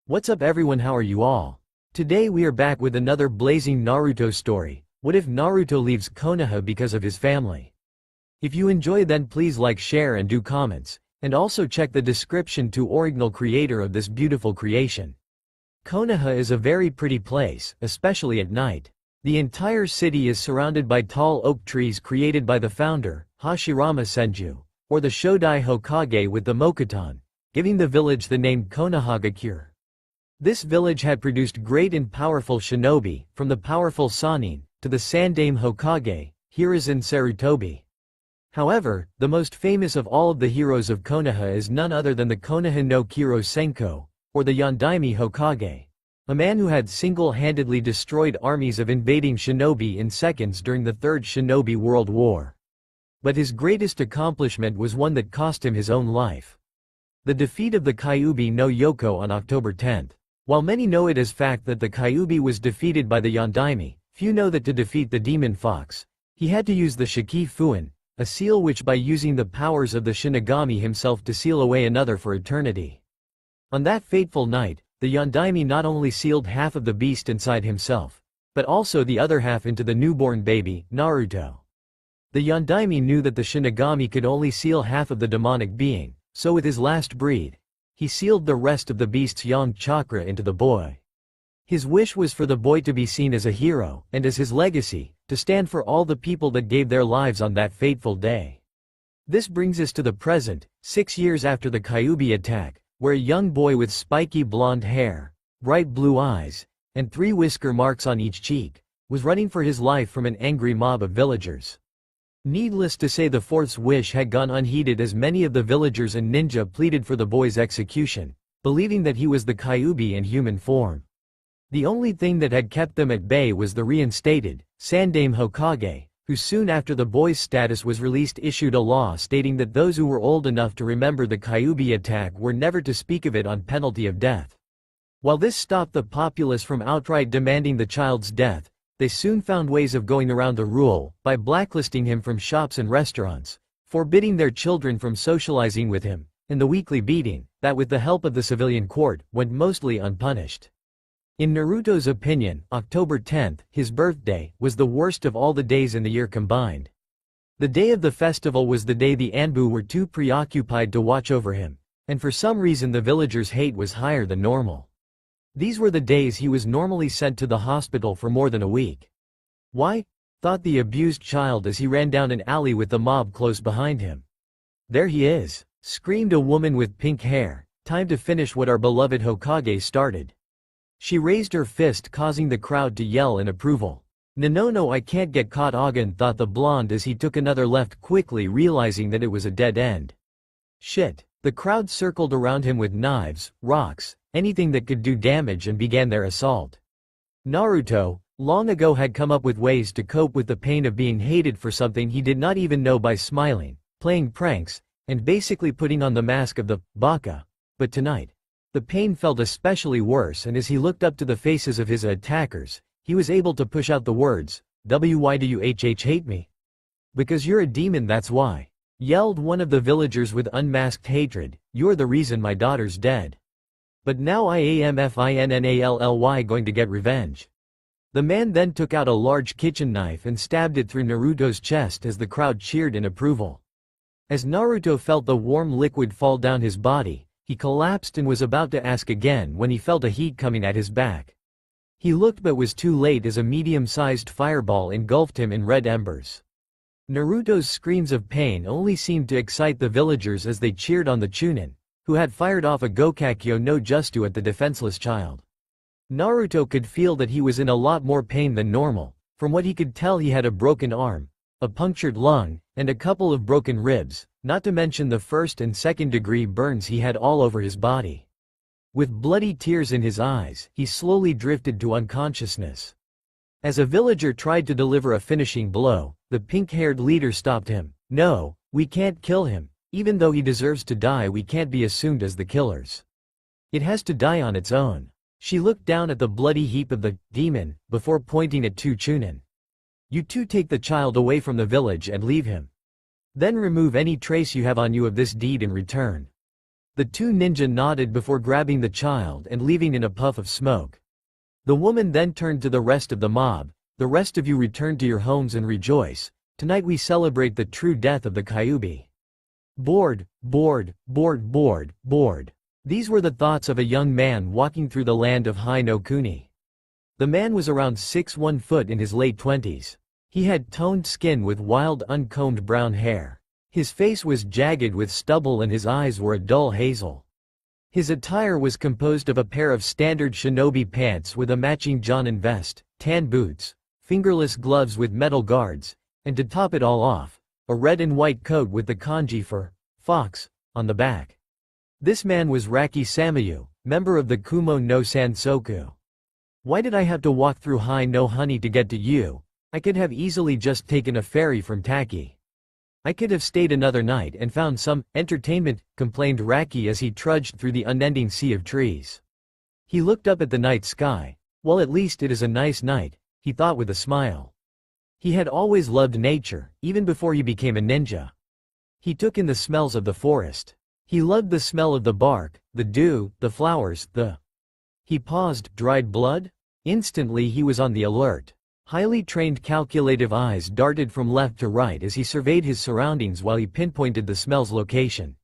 What's up everyone, how are you all? Today we are back with another blazing Naruto story. What if Naruto leaves Konoha because of his family? If you enjoy, then please like, share and do comments, and also check the description to original creator of this beautiful creation. Konoha is a very pretty place, especially at night. The entire city is surrounded by tall oak trees created by the founder, Hashirama Senju, or the Shodai Hokage with the Mokuton, giving the village the name Konohagakure. This village had produced great and powerful shinobi, from the powerful Sannin, to the Sandaime Hokage, Hiruzen Sarutobi. However, the most famous of all of the heroes of Konoha is none other than the Konoha no Kiro Senko, or the Yondaime Hokage. A man who had single-handedly destroyed armies of invading shinobi in seconds during the Third Shinobi World War. But his greatest accomplishment was one that cost him his own life. The defeat of the Kyuubi no Yoko on October 10th. While many know it as fact that the Kyuubi was defeated by the Yondaime, few know that to defeat the demon fox, he had to use the Shiki Fuin, a seal which by using the powers of the Shinigami himself to seal away another for eternity. On that fateful night, the Yondaime not only sealed half of the beast inside himself, but also the other half into the newborn baby, Naruto. The Yondaime knew that the Shinigami could only seal half of the demonic being, so with his last breed, he sealed the rest of the beast's yang chakra into the boy. His wish was for the boy to be seen as a hero, and as his legacy, to stand for all the people that gave their lives on that fateful day. This brings us to the present, 6 years after the Kyuubi attack, where a young boy with spiky blonde hair, bright blue eyes, and 3 whisker marks on each cheek, was running for his life from an angry mob of villagers. Needless to say, the fourth's wish had gone unheeded as many of the villagers and ninja pleaded for the boy's execution, believing that he was the Kyuubi in human form. The only thing that had kept them at bay was the reinstated Sandaime Hokage, who soon after the boy's status was released issued a law stating that those who were old enough to remember the Kyuubi attack were never to speak of it on penalty of death. While this stopped the populace from outright demanding the child's death, they soon found ways of going around the rule, by blacklisting him from shops and restaurants, forbidding their children from socializing with him, and the weekly beating, that with the help of the civilian court, went mostly unpunished. In Naruto's opinion, October 10th, his birthday, was the worst of all the days in the year combined. The day of the festival was the day the Anbu were too preoccupied to watch over him, and for some reason the villagers' hate was higher than normal. These were the days he was normally sent to the hospital for more than a week. Why? Thought the abused child as he ran down an alley with the mob close behind him. There he is, screamed a woman with pink hair. Time to finish what our beloved Hokage started. She raised her fist, causing the crowd to yell in approval. No, I can't get caught again, thought the blonde as he took another left, quickly realizing that it was a dead end. Shit. The crowd circled around him with knives, rocks, anything that could do damage, and began their assault. Naruto, long ago, had come up with ways to cope with the pain of being hated for something he did not even know by smiling, playing pranks, and basically putting on the mask of the baka. But tonight, the pain felt especially worse, and as he looked up to the faces of his attackers, he was able to push out the words, "Why do you hate me? Because you're a demon, that's why," yelled one of the villagers with unmasked hatred. "You're the reason my daughter's dead. But now I am finally going to get revenge." The man then took out a large kitchen knife and stabbed it through Naruto's chest as the crowd cheered in approval. As Naruto felt the warm liquid fall down his body, he collapsed and was about to ask again when he felt a heat coming at his back. He looked but was too late as a medium-sized fireball engulfed him in red embers. Naruto's screams of pain only seemed to excite the villagers as they cheered on the Chunin, who had fired off a Gokakyo no Jutsu at the defenseless child. Naruto could feel that he was in a lot more pain than normal. From what he could tell, he had a broken arm, a punctured lung, and a couple of broken ribs, not to mention the first and second-degree burns he had all over his body. With bloody tears in his eyes, he slowly drifted to unconsciousness. As a villager tried to deliver a finishing blow, the pink-haired leader stopped him. "No, we can't kill him. Even though he deserves to die, we can't be assumed as the killers. It has to die on its own." She looked down at the bloody heap of the demon, before pointing at two Chunin. "You two take the child away from the village and leave him. Then remove any trace you have on you of this deed in return." The two ninja nodded before grabbing the child and leaving in a puff of smoke. The woman then turned to the rest of the mob. The rest of you return to your homes and rejoice. Tonight we celebrate the true death of the Kyuubi. Bored, bored, bored, bored, bored. These were the thoughts of a young man walking through the land of Hai no Kuni. The man was around 6'1" in his late 20s. He had toned skin with wild uncombed brown hair. His face was jagged with stubble and his eyes were a dull hazel. His attire was composed of a pair of standard shinobi pants with a matching Jonin vest, tan boots, fingerless gloves with metal guards, and to top it all off, a red and white coat with the kanji for fox on the back. This man was Raki Samayu, member of the Kumo no Sansoku. Why did I have to walk through Hai no Honey to get to you? I could have easily just taken a ferry from Taki. I could have stayed another night and found some entertainment, complained Raki as he trudged through the unending sea of trees. He looked up at the night sky. Well, at least it is a nice night, he thought with a smile. He had always loved nature, even before he became a ninja. He took in the smells of the forest. He loved the smell of the bark, the dew, the flowers, He paused. Dried blood? Instantly he was on the alert. Highly trained calculative eyes darted from left to right as he surveyed his surroundings while he pinpointed the smell's location.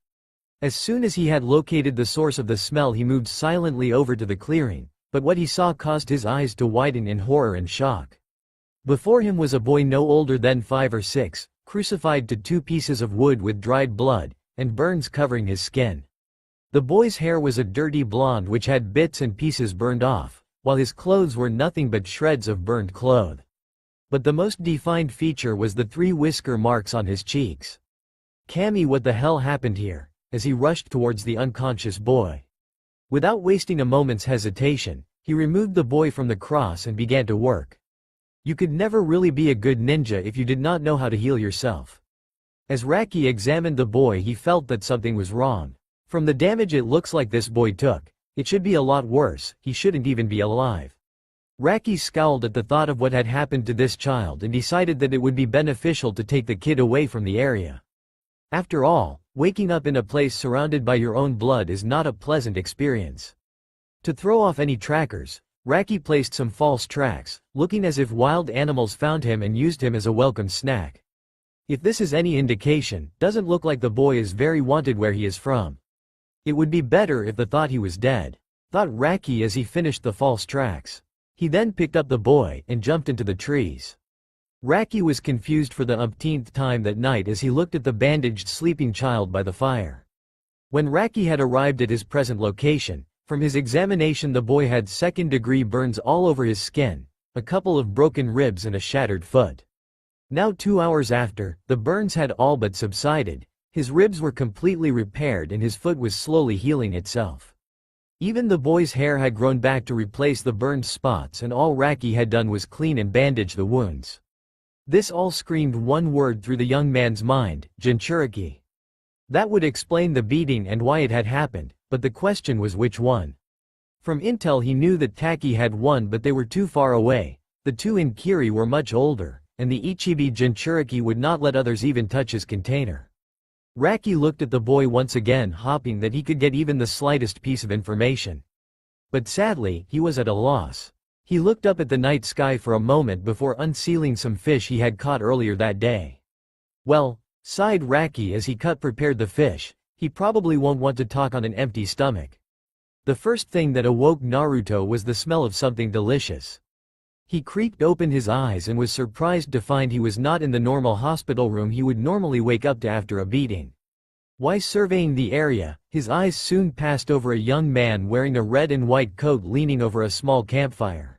As soon as he had located the source of the smell, he moved silently over to the clearing, but what he saw caused his eyes to widen in horror and shock. Before him was a boy no older than 5 or 6, crucified to 2 pieces of wood with dried blood, and burns covering his skin. The boy's hair was a dirty blonde which had bits and pieces burned off, while his clothes were nothing but shreds of burned cloth. But the most defined feature was the 3 whisker marks on his cheeks. Cammy, what the hell happened here? As he rushed towards the unconscious boy. Without wasting a moment's hesitation, he removed the boy from the cross and began to work. You could never really be a good ninja if you did not know how to heal yourself. As Raki examined the boy, he felt that something was wrong. From the damage it looks like this boy took, it should be a lot worse, he shouldn't even be alive. Raki scowled at the thought of what had happened to this child and decided that it would be beneficial to take the kid away from the area. After all, waking up in a place surrounded by your own blood is not a pleasant experience. To throw off any trackers, Raki placed some false tracks, looking as if wild animals found him and used him as a welcome snack. If this is any indication, doesn't look like the boy is very wanted where he is from. It would be better if the thought he was dead, thought Raki as he finished the false tracks. He then picked up the boy and jumped into the trees. Raki was confused for the umpteenth time that night as he looked at the bandaged sleeping child by the fire. When Raki had arrived at his present location, from his examination the boy had second-degree burns all over his skin, a couple of broken ribs and a shattered foot. Now 2 hours after, the burns had all but subsided, his ribs were completely repaired and his foot was slowly healing itself. Even the boy's hair had grown back to replace the burned spots and all Raki had done was clean and bandage the wounds. This all screamed one word through the young man's mind, Jinchuriki. That would explain the beating and why it had happened, but the question was which one. From intel he knew that Taki had won, but they were too far away. The 2 in Kiri were much older, and the Ichibi Jinchuriki would not let others even touch his container. Raki looked at the boy once again, hoping that he could get even the slightest piece of information. But sadly, he was at a loss. He looked up at the night sky for a moment before unsealing some fish he had caught earlier that day. Well, sighed Raki as he prepared the fish, he probably won't want to talk on an empty stomach. The first thing that awoke Naruto was the smell of something delicious. He creaked open his eyes and was surprised to find he was not in the normal hospital room he would normally wake up to after a beating. While surveying the area, his eyes soon passed over a young man wearing a red and white coat leaning over a small campfire.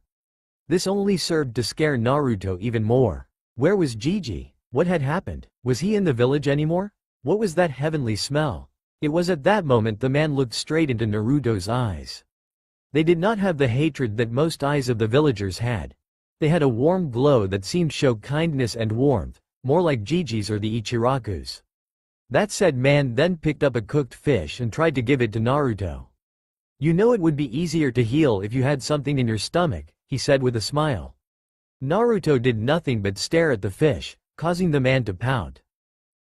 This only served to scare Naruto even more. Where was Gigi? What had happened? Was he in the village anymore? What was that heavenly smell? It was at that moment the man looked straight into Naruto's eyes. They did not have the hatred that most eyes of the villagers had. They had a warm glow that seemed to show kindness and warmth, more like Gigi's or the Ichiraku's. That said man then picked up a cooked fish and tried to give it to Naruto. You know it would be easier to heal if you had something in your stomach, he said with a smile. Naruto did nothing but stare at the fish, causing the man to pout.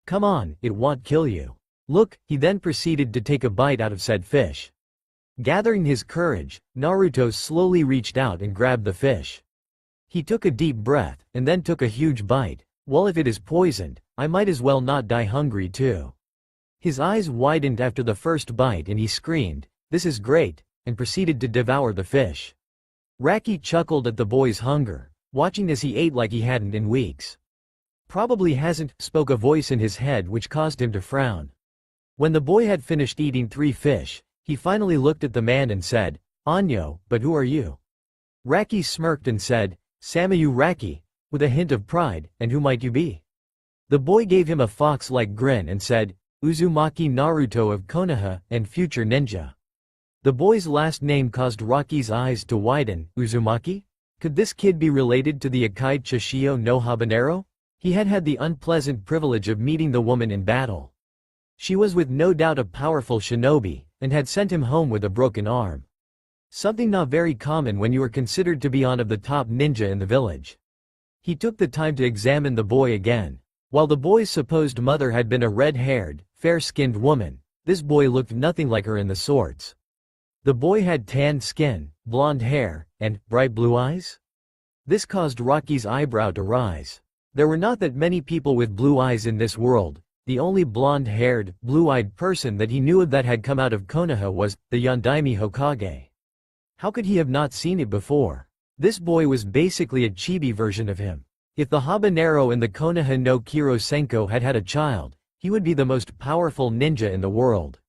Come on, it won't kill you. Look, he then proceeded to take a bite out of said fish. Gathering his courage, Naruto slowly reached out and grabbed the fish. He took a deep breath, and then took a huge bite. Well, if it is poisoned, I might as well not die hungry too. His eyes widened after the first bite and he screamed, "This is great," and proceeded to devour the fish. Raki chuckled at the boy's hunger, watching as he ate like he hadn't in weeks. "Probably hasn't," spoke a voice in his head which caused him to frown. When the boy had finished eating 3 fish, he finally looked at the man and said, "Anyo, but who are you?" Raki smirked and said, "Samayu Raki," with a hint of pride, "and who might you be?" The boy gave him a fox-like grin and said, "Uzumaki Naruto of Konoha, and future ninja." The boy's last name caused Raki's eyes to widen. Uzumaki? Could this kid be related to the Akai Chishio no Habanero? He had had the unpleasant privilege of meeting the woman in battle. She was with no doubt a powerful shinobi, and had sent him home with a broken arm. Something not very common when you are considered to be one of the top ninja in the village. He took the time to examine the boy again. While the boy's supposed mother had been a red-haired, fair-skinned woman, this boy looked nothing like her in the sorts. The boy had tan skin, blonde hair, and bright blue eyes? This caused Raki's eyebrow to rise. There were not that many people with blue eyes in this world. The only blonde-haired, blue-eyed person that he knew of that had come out of Konoha was the Yondaime Hokage. How could he have not seen it before? This boy was basically a chibi version of him. If the habanero and the Konoha no Kiro Senko had had a child, he would be the most powerful ninja in the world.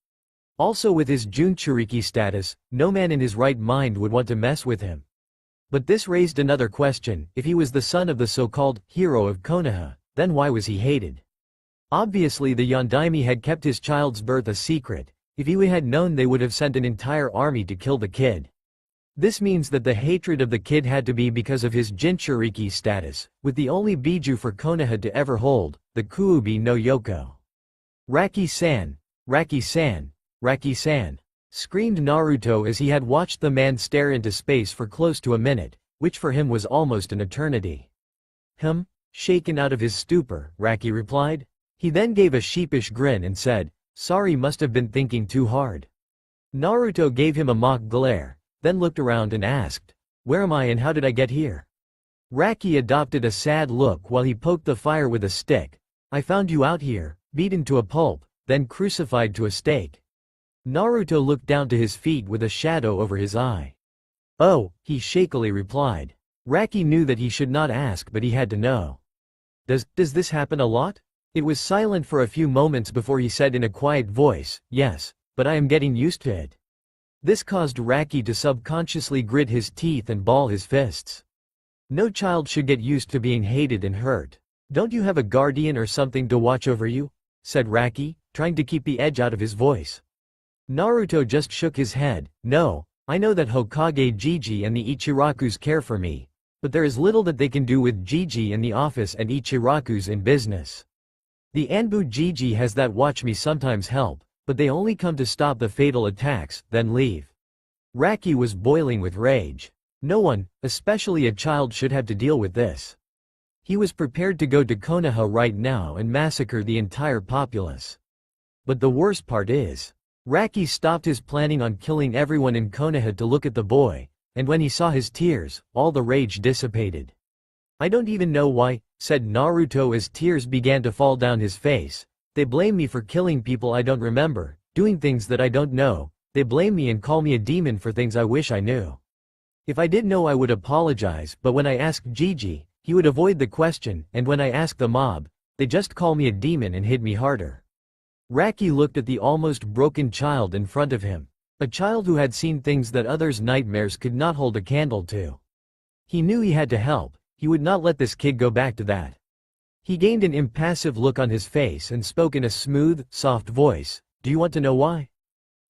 Also, with his Junchuriki status, no man in his right mind would want to mess with him. But this raised another question: if he was the son of the so-called hero of Konoha, then why was he hated? Obviously the Yondaime had kept his child's birth a secret. If he had known, they would have sent an entire army to kill the kid. This means that the hatred of the kid had to be because of his Jinchuriki status, with the only Biju for Konoha to ever hold, the Kuubi no Yoko. "Raki-san! Raki-san! Raki-san!" screamed Naruto as he had watched the man stare into space for close to a minute, which for him was almost an eternity. Shaken out of his stupor, Raki replied. He then gave a sheepish grin and said, "Sorry, must have been thinking too hard." Naruto gave him a mock glare, then looked around and asked, "Where am I and how did I get here?" Raki adopted a sad look while he poked the fire with a stick. "I found you out here, beaten to a pulp, then crucified to a stake." Naruto looked down to his feet with a shadow over his eye. "Oh," he shakily replied. Raki knew that he should not ask, but he had to know. Does this happen a lot?" It was silent for a few moments before he said in a quiet voice, "Yes, but I am getting used to it." This caused Raki to subconsciously grit his teeth and ball his fists. No child should get used to being hated and hurt. "Don't you have a guardian or something to watch over you?" said Raki, trying to keep the edge out of his voice. Naruto just shook his head. "No, I know that Hokage Jiji and the Ichirakus care for me, but there is little that they can do with Jiji in the office and Ichirakus in business. The Anbu Jiji has that watch me sometimes help, but they only come to stop the fatal attacks, then leave." Raki was boiling with rage. No one, especially a child, should have to deal with this. He was prepared to go to Konoha right now and massacre the entire populace. But the worst part is, Raki stopped his planning on killing everyone in Konoha to look at the boy, and when he saw his tears, all the rage dissipated. "I don't even know why," said Naruto as tears began to fall down his face. "They blame me for killing people I don't remember, doing things that I don't know. They blame me and call me a demon for things I wish I knew. If I did know, I would apologize, but when I ask Jiji, he would avoid the question, and when I ask the mob, they just call me a demon and hit me harder." Raki looked at the almost broken child in front of him. A child who had seen things that others' nightmares could not hold a candle to. He knew he had to help. He would not let this kid go back to that. He gained an impassive look on his face and spoke in a smooth, soft voice. "Do you want to know why?"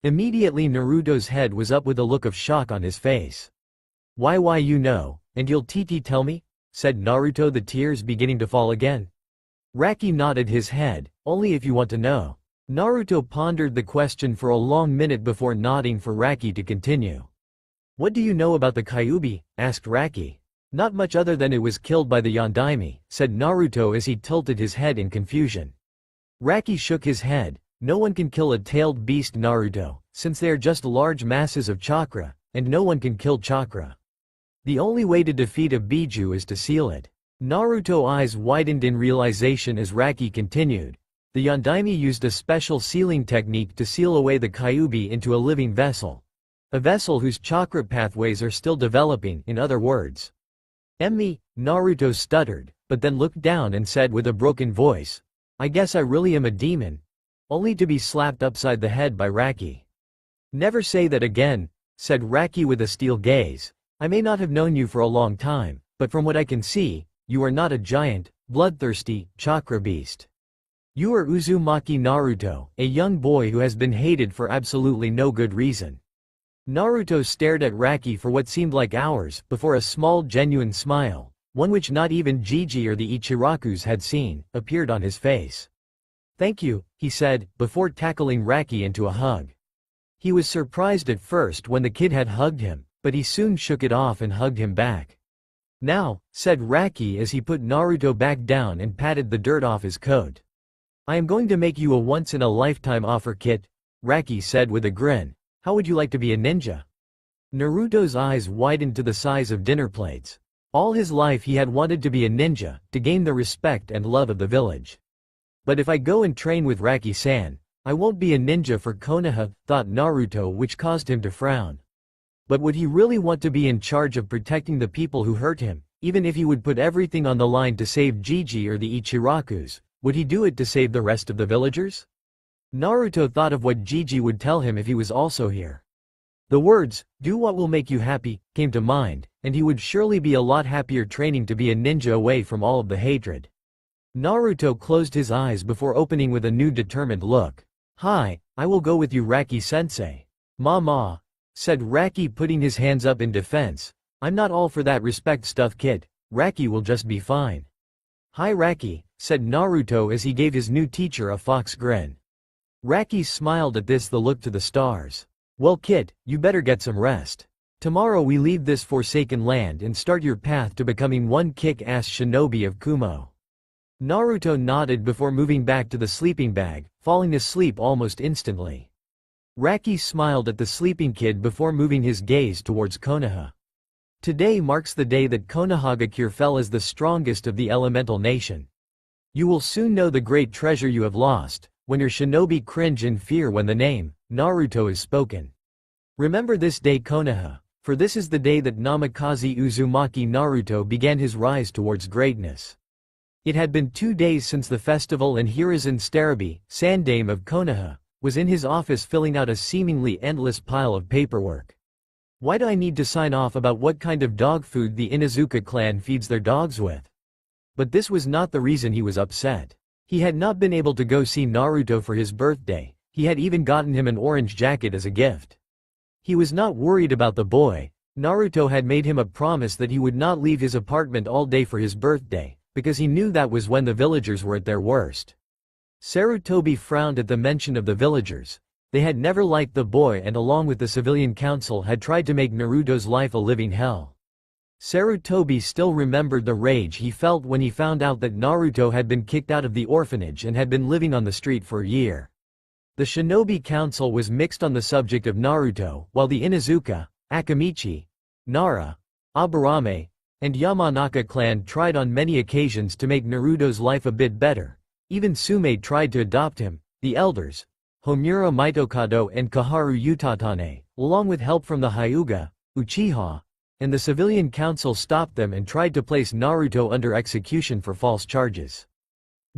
Immediately Naruto's head was up with a look of shock on his face. Why you know, and you'll tell me?" said Naruto, the tears beginning to fall again. Raki nodded his head. "Only if you want to know." Naruto pondered the question for a long minute before nodding for Raki to continue. "What do you know about the Kyuubi?" asked Raki. "Not much other than it was killed by the Yondaime," said Naruto as he tilted his head in confusion. Raki shook his head. No one can kill a tailed beast Naruto, since they are just large masses of chakra, and no one can kill chakra. The only way to defeat a Biju is to seal it. Naruto's eyes widened in realization as Raki continued. The Yondaime used a special sealing technique to seal away the Kyuubi into a living vessel. A vessel whose chakra pathways are still developing, in other words. Emmi, Naruto stuttered, but then looked down and said with a broken voice, "I guess I really am a demon." Only to be slapped upside the head by Raki. "Never say that again," said Raki with a steel gaze. "I may not have known you for a long time, but from what I can see, you are not a giant, bloodthirsty, chakra beast. You are Uzumaki Naruto, a young boy who has been hated for absolutely no good reason." Naruto stared at Raki for what seemed like hours, before a small genuine smile, one which not even Jiji or the Ichirakus had seen, appeared on his face. "Thank you," he said, before tackling Raki into a hug. He was surprised at first when the kid had hugged him, but he soon shook it off and hugged him back. "Now," said Raki as he put Naruto back down and patted the dirt off his coat. "I am going to make you a once-in-a-lifetime offer, kid," Raki said with a grin. "How would you like to be a ninja?" Naruto's eyes widened to the size of dinner plates. All his life he had wanted to be a ninja, to gain the respect and love of the village. "But if I go and train with Raki-san, I won't be a ninja for Konoha," thought Naruto, which caused him to frown. But would he really want to be in charge of protecting the people who hurt him, even if he would put everything on the line to save Jiji or the Ichirakus? Would he do it to save the rest of the villagers? Naruto thought of what Jiji would tell him if he was also here. The words, "do what will make you happy," came to mind, and he would surely be a lot happier training to be a ninja away from all of the hatred. Naruto closed his eyes before opening with a new determined look. "Hi, I will go with you, Raki-sensei." "Ma," said Raki, putting his hands up in defense. "I'm not all for that respect stuff, kid. Raki will just be fine." "Hi Raki," said Naruto as he gave his new teacher a fox grin. Raki smiled at this, the look to the stars. "Well kid, you better get some rest. Tomorrow we leave this forsaken land and start your path to becoming one kick-ass shinobi of Kumo." Naruto nodded before moving back to the sleeping bag, falling asleep almost instantly. Raki smiled at the sleeping kid before moving his gaze towards Konoha. Today marks the day that Konohagakure fell as the strongest of the elemental nation. You will soon know the great treasure you have lost, when your shinobi cringe in fear when the name, Naruto, is spoken. Remember this day, Konoha, for this is the day that Namikaze Uzumaki Naruto began his rise towards greatness. It had been 2 days since the festival, and Hiruzen Starabi, Sandame of Konoha, was in his office filling out a seemingly endless pile of paperwork. Why do I need to sign off about what kind of dog food the Inuzuka clan feeds their dogs with? But this was not the reason he was upset. He had not been able to go see Naruto for his birthday. He had even gotten him an orange jacket as a gift. He was not worried about the boy. Naruto had made him a promise that he would not leave his apartment all day for his birthday, because he knew that was when the villagers were at their worst. Sarutobi frowned at the mention of the villagers. They had never liked the boy and along with the civilian council had tried to make Naruto's life a living hell. Sarutobi still remembered the rage he felt when he found out that Naruto had been kicked out of the orphanage and had been living on the street for a year. The Shinobi Council was mixed on the subject of Naruto, while the Inuzuka, Akamichi, Nara, Aburame, and Yamanaka clan tried on many occasions to make Naruto's life a bit better. Even Tsume tried to adopt him. The elders, Homura Mitokado and Kaharu Utatane, along with help from the Hyuga, Uchiha, and the civilian council stopped them and tried to place Naruto under execution for false charges.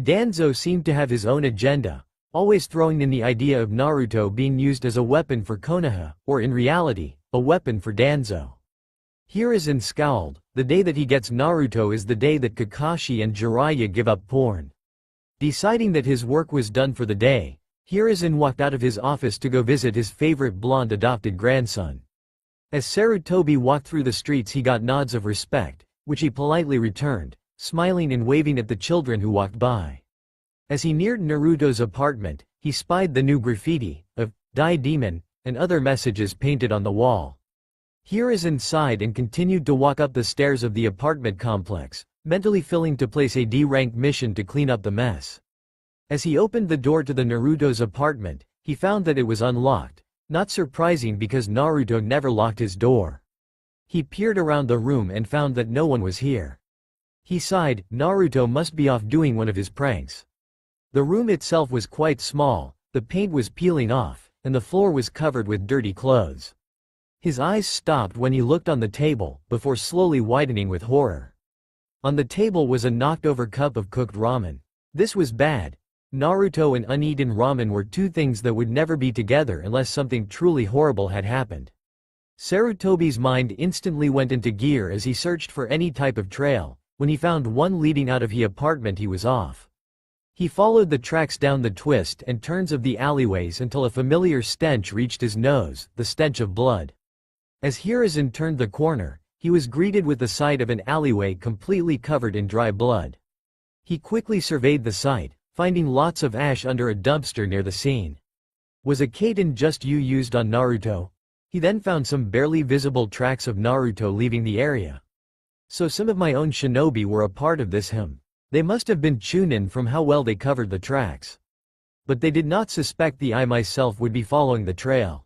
Danzo seemed to have his own agenda, always throwing in the idea of Naruto being used as a weapon for Konoha, or in reality, a weapon for Danzo. Hiruzen scowled. The day that he gets Naruto is the day that Kakashi and Jiraiya give up porn. Deciding that his work was done for the day, Hiruzen walked out of his office to go visit his favorite blonde adopted grandson. As Sarutobi walked through the streets he got nods of respect, which he politely returned, smiling and waving at the children who walked by. As he neared Naruto's apartment, he spied the new graffiti, of, "Die Demon," and other messages painted on the wall. Hiruzen sighed and continued to walk up the stairs of the apartment complex, mentally filling to place a D-rank mission to clean up the mess. As he opened the door to the Naruto's apartment, he found that it was unlocked, not surprising because Naruto never locked his door. He peered around the room and found that no one was here. He sighed, Naruto must be off doing one of his pranks. The room itself was quite small, the paint was peeling off, and the floor was covered with dirty clothes. His eyes stopped when he looked on the table, before slowly widening with horror. On the table was a knocked-over cup of cooked ramen. This was bad. Naruto and uneaten ramen were two things that would never be together unless something truly horrible had happened. Sarutobi's mind instantly went into gear as he searched for any type of trail. When he found one leading out of the apartment, he was off. He followed the tracks down the twists and turns of the alleyways until a familiar stench reached his nose, the stench of blood. As Hiruzen turned the corner, he was greeted with the sight of an alleyway completely covered in dry blood. He quickly surveyed the site, finding lots of ash under a dumpster near the scene. Was a Kaiten just used on Naruto? He then found some barely visible tracks of Naruto leaving the area. So some of my own shinobi were a part of this him. They must have been Chunin from how well they covered the tracks. But they did not suspect I myself would be following the trail.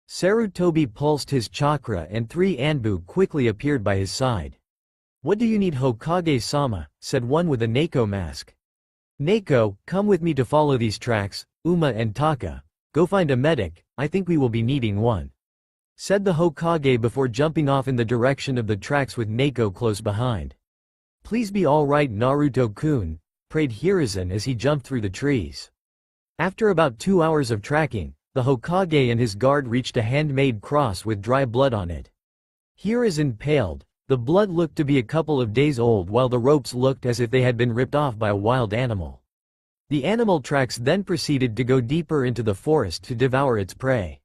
Sarutobi pulsed his chakra and 3 Anbu quickly appeared by his side. What do you need, Hokage-sama? Said one with a Neko mask. Neko, come with me to follow these tracks. Uma and Taka, go find a medic, I think we will be needing one, said the Hokage before jumping off in the direction of the tracks with Neko close behind. Please be alright, Naruto-kun, prayed Hiruzen as he jumped through the trees. After about 2 hours of tracking, the Hokage and his guard reached a handmade cross with dry blood on it. Hiruzen paled. The blood looked to be a couple of days old while the ropes looked as if they had been ripped off by a wild animal. The animal tracks then proceeded to go deeper into the forest to devour its prey.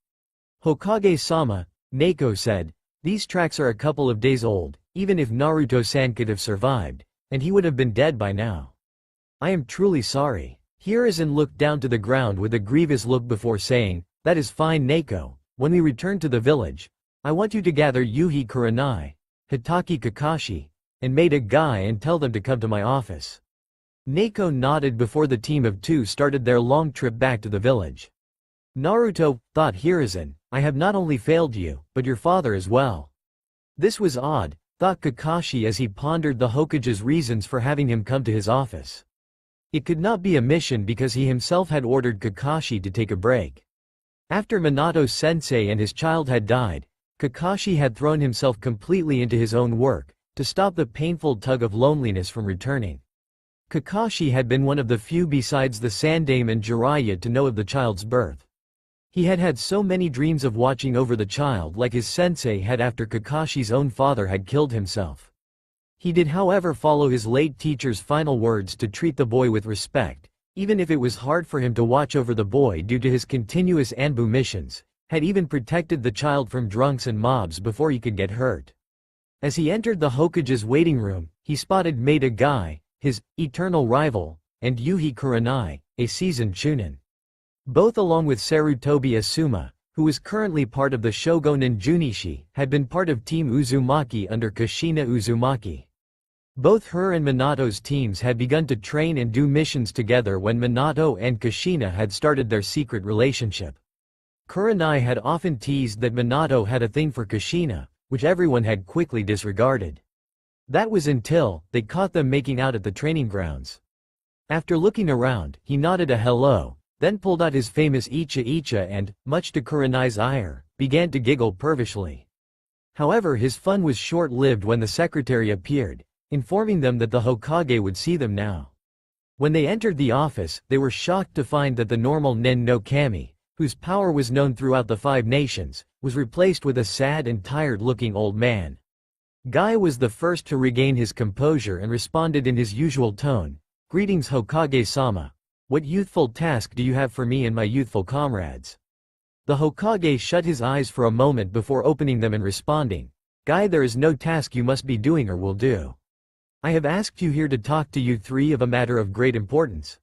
Hokage-sama, Neko said, these tracks are a couple of days old, even if Naruto-san could have survived, and he would have been dead by now. I am truly sorry. Hiruzen looked down to the ground with a grievous look before saying, that is fine, Neko. When we return to the village, I want you to gather Yuhi Kurenai, Hitaki Kakashi, and Maida Guy and tell them to come to my office. Neko nodded before the team of 2 started their long trip back to the village. Naruto, thought Hiruzen, I have not only failed you, but your father as well. This was odd, thought Kakashi as he pondered the Hokage's reasons for having him come to his office. It could not be a mission because he himself had ordered Kakashi to take a break. After Minato-sensei and his child had died, Kakashi had thrown himself completely into his own work, to stop the painful tug of loneliness from returning. Kakashi had been one of the few besides the Sandaime and Jiraiya to know of the child's birth. He had had so many dreams of watching over the child like his sensei had after Kakashi's own father had killed himself. He did however follow his late teacher's final words to treat the boy with respect, even if it was hard for him to watch over the boy due to his continuous Anbu missions. Had even protected the child from drunks and mobs before he could get hurt. As he entered the Hokage's waiting room, he spotted Maida Guy, his eternal rival, and Yuhi Kurenai, a seasoned Chunin. Both along with Sarutobi Asuma, who was currently part of the Shogunin Junichi, had been part of Team Uzumaki under Kushina Uzumaki. Both her and Minato's teams had begun to train and do missions together when Minato and Kushina had started their secret relationship. Kurenai had often teased that Minato had a thing for Kushina, which everyone had quickly disregarded. That was until they caught them making out at the training grounds. After looking around, he nodded a hello, then pulled out his famous Icha Icha and, much to Kurenai's ire, began to giggle pervishly. However, his fun was short-lived when the secretary appeared, informing them that the Hokage would see them now. When they entered the office, they were shocked to find that the normal Nen no Kami, whose power was known throughout the 5 nations, was replaced with a sad and tired-looking old man. Guy was the first to regain his composure and responded in his usual tone, "Greetings, Hokage-sama. What youthful task do you have for me and my youthful comrades?" The Hokage shut his eyes for a moment before opening them and responding, "Guy, there is no task you must be doing or will do. I have asked you here to talk to you 3 of a matter of great importance."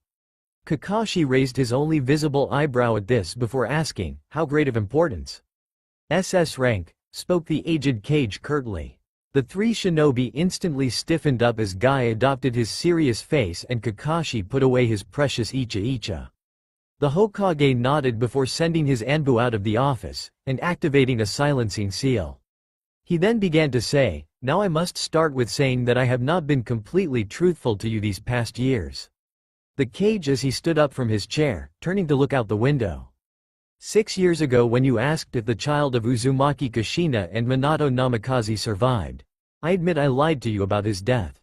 Kakashi raised his only visible eyebrow at this before asking, "How great of importance?" "SS rank," spoke the aged Kage curtly. The three shinobi instantly stiffened up as Guy adopted his serious face and Kakashi put away his precious Icha-Icha. The Hokage nodded before sending his Anbu out of the office, and activating a silencing seal. He then began to say, "Now I must start with saying that I have not been completely truthful to you these past years." The cage as he stood up from his chair, turning to look out the window. 6 years ago when you asked if the child of Uzumaki Kushina and Minato Namikaze survived, I admit I lied to you about his death.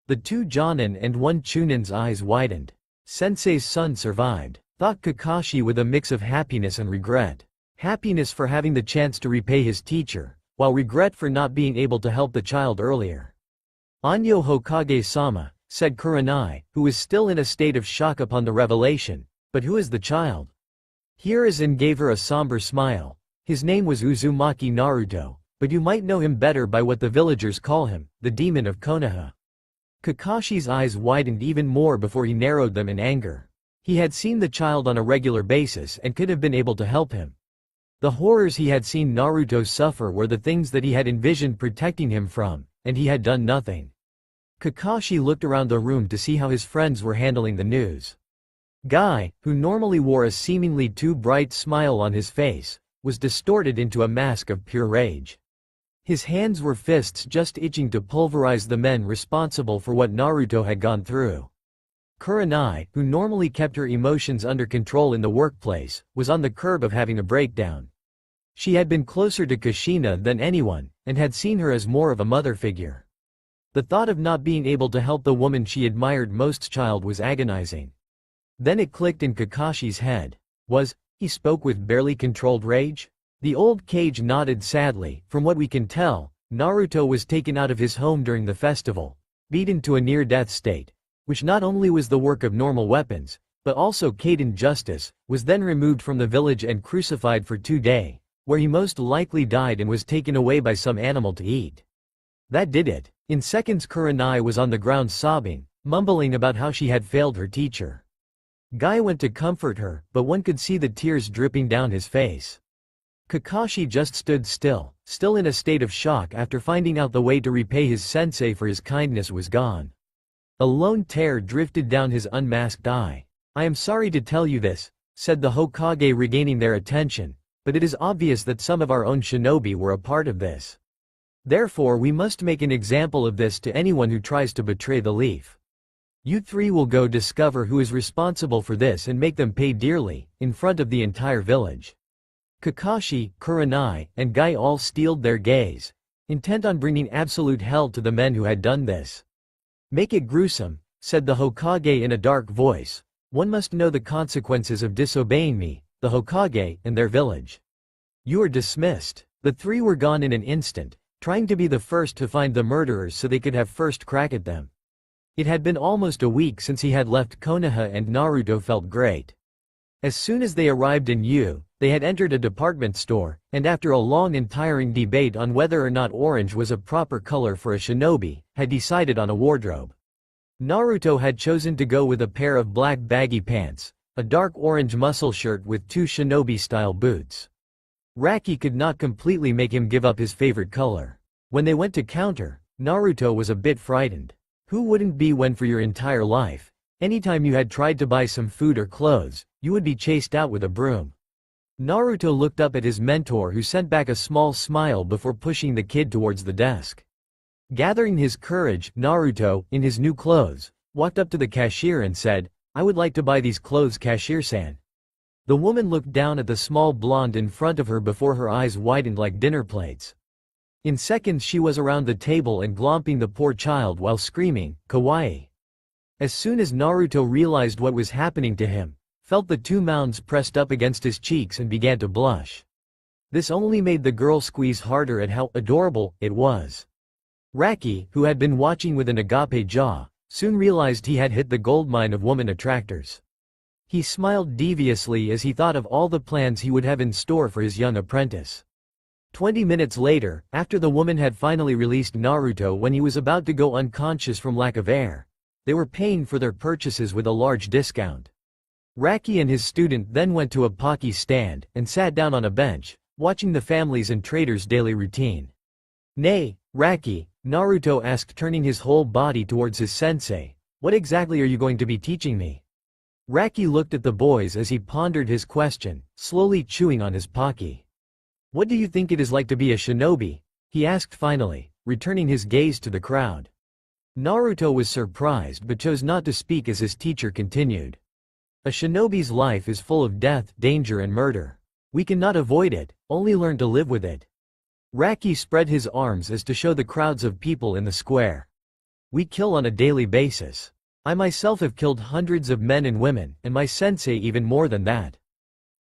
The two Jonin and one Chunin's eyes widened. Sensei's son survived, thought Kakashi with a mix of happiness and regret. Happiness for having the chance to repay his teacher, while regret for not being able to help the child earlier. Anyo Hokage-sama, said Kurenai, who was still in a state of shock upon the revelation, but who is the child? Hiruzen gave her a somber smile. His name was Uzumaki Naruto, but you might know him better by what the villagers call him, the demon of Konoha. Kakashi's eyes widened even more before he narrowed them in anger. He had seen the child on a regular basis and could have been able to help him. The horrors he had seen Naruto suffer were the things that he had envisioned protecting him from, and he had done nothing. Kakashi looked around the room to see how his friends were handling the news. Guy, who normally wore a seemingly too bright smile on his face, was distorted into a mask of pure rage. His hands were fists just itching to pulverize the men responsible for what Naruto had gone through. Kurenai, who normally kept her emotions under control in the workplace, was on the curb of having a breakdown. She had been closer to Kushina than anyone, and had seen her as more of a mother figure. The thought of not being able to help the woman she admired most child was agonizing. Then it clicked in Kakashi's head. He spoke with barely controlled rage? The old cage nodded sadly. From what we can tell, Naruto was taken out of his home during the festival, beaten to a near-death state, which not only was the work of normal weapons, but also Kaiden justice, was then removed from the village and crucified for 2 days, where he most likely died and was taken away by some animal to eat. That did it. In seconds Kurenai was on the ground sobbing, mumbling about how she had failed her teacher. Guy went to comfort her, but one could see the tears dripping down his face. Kakashi just stood still in a state of shock after finding out the way to repay his sensei for his kindness was gone. A lone tear drifted down his unmasked eye. "I am sorry to tell you this," said the Hokage regaining their attention, "but it is obvious that some of our own shinobi were a part of this. Therefore we must make an example of this to anyone who tries to betray the leaf. You three will go discover who is responsible for this and make them pay dearly, in front of the entire village." Kakashi, Kurenai, and Guy all steeled their gaze, intent on bringing absolute hell to the men who had done this. "Make it gruesome," said the Hokage in a dark voice. "One must know the consequences of disobeying me, the Hokage, and their village. You are dismissed." The three were gone in an instant, trying to be the first to find the murderers so they could have first crack at them. It had been almost a week since he had left Konoha and Naruto felt great. As soon as they arrived in Yu, they had entered a department store, and after a long and tiring debate on whether or not orange was a proper color for a shinobi, had decided on a wardrobe. Naruto had chosen to go with a pair of black baggy pants, a dark orange muscle shirt with 2 shinobi-style boots. Raki could not completely make him give up his favorite color. When they went to counter, Naruto was a bit frightened. Who wouldn't be when for your entire life, anytime you had tried to buy some food or clothes, you would be chased out with a broom? Naruto looked up at his mentor who sent back a small smile before pushing the kid towards the desk. Gathering his courage, Naruto, in his new clothes, walked up to the cashier and said, "I would like to buy these clothes, cashier-san." The woman looked down at the small blonde in front of her before her eyes widened like dinner plates. In seconds she was around the table and glomping the poor child while screaming, "Kawaii." As soon as Naruto realized what was happening to him, felt the 2 mounds pressed up against his cheeks and began to blush. This only made the girl squeeze harder at how adorable it was. Raki, who had been watching with an agape jaw, soon realized he had hit the goldmine of woman attractors. He smiled deviously as he thought of all the plans he would have in store for his young apprentice. 20 minutes later, after the woman had finally released Naruto when he was about to go unconscious from lack of air, they were paying for their purchases with a large discount. Raki and his student then went to a pocky stand and sat down on a bench, watching the families and traders' daily routine. "Nay, Raki, Naruto asked, turning his whole body towards his sensei. What exactly are you going to be teaching me? Raki looked at the boys as he pondered his question, slowly chewing on his pocky. What do you think it is like to be a shinobi? He asked finally, returning his gaze to the crowd. Naruto was surprised but chose not to speak as his teacher continued. A shinobi's life is full of death, danger and murder. We cannot avoid it, only learn to live with it. Raki spread his arms as to show the crowds of people in the square. We kill on a daily basis. I myself have killed hundreds of men and women, and my sensei even more than that.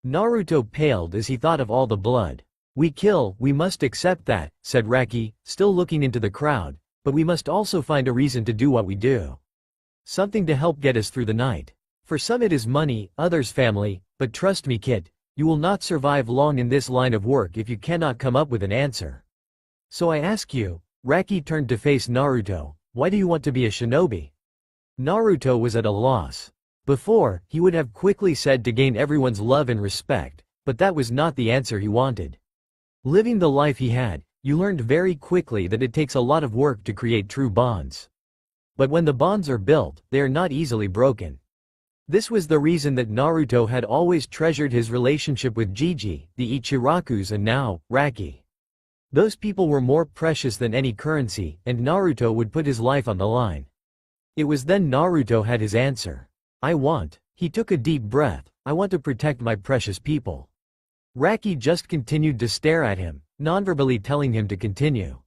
Naruto paled as he thought of all the blood. We kill, we must accept that, said Raki, still looking into the crowd, but we must also find a reason to do what we do. Something to help get us through the night. For some it is money, others family, but trust me kid, you will not survive long in this line of work if you cannot come up with an answer. So I ask you, Raki turned to face Naruto, why do you want to be a shinobi? Naruto was at a loss. Before, he would have quickly said to gain everyone's love and respect, but that was not the answer he wanted. Living the life he had, you learned very quickly that it takes a lot of work to create true bonds. But when the bonds are built, they are not easily broken. This was the reason that Naruto had always treasured his relationship with Jiji, the Ichirakus and now, Raki. Those people were more precious than any currency, and Naruto would put his life on the line. It was then Naruto had his answer. He took a deep breath, I want to protect my precious people. Raki just continued to stare at him, nonverbally telling him to continue.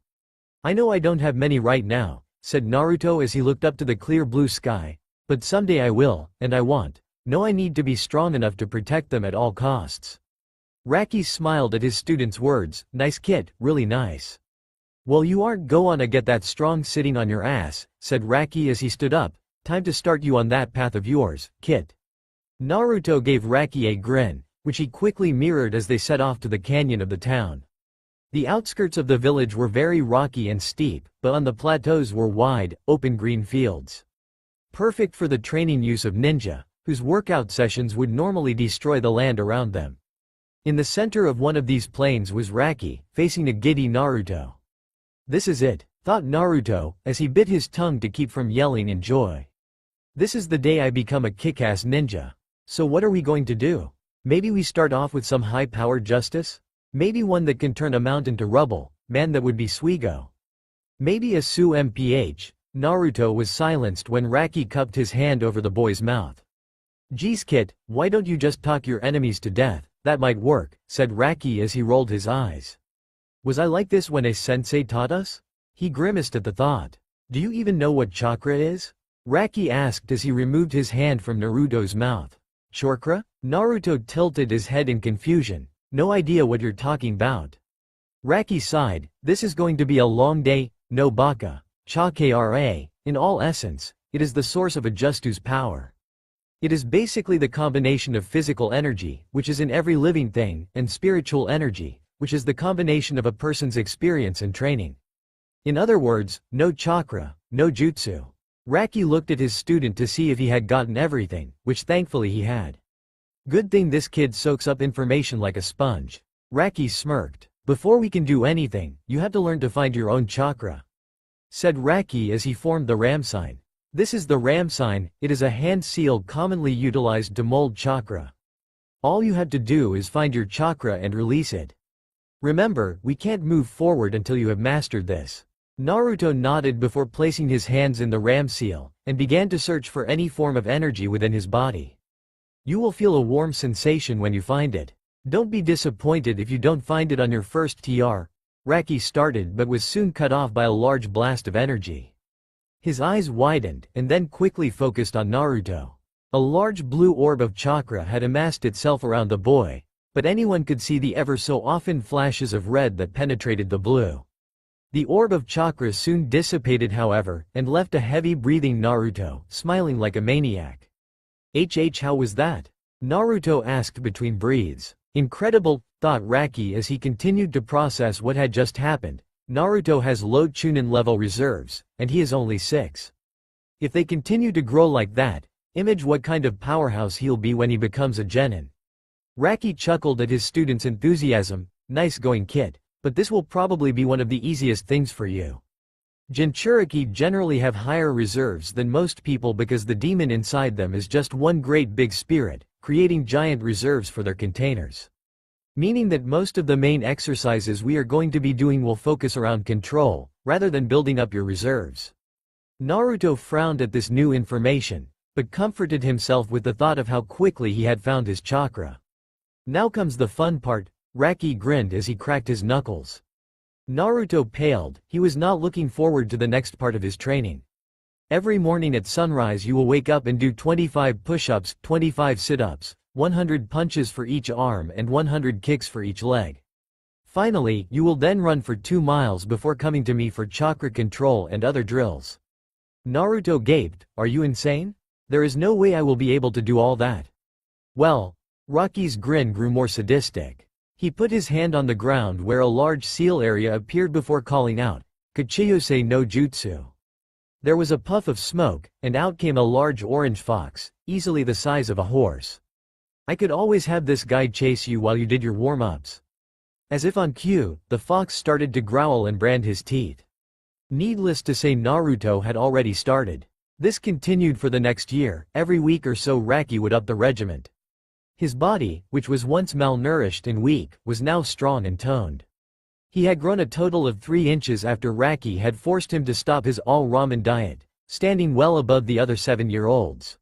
I know I don't have many right now, said Naruto as he looked up to the clear blue sky, but someday I will, and I need to be strong enough to protect them at all costs. Raki smiled at his student's words, nice kid, really nice. Well you aren't go on to get that strong sitting on your ass, said Raki as he stood up, time to start you on that path of yours, kid. Naruto gave Raki a grin, which he quickly mirrored as they set off to the canyon of the town. The outskirts of the village were very rocky and steep, but on the plateaus were wide, open green fields. Perfect for the training use of ninja, whose workout sessions would normally destroy the land around them. In the center of one of these plains was Raki, facing a giddy Naruto. This is it, thought Naruto, as he bit his tongue to keep from yelling in joy. This is the day I become a kick-ass ninja. So what are we going to do? Maybe we start off with some high-powered justice? Maybe one that can turn a mountain to rubble, man that would be Suigo. Maybe a Su Mph. Naruto was silenced when Raki cupped his hand over the boy's mouth. Geez kid, why don't you just talk your enemies to death, that might work, said Raki as he rolled his eyes. Was I like this when a sensei taught us? He grimaced at the thought. Do you even know what chakra is? Raki asked as he removed his hand from Naruto's mouth. Chakra? Naruto tilted his head in confusion. No idea what you're talking about. Raki sighed, this is going to be a long day, no baka. Chakra, in all essence, it is the source of a Justu's power. It is basically the combination of physical energy, which is in every living thing, and spiritual energy, which is the combination of a person's experience and training. In other words, no chakra, no jutsu. Raki looked at his student to see if he had gotten everything, which thankfully he had. Good thing this kid soaks up information like a sponge. Raki smirked. Before we can do anything, you have to learn to find your own chakra, said Raki as he formed the ram sign. This is the ram sign, it is a hand seal commonly utilized to mold chakra. All you have to do is find your chakra and release it. Remember, we can't move forward until you have mastered this. Naruto nodded before placing his hands in the ram seal, and began to search for any form of energy within his body. You will feel a warm sensation when you find it. Don't be disappointed if you don't find it on your first TR. Raki started but was soon cut off by a large blast of energy. His eyes widened, and then quickly focused on Naruto. A large blue orb of chakra had amassed itself around the boy, but anyone could see the ever so often flashes of red that penetrated the blue. The orb of chakra soon dissipated however, and left a heavy breathing Naruto, smiling like a maniac. How was that? Naruto asked between breaths. Incredible, thought Raki as he continued to process what had just happened. Naruto has low Chunin level reserves, and he is only 6. If they continue to grow like that, imagine what kind of powerhouse he'll be when he becomes a genin. Raki chuckled at his student's enthusiasm, nice going kid. But this will probably be one of the easiest things for you. Jinchuriki generally have higher reserves than most people because the demon inside them is just one great big spirit, creating giant reserves for their containers. Meaning that most of the main exercises we are going to be doing will focus around control, rather than building up your reserves. Naruto frowned at this new information, but comforted himself with the thought of how quickly he had found his chakra. Now comes the fun part, Raki grinned as he cracked his knuckles. Naruto paled, he was not looking forward to the next part of his training. Every morning at sunrise you will wake up and do 25 push-ups, 25 sit-ups, 100 punches for each arm and 100 kicks for each leg. Finally, you will then run for 2 miles before coming to me for chakra control and other drills. Naruto gaped, are you insane? There is no way I will be able to do all that. Well, Raki's grin grew more sadistic. He put his hand on the ground where a large seal area appeared before calling out, Kachiyose no Jutsu. There was a puff of smoke, and out came a large orange fox, easily the size of a horse. I could always have this guy chase you while you did your warm-ups. As if on cue, the fox started to growl and brand his teeth. Needless to say, Naruto had already started. This continued for the next year. Every week or so Raki would up the regiment. His body, which was once malnourished and weak, was now strong and toned. He had grown a total of 3 inches after Raki had forced him to stop his all-ramen diet, standing well above the other 7-year-olds.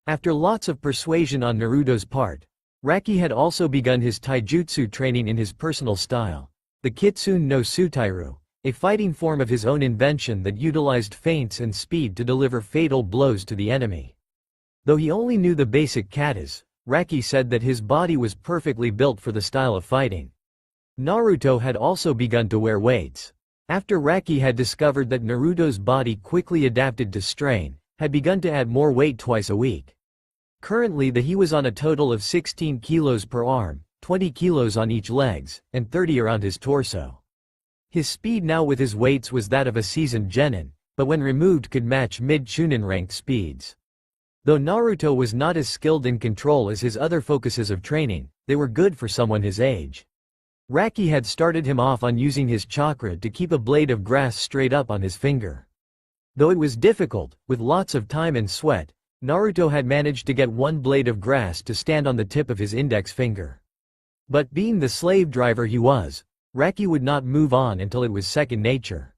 After lots of persuasion on Naruto's part, Raki had also begun his taijutsu training in his personal style, the Kitsune no Sutairu, a fighting form of his own invention that utilized feints and speed to deliver fatal blows to the enemy. Though he only knew the basic katas, Raki said that his body was perfectly built for the style of fighting. Naruto had also begun to wear weights. After Raki had discovered that Naruto's body quickly adapted to strain, had begun to add more weight twice a week. Currently he was on a total of 16 kilos per arm, 20 kilos on each legs, and 30 around his torso. His speed now with his weights was that of a seasoned genin, but when removed could match mid-chunin ranked speeds. Though Naruto was not as skilled in control as his other focuses of training, they were good for someone his age. Raki had started him off on using his chakra to keep a blade of grass straight up on his finger. Though it was difficult, with lots of time and sweat, Naruto had managed to get one blade of grass to stand on the tip of his index finger. But being the slave driver he was, Raki would not move on until it was second nature.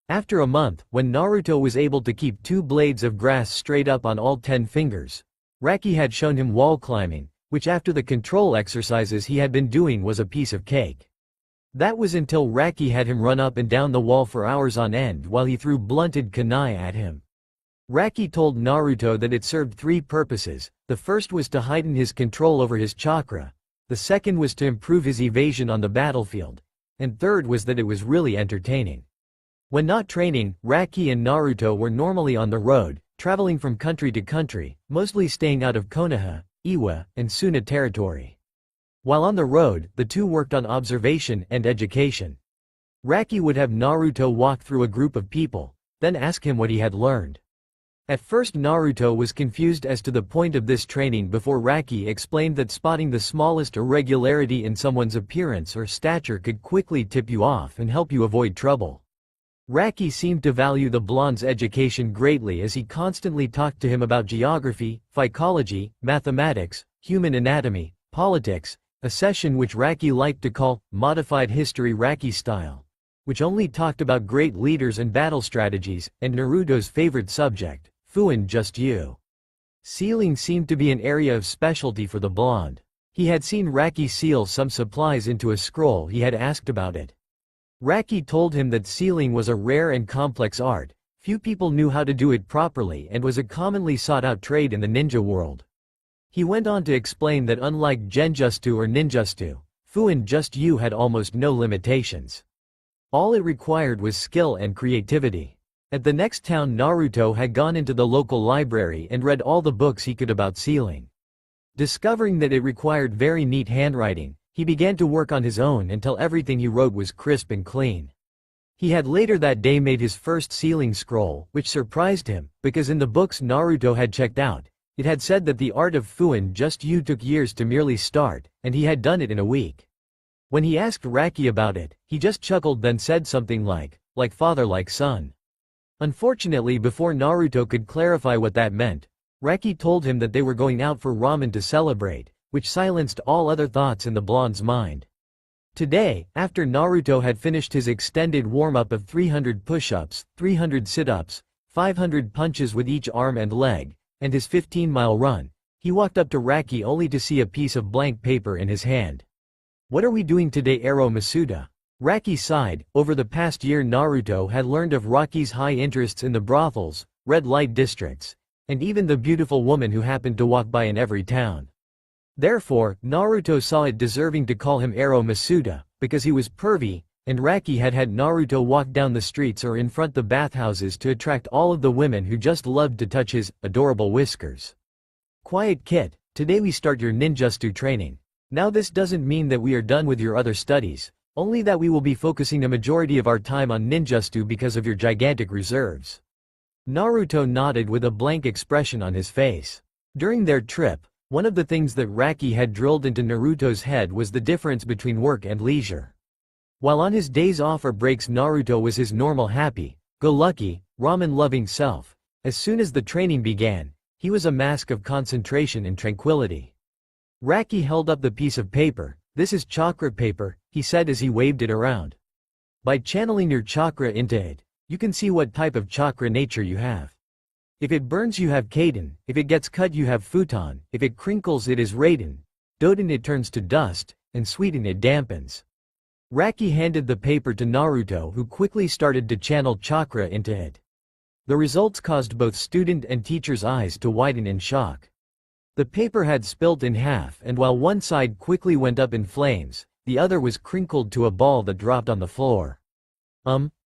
After a month, when Naruto was able to keep 2 blades of grass straight up on all 10 fingers, Raki had shown him wall climbing, which after the control exercises he had been doing was a piece of cake. That was until Raki had him run up and down the wall for hours on end while he threw blunted kunai at him. Raki told Naruto that it served 3 purposes. The first was to heighten his control over his chakra, the second was to improve his evasion on the battlefield, and third was that it was really entertaining. When not training, Raki and Naruto were normally on the road, traveling from country to country, mostly staying out of Konoha, Iwa, and Suna territory. While on the road, the two worked on observation and education. Raki would have Naruto walk through a group of people, then ask him what he had learned. At first Naruto was confused as to the point of this training before Raki explained that spotting the smallest irregularity in someone's appearance or stature could quickly tip you off and help you avoid trouble. Raki seemed to value the blonde's education greatly as he constantly talked to him about geography, psychology, mathematics, human anatomy, politics, a session which Raki liked to call modified history Raki style, which only talked about great leaders and battle strategies, and Naruto's favorite subject, Fuin just you. Sealing seemed to be an area of specialty for the blonde. He had seen Raki seal some supplies into a scroll. He had asked about it. Raki told him that sealing was a rare and complex art, few people knew how to do it properly and was a commonly sought-out trade in the ninja world. He went on to explain that unlike genjutsu or ninjutsu, Fuin just you had almost no limitations. All it required was skill and creativity. At the next town Naruto had gone into the local library and read all the books he could about sealing. Discovering that it required very neat handwriting, he began to work on his own until everything he wrote was crisp and clean. He had later that day made his first sealing scroll, which surprised him, because in the books Naruto had checked out, it had said that the art of Fuin just you took years to merely start, and he had done it in a week. When he asked Raki about it, he just chuckled then said something like father like son. Unfortunately, before Naruto could clarify what that meant, Raki told him that they were going out for ramen to celebrate, which silenced all other thoughts in the blonde's mind. Today, after Naruto had finished his extended warm-up of 300 push-ups, 300 sit-ups, 500 punches with each arm and leg, and his 15-mile run, he walked up to Raki only to see a piece of blank paper in his hand. "What are we doing today, Ero Masuda?" Raki sighed. Over the past year Naruto had learned of Raki's high interests in the brothels, red light districts, and even the beautiful woman who happened to walk by in every town. Therefore, Naruto saw it deserving to call him Ero Masuda, because he was pervy, and Raki had had Naruto walk down the streets or in front the bathhouses to attract all of the women who just loved to touch his adorable whiskers. "Quiet kid, today we start your ninjutsu training. Now this doesn't mean that we are done with your other studies, only that we will be focusing a majority of our time on ninjutsu because of your gigantic reserves." Naruto nodded with a blank expression on his face. During their trip, one of the things that Raki had drilled into Naruto's head was the difference between work and leisure. While on his days off or breaks Naruto was his normal happy-go-lucky, ramen-loving self, as soon as the training began, he was a mask of concentration and tranquility. Raki held up the piece of paper. "This is chakra paper," he said as he waved it around. "By channeling your chakra into it, you can see what type of chakra nature you have. If it burns you have Kaden, if it gets cut you have futon, if it crinkles it is Raiden, Doden it turns to dust, and sweeten it dampens." Raki handed the paper to Naruto who quickly started to channel chakra into it. The results caused both student and teacher's eyes to widen in shock. The paper had split in half and while one side quickly went up in flames, the other was crinkled to a ball that dropped on the floor.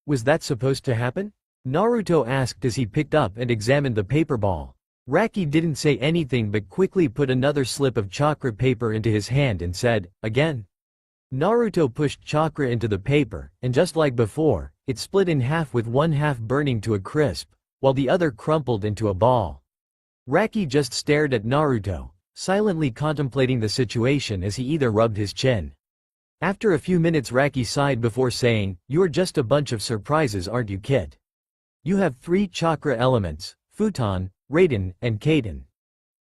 Was that supposed to happen?" Naruto asked as he picked up and examined the paper ball. Raki didn't say anything but quickly put another slip of chakra paper into his hand and said, "Again?" Naruto pushed chakra into the paper, and just like before, it split in half with one half burning to a crisp, while the other crumpled into a ball. Raki just stared at Naruto, silently contemplating the situation as he either rubbed his chin. After a few minutes Raki sighed before saying, "You're just a bunch of surprises, aren't you, kid? You have 3 chakra elements, Futon, Raiden, and Kaden.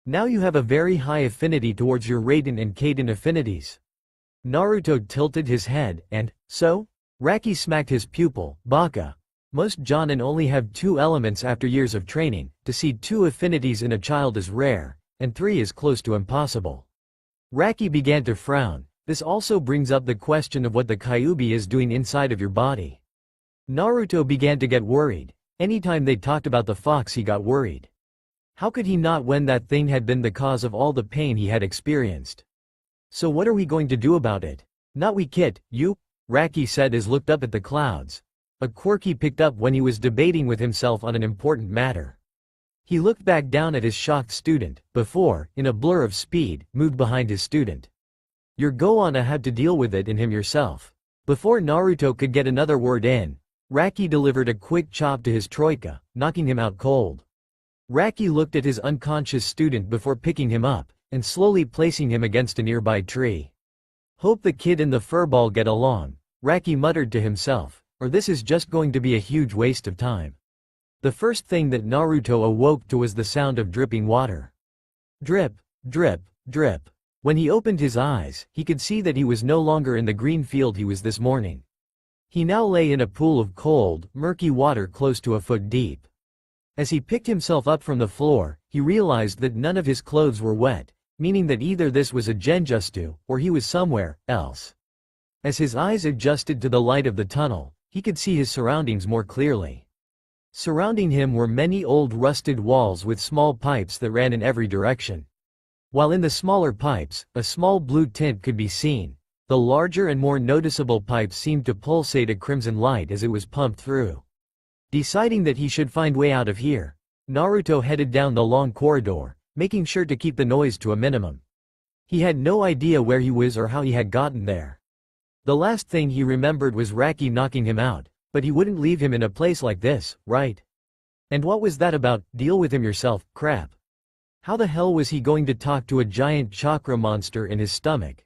Now you have a very high affinity towards your Raiden and Kaden affinities." Naruto tilted his head, and, "So?" Raki smacked his pupil, "Baka. Most Jonin only have 2 elements after years of training. To see 2 affinities in a child is rare, and 3 is close to impossible." Raki began to frown. "This also brings up the question of what the Kyuubi is doing inside of your body." Naruto began to get worried. Anytime they talked about the fox he got worried. How could he not when that thing had been the cause of all the pain he had experienced? "So what are we going to do about it?" "Not we kid, you," Raki said as looked up at the clouds. A quirk he picked up when he was debating with himself on an important matter. He looked back down at his shocked student, before, in a blur of speed, moved behind his student. "You're gonna have to deal with it in him yourself." Before Naruto could get another word in, Raki delivered a quick chop to his troika, knocking him out cold. Raki looked at his unconscious student before picking him up, and slowly placing him against a nearby tree. "Hope the kid and the furball get along," Raki muttered to himself, "or this is just going to be a huge waste of time." The first thing that Naruto awoke to was the sound of dripping water. Drip, drip, drip. When he opened his eyes, he could see that he was no longer in the green field he was this morning. He now lay in a pool of cold, murky water close to a foot deep. As he picked himself up from the floor, he realized that none of his clothes were wet, meaning that either this was a genjutsu, or he was somewhere else. As his eyes adjusted to the light of the tunnel, he could see his surroundings more clearly. Surrounding him were many old rusted walls with small pipes that ran in every direction. While in the smaller pipes, a small blue tint could be seen, the larger and more noticeable pipes seemed to pulsate a crimson light as it was pumped through. Deciding that he should find way out of here, Naruto headed down the long corridor, making sure to keep the noise to a minimum. He had no idea where he was or how he had gotten there. The last thing he remembered was Raki knocking him out, but he wouldn't leave him in a place like this, right? And what was that about, deal with him yourself, crap? How the hell was he going to talk to a giant chakra monster in his stomach?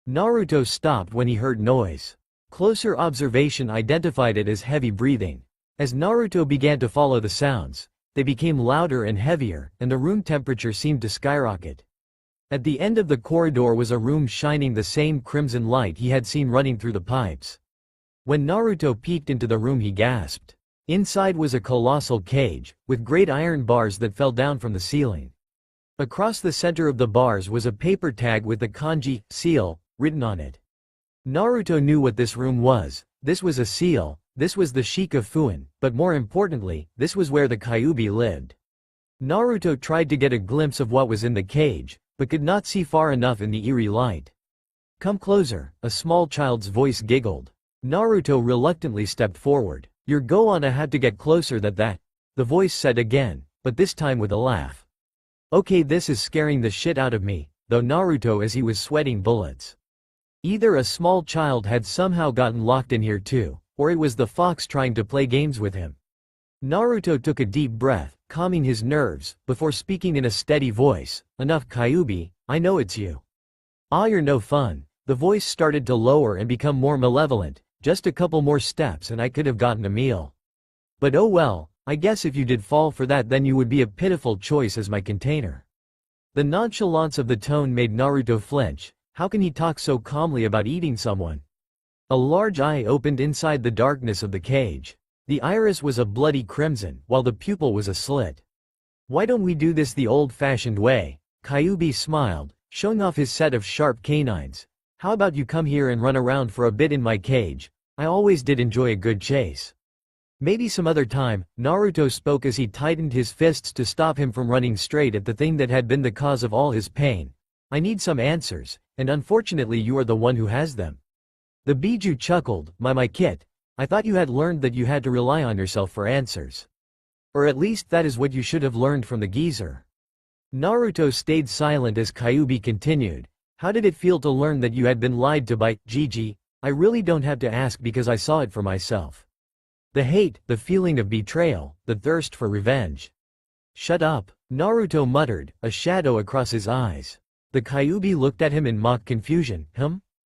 Naruto stopped when he heard noise. Closer observation identified it as heavy breathing. As Naruto began to follow the sounds, they became louder and heavier, and the room temperature seemed to skyrocket. At the end of the corridor was a room shining the same crimson light he had seen running through the pipes. When Naruto peeked into the room, he gasped. Inside was a colossal cage, with great iron bars that fell down from the ceiling. Across the center of the bars was a paper tag with the kanji, seal, written on it. Naruto knew what this room was. This was a seal, this was the Sheik of Fuin, but more importantly, this was where the Kyuubi lived. Naruto tried to get a glimpse of what was in the cage, but could not see far enough in the eerie light. Come closer, a small child's voice giggled. Naruto reluctantly stepped forward. You're gonna have to get closer than that, the voice said again, but this time with a laugh. Okay, this is scaring the shit out of me, though Naruto as he was sweating bullets. Either a small child had somehow gotten locked in here too, or it was the fox trying to play games with him. Naruto took a deep breath, calming his nerves, before speaking in a steady voice, enough Kyuubi, I know it's you. Ah, you're no fun. The voice started to lower and become more malevolent. Just a couple more steps and I could have gotten a meal. But oh well, I guess if you did fall for that then you would be a pitiful choice as my container. The nonchalance of the tone made Naruto flinch. How can he talk so calmly about eating someone? A large eye opened inside the darkness of the cage. The iris was a bloody crimson, while the pupil was a slit. Why don't we do this the old-fashioned way? Kyuubi smiled, showing off his set of sharp canines. How about you come here and run around for a bit in my cage? I always did enjoy a good chase. Maybe some other time, Naruto spoke as he tightened his fists to stop him from running straight at the thing that had been the cause of all his pain. I need some answers, and unfortunately you are the one who has them. The Biju chuckled, my kid, I thought you had learned that you had to rely on yourself for answers. Or at least that is what you should have learned from the geezer. Naruto stayed silent as Kyuubi continued. How did it feel to learn that you had been lied to by Gigi? I really don't have to ask because I saw it for myself. The hate, the feeling of betrayal, the thirst for revenge. Shut up, Naruto muttered, a shadow across his eyes. The Kyuubi looked at him in mock confusion.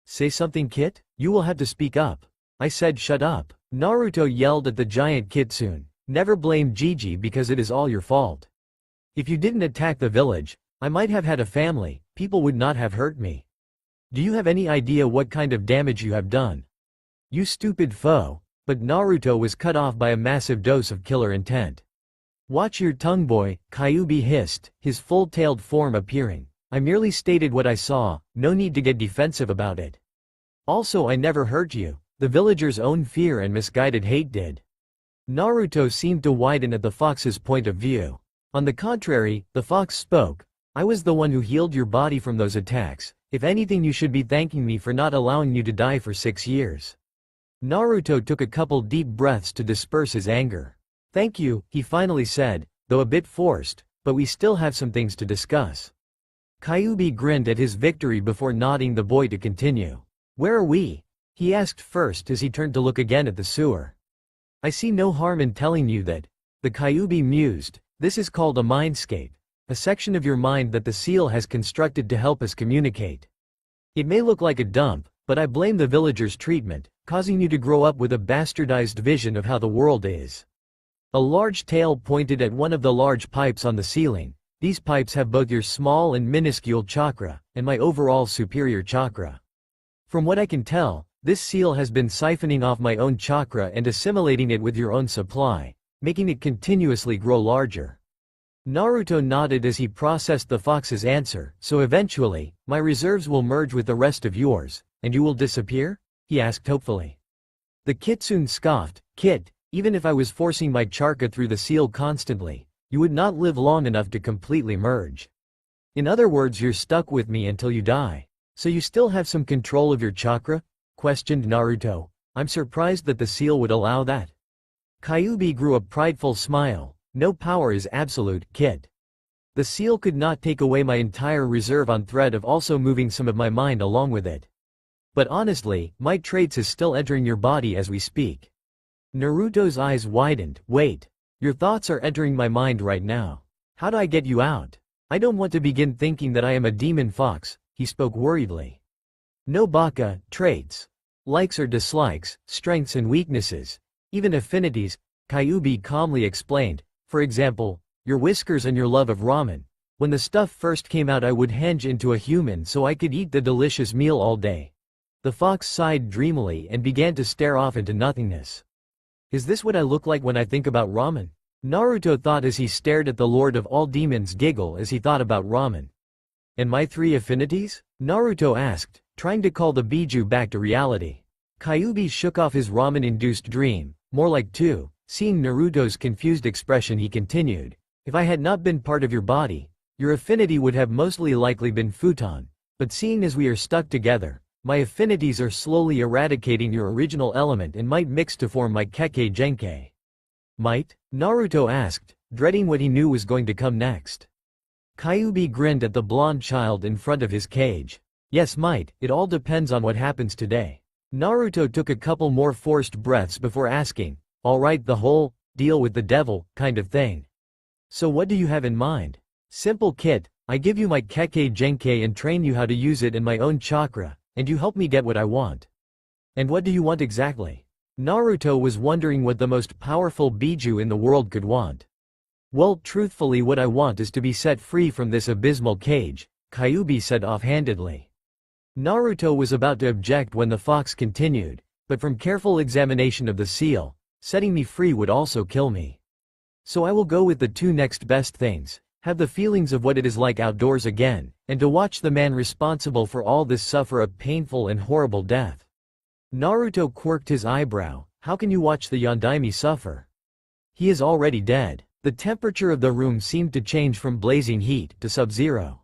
Say something, Kit? You will have to speak up. I said shut up. Naruto yelled at the giant kitsune. Never blame Gigi because it is all your fault. If you didn't attack the village, I might have had a family, people would not have hurt me. Do you have any idea what kind of damage you have done? You stupid foe. But Naruto was cut off by a massive dose of killer intent. Watch your tongue, boy, Kyuubi hissed, his full-tailed form appearing. I merely stated what I saw, no need to get defensive about it. Also, I never hurt you, the villagers' own fear and misguided hate did. Naruto seemed to widen at the fox's point of view. On the contrary, the fox spoke. I was the one who healed your body from those attacks. If anything, you should be thanking me for not allowing you to die for 6 years. Naruto took a couple deep breaths to disperse his anger. Thank you, he finally said, though a bit forced, but we still have some things to discuss. Kyuubi grinned at his victory before nodding the boy to continue. Where are we? He asked first as he turned to look again at the sewer. I see no harm in telling you that. The Kyuubi mused. This is called a mindscape. A section of your mind that the seal has constructed to help us communicate. It may look like a dump, but I blame the villagers' treatment, causing you to grow up with a bastardized vision of how the world is. A large tail pointed at one of the large pipes on the ceiling. These pipes have both your small and minuscule chakra, and my overall superior chakra. From what I can tell, this seal has been siphoning off my own chakra and assimilating it with your own supply, making it continuously grow larger. Naruto nodded as he processed the fox's answer. So eventually, my reserves will merge with the rest of yours, and you will disappear? He asked hopefully. The kitsune scoffed. Kid, even if I was forcing my chakra through the seal constantly, you would not live long enough to completely merge. In other words, you're stuck with me until you die. So you still have some control of your chakra? Questioned Naruto. I'm surprised that the seal would allow that. Kyuubi grew a prideful smile. No power is absolute, kid. The seal could not take away my entire reserve on threat of also moving some of my mind along with it. But honestly, my traits is still entering your body as we speak. Naruto's eyes widened. Wait. Your thoughts are entering my mind right now. How do I get you out? I don't want to begin thinking that I am a demon fox, he spoke worriedly. No baka, traits. Likes or dislikes, strengths and weaknesses. Even affinities, Kyubi calmly explained. For example, your whiskers and your love of ramen. When the stuff first came out I would henge into a human so I could eat the delicious meal all day. The fox sighed dreamily and began to stare off into nothingness. Is this what I look like when I think about ramen? Naruto thought as he stared at the Lord of all Demons giggle as he thought about ramen. And my three affinities? Naruto asked, trying to call the Biju back to reality. Kyubi shook off his ramen-induced dream, more like two. Seeing Naruto's confused expression he continued, if I had not been part of your body, your affinity would have mostly likely been futon, but seeing as we are stuck together, my affinities are slowly eradicating your original element and might mix to form my Kekkei Genkei. Might? Naruto asked, dreading what he knew was going to come next. Kyubi grinned at the blonde child in front of his cage. Yes, might, it all depends on what happens today. Naruto took a couple more forced breaths before asking, alright, the whole deal with the devil kind of thing. So what do you have in mind? Simple, kid. I give you my Kekkei Genkei and train you how to use it in my own chakra, and you help me get what I want. And what do you want exactly? Naruto was wondering what the most powerful Biju in the world could want. Well, truthfully what I want is to be set free from this abysmal cage, Kyubi said offhandedly. Naruto was about to object when the fox continued, but from careful examination of the seal, setting me free would also kill me. So I will go with the two next best things, have the feelings of what it is like outdoors again, and to watch the man responsible for all this suffer a painful and horrible death. Naruto quirked his eyebrow, how can you watch the Yondaime suffer? He is already dead. The temperature of the room seemed to change from blazing heat to sub-zero.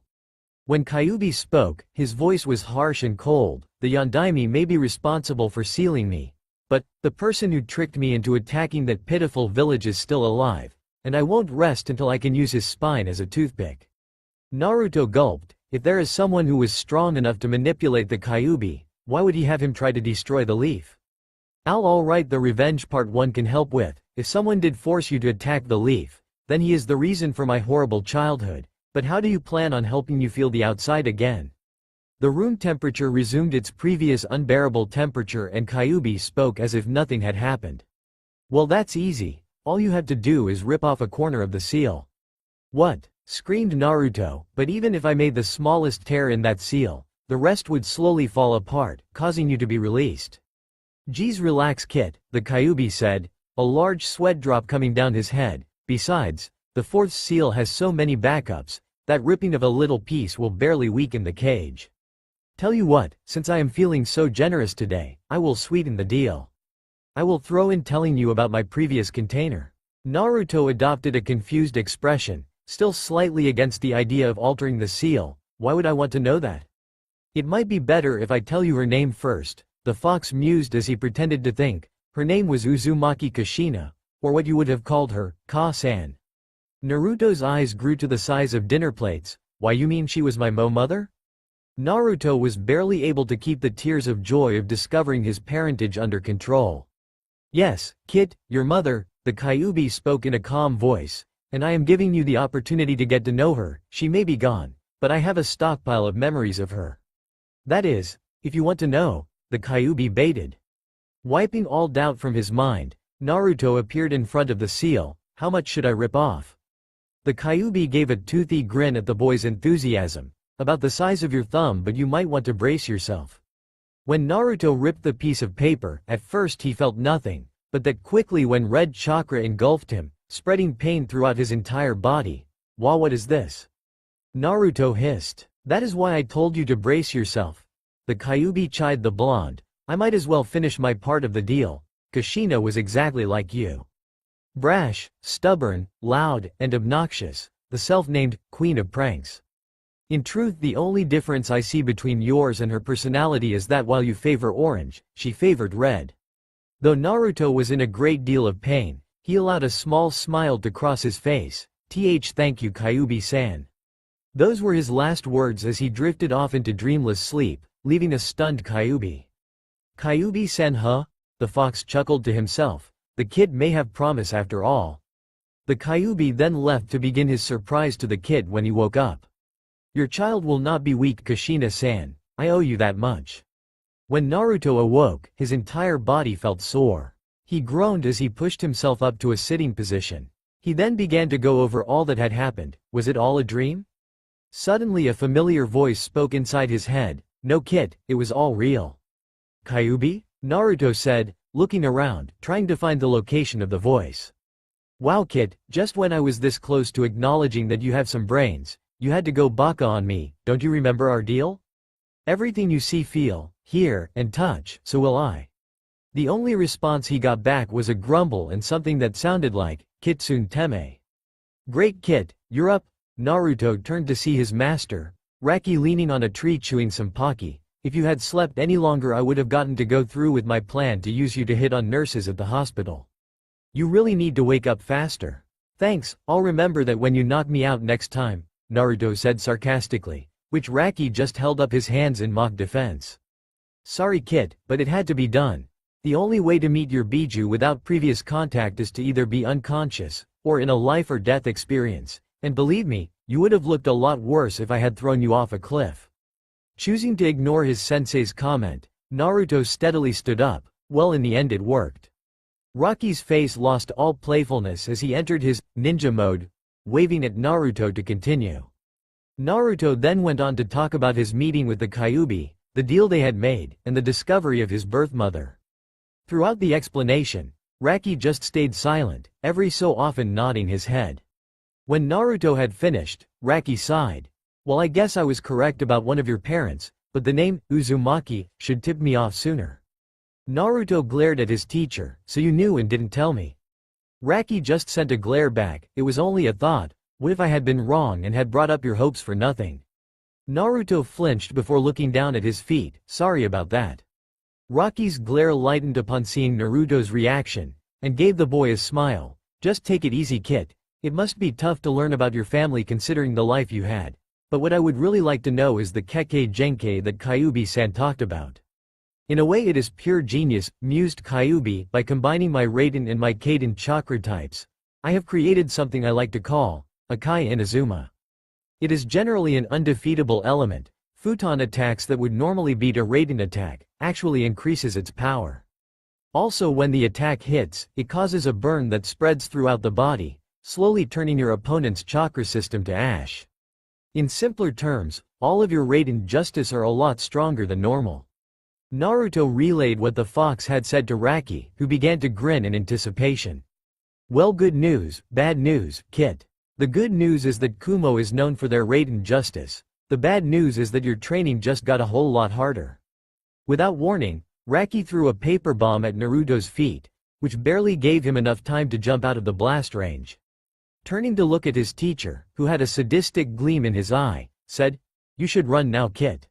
When Kyubi spoke, his voice was harsh and cold. The Yondaime may be responsible for sealing me, but the person who tricked me into attacking that pitiful village is still alive, and I won't rest until I can use his spine as a toothpick. Naruto gulped. If there is someone who was strong enough to manipulate the Kyubi, why would he have him try to destroy the leaf? Alright, the revenge part one can help with. If someone did force you to attack the leaf, then he is the reason for my horrible childhood. But how do you plan on helping you feel the outside again? The room temperature resumed its previous unbearable temperature and Kyubi spoke as if nothing had happened. Well, that's easy. All you have to do is rip off a corner of the seal. What? Screamed Naruto, but even if I made the smallest tear in that seal, the rest would slowly fall apart, causing you to be released. Geez, relax, kid, the Kyubi said, a large sweat drop coming down his head. Besides, the fourth seal has so many backups, that ripping of a little piece will barely weaken the cage. Tell you what, since I am feeling so generous today, I will sweeten the deal. I will throw in telling you about my previous container. Naruto adopted a confused expression, still slightly against the idea of altering the seal. Why would I want to know that? It might be better if I tell you her name first, the fox mused as he pretended to think. Her name was Uzumaki Kushina, or what you would have called her, Ka-san. Naruto's eyes grew to the size of dinner plates. Why, you mean she was my mother? Naruto was barely able to keep the tears of joy of discovering his parentage under control. Yes, kid, your mother, the Kyubi spoke in a calm voice, and I am giving you the opportunity to get to know her. She may be gone, but I have a stockpile of memories of her. That is, if you want to know, the Kyubi baited. Wiping all doubt from his mind, Naruto appeared in front of the seal. How much should I rip off? The Kyubi gave a toothy grin at the boy's enthusiasm. About the size of your thumb, but you might want to brace yourself. When Naruto ripped the piece of paper, at first he felt nothing, but that quickly when red chakra engulfed him, spreading pain throughout his entire body. Wow, what is this? Naruto hissed. That is why I told you to brace yourself. The Kyubi chided the blonde. I might as well finish my part of the deal. Kushina was exactly like you. Brash, stubborn, loud, and obnoxious, the self-named Queen of Pranks. In truth, the only difference I see between yours and her personality is that while you favor orange, she favored red. Though Naruto was in a great deal of pain, he allowed a small smile to cross his face. Thank you, Kyubi-san. Those were his last words as he drifted off into dreamless sleep, leaving a stunned Kyubi. Kyubi-san, huh? The fox chuckled to himself. The kid may have promise after all. The Kyubi then left to begin his surprise to the kid when he woke up. Your child will not be weak, Kushina-san. I owe you that much. When Naruto awoke, his entire body felt sore. He groaned as he pushed himself up to a sitting position. He then began to go over all that had happened. Was it all a dream? Suddenly a familiar voice spoke inside his head. No kid, it was all real. Kyuubi? Naruto said, looking around, trying to find the location of the voice. Wow kid, just when I was this close to acknowledging that you have some brains, you had to go baka on me. Don't you remember our deal? Everything you see, feel, hear, and touch, so will I. The only response he got back was a grumble and something that sounded like, Kitsune Teme. Great kid, you're up. Naruto turned to see his master, Raki leaning on a tree chewing some pocky. If you had slept any longer I would have gotten to go through with my plan to use you to hit on nurses at the hospital. You really need to wake up faster. Thanks, I'll remember that when you knock me out next time, Naruto said sarcastically, which Raki just held up his hands in mock defense. Sorry kid, but it had to be done. The only way to meet your Biju without previous contact is to either be unconscious, or in a life or death experience, and believe me, you would have looked a lot worse if I had thrown you off a cliff. Choosing to ignore his sensei's comment, Naruto steadily stood up. Well, in the end it worked. Raki's face lost all playfulness as he entered his ninja mode, waving at Naruto to continue. Naruto then went on to talk about his meeting with the Kyuubi, the deal they had made, and the discovery of his birth mother. Throughout the explanation, Raki just stayed silent, every so often nodding his head. When Naruto had finished, Raki sighed. Well, I guess I was correct about one of your parents, but the name, Uzumaki, should tip me off sooner. Naruto glared at his teacher, so you knew and didn't tell me. Raki just sent a glare back, it was only a thought, what if I had been wrong and had brought up your hopes for nothing? Naruto flinched before looking down at his feet, sorry about that. Raki's glare lightened upon seeing Naruto's reaction, and gave the boy a smile. Just take it easy kid, it must be tough to learn about your family considering the life you had. But what I would really like to know is the Kekkei Genkei that Kyuubi-san talked about. In a way it is pure genius, mused Kyuubi, by combining my Raiden and my Kaden chakra types. I have created something I like to call, Akai Inazuma. It is generally an undefeatable element. Futon attacks that would normally beat a Raiden attack, actually increases its power. Also when the attack hits, it causes a burn that spreads throughout the body, slowly turning your opponent's chakra system to ash. In simpler terms, all of your Raiden justice are a lot stronger than normal. Naruto relayed what the fox had said to Raki, who began to grin in anticipation. Well, good news, bad news, kid. The good news is that Kumo is known for their Raiden justice. The bad news is that your training just got a whole lot harder. Without warning, Raki threw a paper bomb at Naruto's feet, which barely gave him enough time to jump out of the blast range. Turning to look at his teacher, who had a sadistic gleam in his eye, said, "You should run now, kid."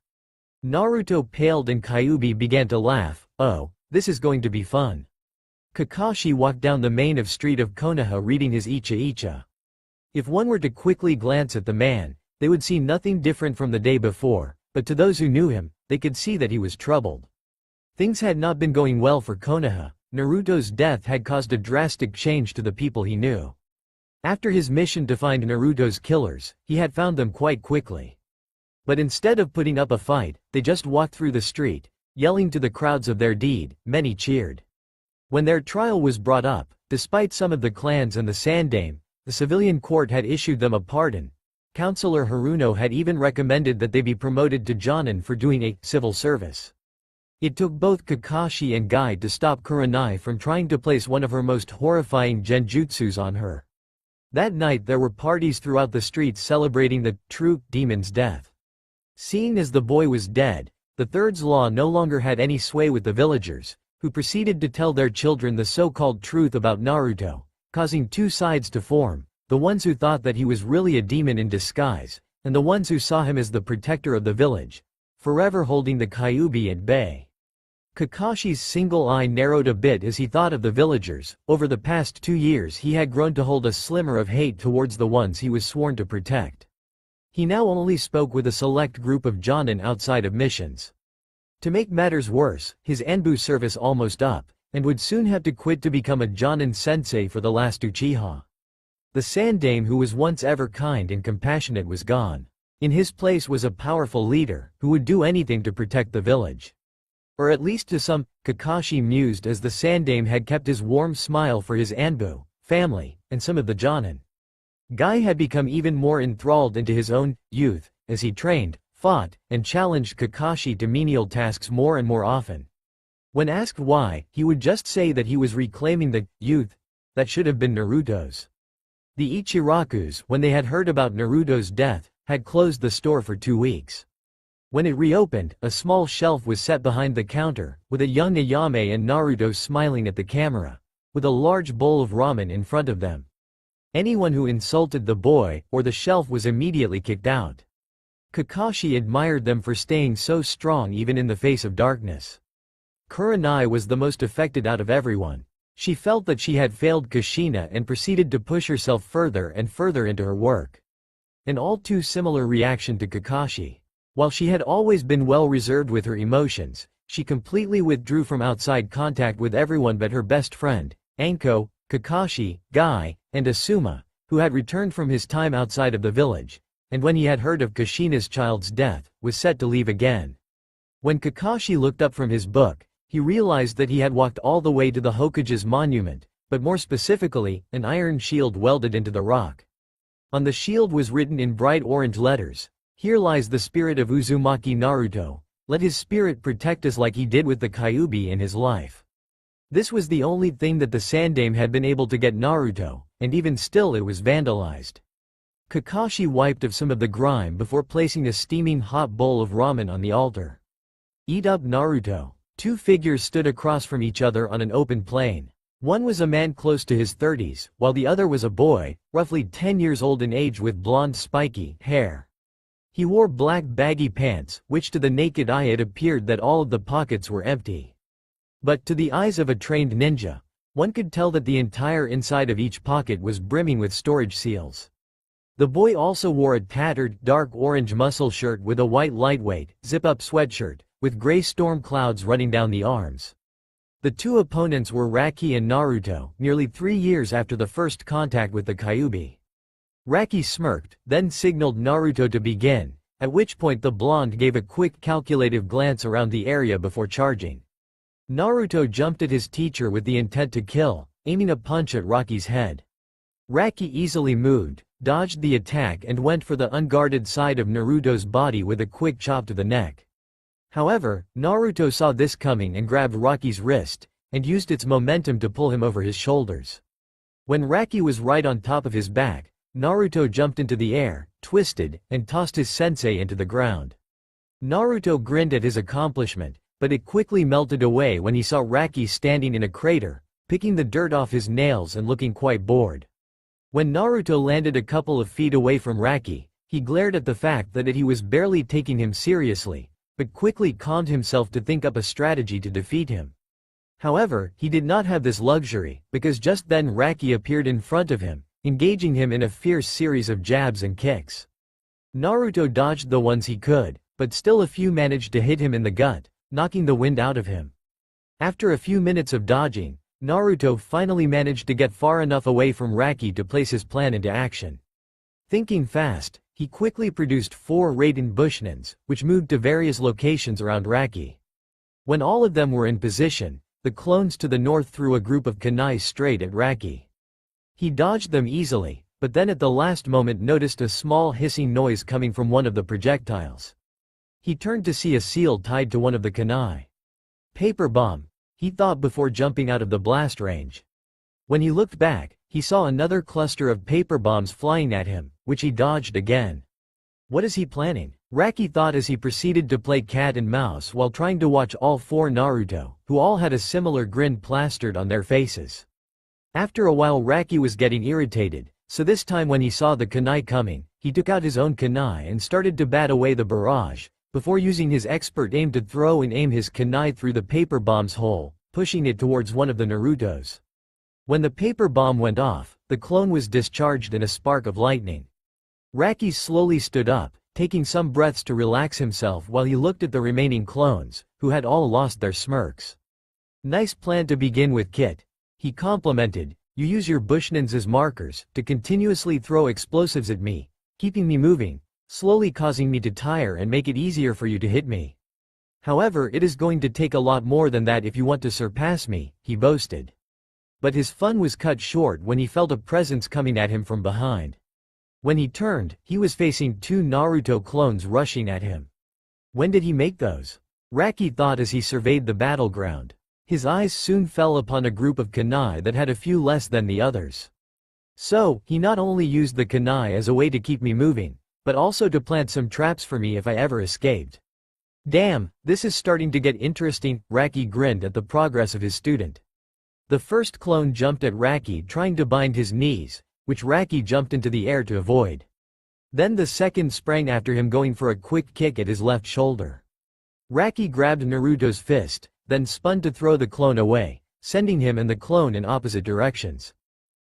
Naruto paled and Kyuubi began to laugh. Oh, this is going to be fun. Kakashi walked down the main street of Konoha reading his Icha. If one were to quickly glance at the man, they would see nothing different from the day before, but to those who knew him, they could see that he was troubled. Things had not been going well for Konoha. Naruto's death had caused a drastic change to the people he knew. After his mission to find Naruto's killers, he had found them quite quickly. But instead of putting up a fight, they just walked through the street, yelling to the crowds of their deed. Many cheered. When their trial was brought up, despite some of the clans and the Sandame, the civilian court had issued them a pardon. Counselor Haruno had even recommended that they be promoted to Jonin for doing a civil service. It took both Kakashi and Guy to stop Kurenai from trying to place one of her most horrifying genjutsus on her. That night there were parties throughout the streets celebrating the true demon's death. Seeing as the boy was dead, the Third's Law no longer had any sway with the villagers, who proceeded to tell their children the so-called truth about Naruto, causing two sides to form. The ones who thought that he was really a demon in disguise, and the ones who saw him as the protector of the village, forever holding the Kyuubi at bay. Kakashi's single eye narrowed a bit as he thought of the villagers. Over the past 2 years he had grown to hold a slimmer of hate towards the ones he was sworn to protect. He now only spoke with a select group of Jonin outside of missions. To make matters worse, his Anbu service almost up, and would soon have to quit to become a Jonin sensei for the last Uchiha. The Sandame who was once ever kind and compassionate was gone. In his place was a powerful leader, who would do anything to protect the village. Or at least to some, Kakashi mused as the Sandame had kept his warm smile for his Anbu, family, and some of the Jonin. Guy had become even more enthralled into his own youth, as he trained, fought, and challenged Kakashi to menial tasks more and more often. When asked why, he would just say that he was reclaiming the youth that should have been Naruto's. The Ichirakus, when they had heard about Naruto's death, had closed the store for 2 weeks. When it reopened, a small shelf was set behind the counter, with a young Ayame and Naruto smiling at the camera, with a large bowl of ramen in front of them. Anyone who insulted the boy or the shelf was immediately kicked out. Kakashi admired them for staying so strong even in the face of darkness. Kurenai was the most affected out of everyone. She felt that she had failed Kushina and proceeded to push herself further and further into her work. An all too similar reaction to Kakashi. While she had always been well reserved with her emotions, she completely withdrew from outside contact with everyone but her best friend, Anko, Kakashi, Guy, and Asuma, who had returned from his time outside of the village, and when he had heard of Kushina's child's death, was set to leave again. When Kakashi looked up from his book, he realized that he had walked all the way to the Hokage's monument, but more specifically, an iron shield welded into the rock. On the shield was written in bright orange letters, "Here lies the spirit of Uzumaki Naruto, let his spirit protect us like he did with the Kyuubi in his life." This was the only thing that the Sandame had been able to get Naruto, and even still it was vandalized. Kakashi wiped off some of the grime before placing a steaming hot bowl of ramen on the altar. "Eat up, Naruto." 2 figures stood across from each other on an open plain. One was a man close to his 30s, while the other was a boy, roughly 10 years old in age with blonde spiky hair. He wore black baggy pants, which to the naked eye it appeared that all of the pockets were empty. But to the eyes of a trained ninja, one could tell that the entire inside of each pocket was brimming with storage seals. The boy also wore a tattered, dark orange muscle shirt with a white lightweight, zip-up sweatshirt, with gray storm clouds running down the arms. The 2 opponents were Raki and Naruto, nearly 3 years after the first contact with the Kyuubi. Raki smirked, then signaled Naruto to begin, at which point the blonde gave a quick calculative glance around the area before charging. Naruto jumped at his teacher with the intent to kill, aiming a punch at Raki's head. Raki easily moved, dodged the attack and went for the unguarded side of Naruto's body with a quick chop to the neck. However, Naruto saw this coming and grabbed Raki's wrist, and used its momentum to pull him over his shoulders. When Raki was right on top of his back, Naruto jumped into the air, twisted, and tossed his sensei into the ground. Naruto grinned at his accomplishment, but it quickly melted away when he saw Raki standing in a crater, picking the dirt off his nails and looking quite bored. When Naruto landed a couple of feet away from Raki, he glared at the fact that he was barely taking him seriously, but quickly calmed himself to think up a strategy to defeat him. However, he did not have this luxury, because just then Raki appeared in front of him, engaging him in a fierce series of jabs and kicks. Naruto dodged the ones he could, but still a few managed to hit him in the gut, knocking the wind out of him. After a few minutes of dodging, Naruto finally managed to get far enough away from Raki to place his plan into action. Thinking fast, he quickly produced 4 Raiden Bushnins, which moved to various locations around Raki. When all of them were in position, the clones to the north threw a group of kunai straight at Raki. He dodged them easily, but then at the last moment noticed a small hissing noise coming from one of the projectiles. He turned to see a seal tied to one of the kunai. Paper bomb, he thought before jumping out of the blast range. When he looked back, he saw another cluster of paper bombs flying at him, which he dodged again. What is he planning? Raki thought as he proceeded to play cat and mouse while trying to watch all 4 Naruto, who all had a similar grin plastered on their faces. After a while Raki was getting irritated, so this time when he saw the kunai coming, he took out his own kunai and started to bat away the barrage, before using his expert aim to throw and aim his kunai through the paper bomb's hole, pushing it towards one of the Narutos. When the paper bomb went off, the clone was discharged in a spark of lightning. Raki slowly stood up, taking some breaths to relax himself while he looked at the remaining clones, who had all lost their smirks. Nice plan to begin with, Kit. He complimented. You use your Bushnins as markers to continuously throw explosives at me, keeping me moving, slowly causing me to tire and make it easier for you to hit me. However, it is going to take a lot more than that if you want to surpass me, he boasted. But his fun was cut short when he felt a presence coming at him from behind. When he turned, he was facing two Naruto clones rushing at him. When did he make those? Raki thought as he surveyed the battleground. His eyes soon fell upon a group of kunai that had a few less than the others. So, he not only used the kunai as a way to keep me moving, but also to plant some traps for me if I ever escaped. Damn, this is starting to get interesting, Raki grinned at the progress of his student. The first clone jumped at Raki trying to bind his knees, which Raki jumped into the air to avoid. Then the second sprang after him going for a quick kick at his left shoulder. Raki grabbed Naruto's fist, then spun to throw the clone away, sending him and the clone in opposite directions.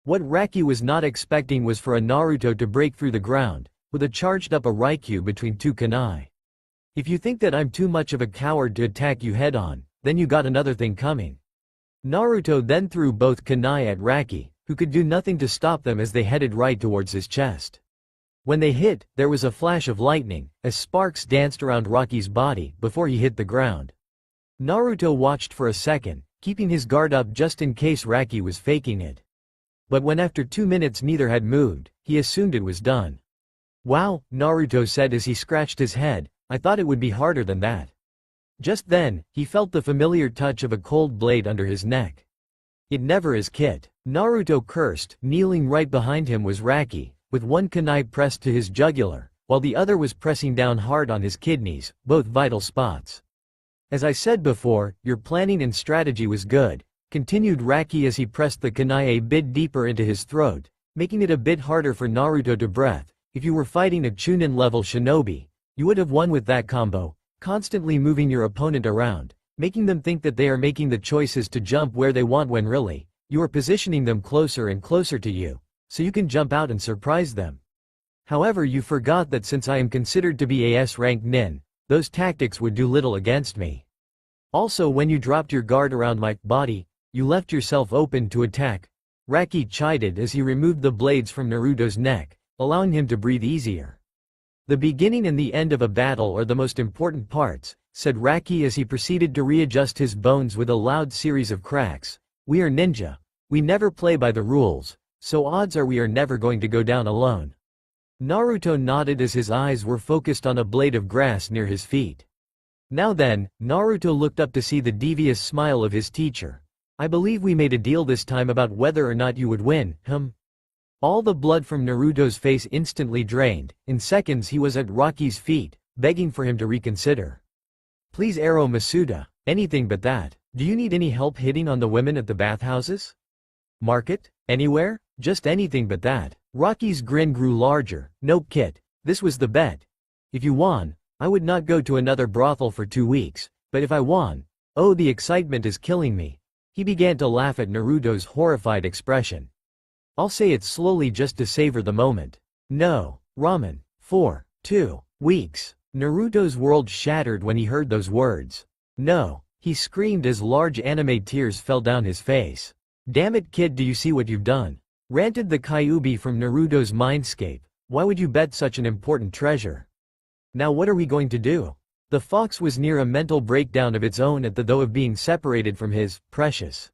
What Raki was not expecting was for a Naruto to break through the ground, with a charged-up Raikyu between two kunai. If you think that I'm too much of a coward to attack you head-on, then you got another thing coming. Naruto then threw both kunai at Raki, who could do nothing to stop them as they headed right towards his chest. When they hit, there was a flash of lightning, as sparks danced around Raki's body before he hit the ground. Naruto watched for a second, keeping his guard up just in case Raki was faking it. But when after 2 minutes neither had moved, he assumed it was done. Wow, Naruto said as he scratched his head, I thought it would be harder than that. Just then, he felt the familiar touch of a cold blade under his neck. It never is Kit. Naruto cursed. Kneeling right behind him was Raki, with one kunai pressed to his jugular, while the other was pressing down hard on his kidneys, both vital spots. As I said before, your planning and strategy was good, continued Raki as he pressed the kunai a bit deeper into his throat, making it a bit harder for Naruto to breathe. If you were fighting a Chunin-level shinobi, you would have won with that combo, constantly moving your opponent around, making them think that they are making the choices to jump where they want when really, you are positioning them closer and closer to you, so you can jump out and surprise them. However, you forgot that since I am considered to be a S-rank nin, those tactics would do little against me. Also, when you dropped your guard around my body, you left yourself open to attack. Raki chided as he removed the blades from Naruto's neck, allowing him to breathe easier. The beginning and the end of a battle are the most important parts, said Raki as he proceeded to readjust his bones with a loud series of cracks. We are ninja. We never play by the rules, so odds are we are never going to go down alone. Naruto nodded as his eyes were focused on a blade of grass near his feet. Now then, Naruto looked up to see the devious smile of his teacher. I believe we made a deal this time about whether or not you would win, All the blood from Naruto's face instantly drained. In seconds he was at Raki's feet, begging for him to reconsider. Please Arrow Masuda, anything but that. Do you need any help hitting on the women at the bathhouses? Market? Anywhere? Just anything but that. Raki's grin grew larger. Nope Kit, this was the bet. If you won, I would not go to another brothel for 2 weeks, but if I won, oh the excitement is killing me. He began to laugh at Naruto's horrified expression. I'll say it slowly just to savor the moment. No, ramen. 4, 2 weeks. Naruto's world shattered when he heard those words. No, he screamed as large anime tears fell down his face. Damn it kid, do you see what you've done? Ranted the Kyuubi from Naruto's mindscape. Why would you bet such an important treasure? Now what are we going to do? The fox was near a mental breakdown of its own at the thought of being separated from his precious.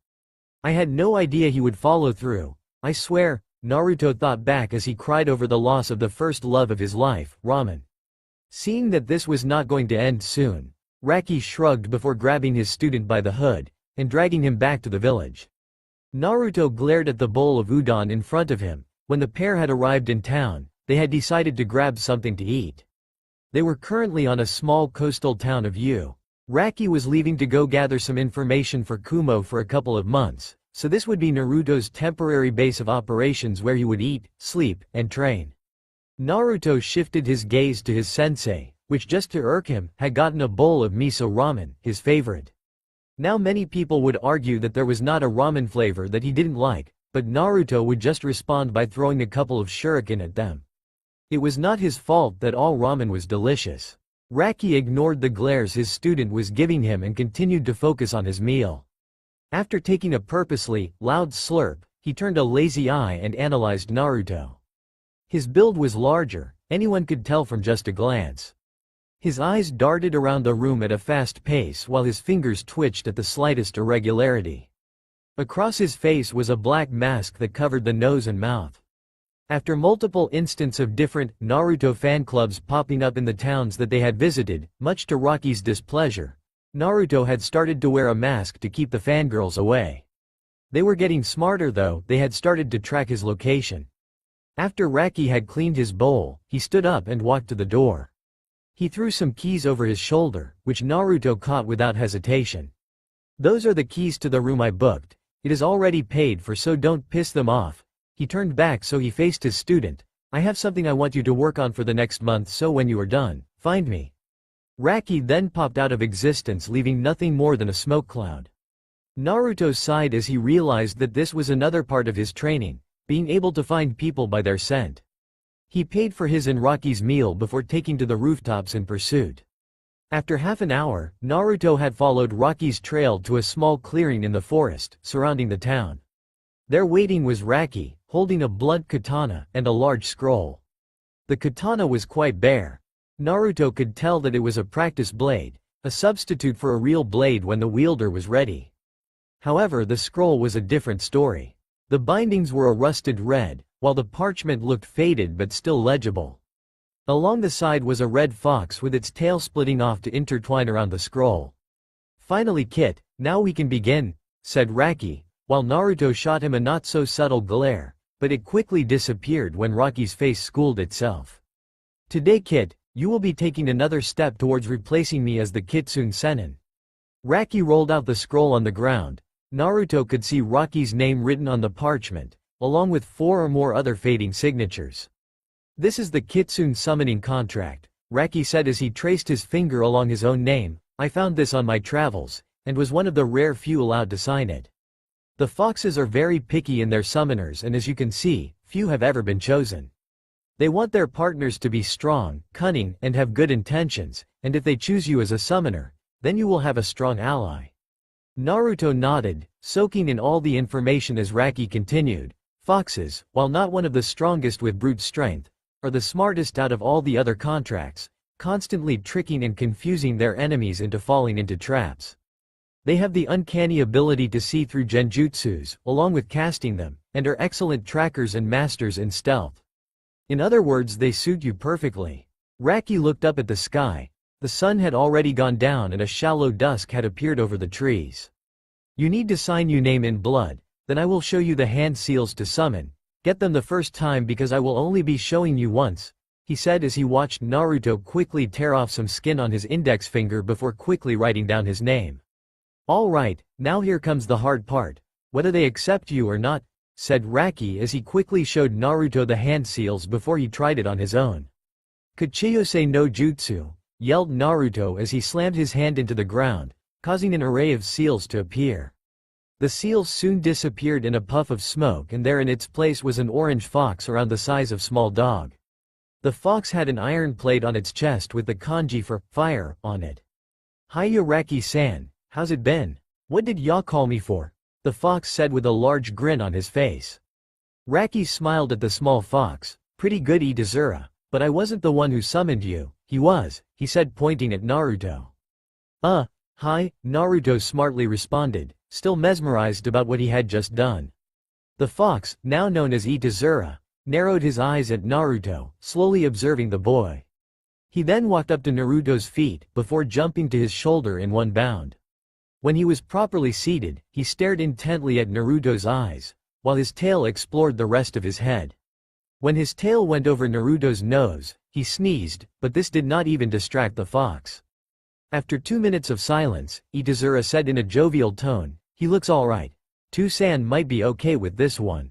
I had no idea he would follow through. I swear, Naruto thought back as he cried over the loss of the first love of his life, ramen. Seeing that this was not going to end soon, Raki shrugged before grabbing his student by the hood, and dragging him back to the village. Naruto glared at the bowl of udon in front of him. When the pair had arrived in town, they had decided to grab something to eat. They were currently on a small coastal town of U. Raki was leaving to go gather some information for Kumo for a couple of months, so this would be Naruto's temporary base of operations where he would eat, sleep, and train. Naruto shifted his gaze to his sensei, which just to irk him, had gotten a bowl of miso ramen, his favorite. Now many people would argue that there was not a ramen flavor that he didn't like, but Naruto would just respond by throwing a couple of shuriken at them. It was not his fault that all ramen was delicious. Raki ignored the glares his student was giving him and continued to focus on his meal. After taking a purposely loud slurp, he turned a lazy eye and analyzed Naruto. His build was larger, anyone could tell from just a glance. His eyes darted around the room at a fast pace while his fingers twitched at the slightest irregularity. Across his face was a black mask that covered the nose and mouth. After multiple instances of different Naruto fan clubs popping up in the towns that they had visited, much to Rocky's displeasure, Naruto had started to wear a mask to keep the fangirls away. They were getting smarter though, they had started to track his location. After Rocky had cleaned his bowl, he stood up and walked to the door. He threw some keys over his shoulder, which Naruto caught without hesitation. "Those are the keys to the room I booked. It is already paid for, so don't piss them off." He turned back so he faced his student. "I have something I want you to work on for the next month, so when you are done, find me." Rocky then popped out of existence, leaving nothing more than a smoke cloud. Naruto sighed as he realized that this was another part of his training, being able to find people by their scent. He paid for his and Rocky's meal before taking to the rooftops in pursuit. After half an hour, Naruto had followed Rocky's trail to a small clearing in the forest, surrounding the town. There waiting was Rocky, holding a blunt katana and a large scroll. The katana was quite bare. Naruto could tell that it was a practice blade, a substitute for a real blade when the wielder was ready. However, the scroll was a different story. The bindings were a rusted red, while the parchment looked faded but still legible. Along the side was a red fox with its tail splitting off to intertwine around the scroll. "Finally, Kit, now we can begin," said Rocky, while Naruto shot him a not-so-subtle glare, but it quickly disappeared when Rocky's face schooled itself. "Today, Kit, you will be taking another step towards replacing me as the Kitsune Sennin." Rocky rolled out the scroll on the ground. Naruto could see Rocky's name written on the parchment, along with 4 or more other fading signatures. "This is the Kitsune summoning contract," Rocky said as he traced his finger along his own name. "I found this on my travels, and was one of the rare few allowed to sign it. The foxes are very picky in their summoners, and as you can see, few have ever been chosen. They want their partners to be strong, cunning, and have good intentions, and if they choose you as a summoner, then you will have a strong ally." Naruto nodded, soaking in all the information as Rocky continued. "Foxes, while not one of the strongest with brute strength, are the smartest out of all the other contracts, constantly tricking and confusing their enemies into falling into traps. They have the uncanny ability to see through genjutsus, along with casting them, and are excellent trackers and masters in stealth. In other words, they suit you perfectly." Rocky looked up at the sky. The sun had already gone down and a shallow dusk had appeared over the trees. "You need to sign your name in blood, then I will show you the hand seals to summon. Get them the first time because I will only be showing you once," he said as he watched Naruto quickly tear off some skin on his index finger before quickly writing down his name. "All right, now here comes the hard part. Whether they accept you or not," said Rocky as he quickly showed Naruto the hand seals before he tried it on his own. "Kuchiyose no jutsu," yelled Naruto as he slammed his hand into the ground, causing an array of seals to appear. The seals soon disappeared in a puff of smoke, and there in its place was an orange fox around the size of small dog. The fox had an iron plate on its chest with the kanji for fire on it. "Hiya Rocky-san, how's it been? What did ya call me for?" the fox said with a large grin on his face. Rocky smiled at the small fox. "Pretty good, Itazura, but I wasn't the one who summoned you." "He was," he said, pointing at Naruto. Hi," Naruto smartly responded, still mesmerized about what he had just done. The fox, now known as Itazura, narrowed his eyes at Naruto, slowly observing the boy. He then walked up to Naruto's feet, before jumping to his shoulder in one bound. When he was properly seated, he stared intently at Naruto's eyes, while his tail explored the rest of his head. When his tail went over Naruto's nose, he sneezed, but this did not even distract the fox. After 2 minutes of silence, Itazura said in a jovial tone, "He looks alright. Two-san might be okay with this one.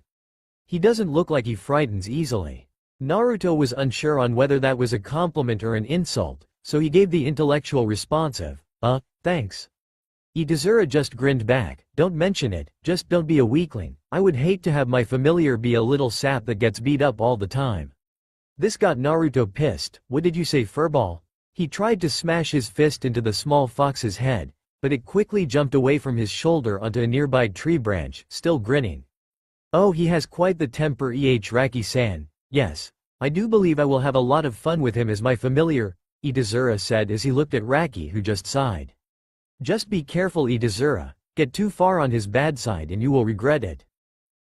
He doesn't look like he frightens easily." Naruto was unsure on whether that was a compliment or an insult, so he gave the intellectual response of, thanks." Itazura just grinned back, "Don't mention it, just don't be a weakling. I would hate to have my familiar be a little sap that gets beat up all the time." This got Naruto pissed. "What did you say, furball?" He tried to smash his fist into the small fox's head, but it quickly jumped away from his shoulder onto a nearby tree branch, still grinning. "Oh, he has quite the temper, Rocky-san. Yes. I do believe I will have a lot of fun with him as my familiar." Itazura said as he looked at Raki, who just sighed. Just be careful, Itazura. Get too far on his bad side and you will regret it.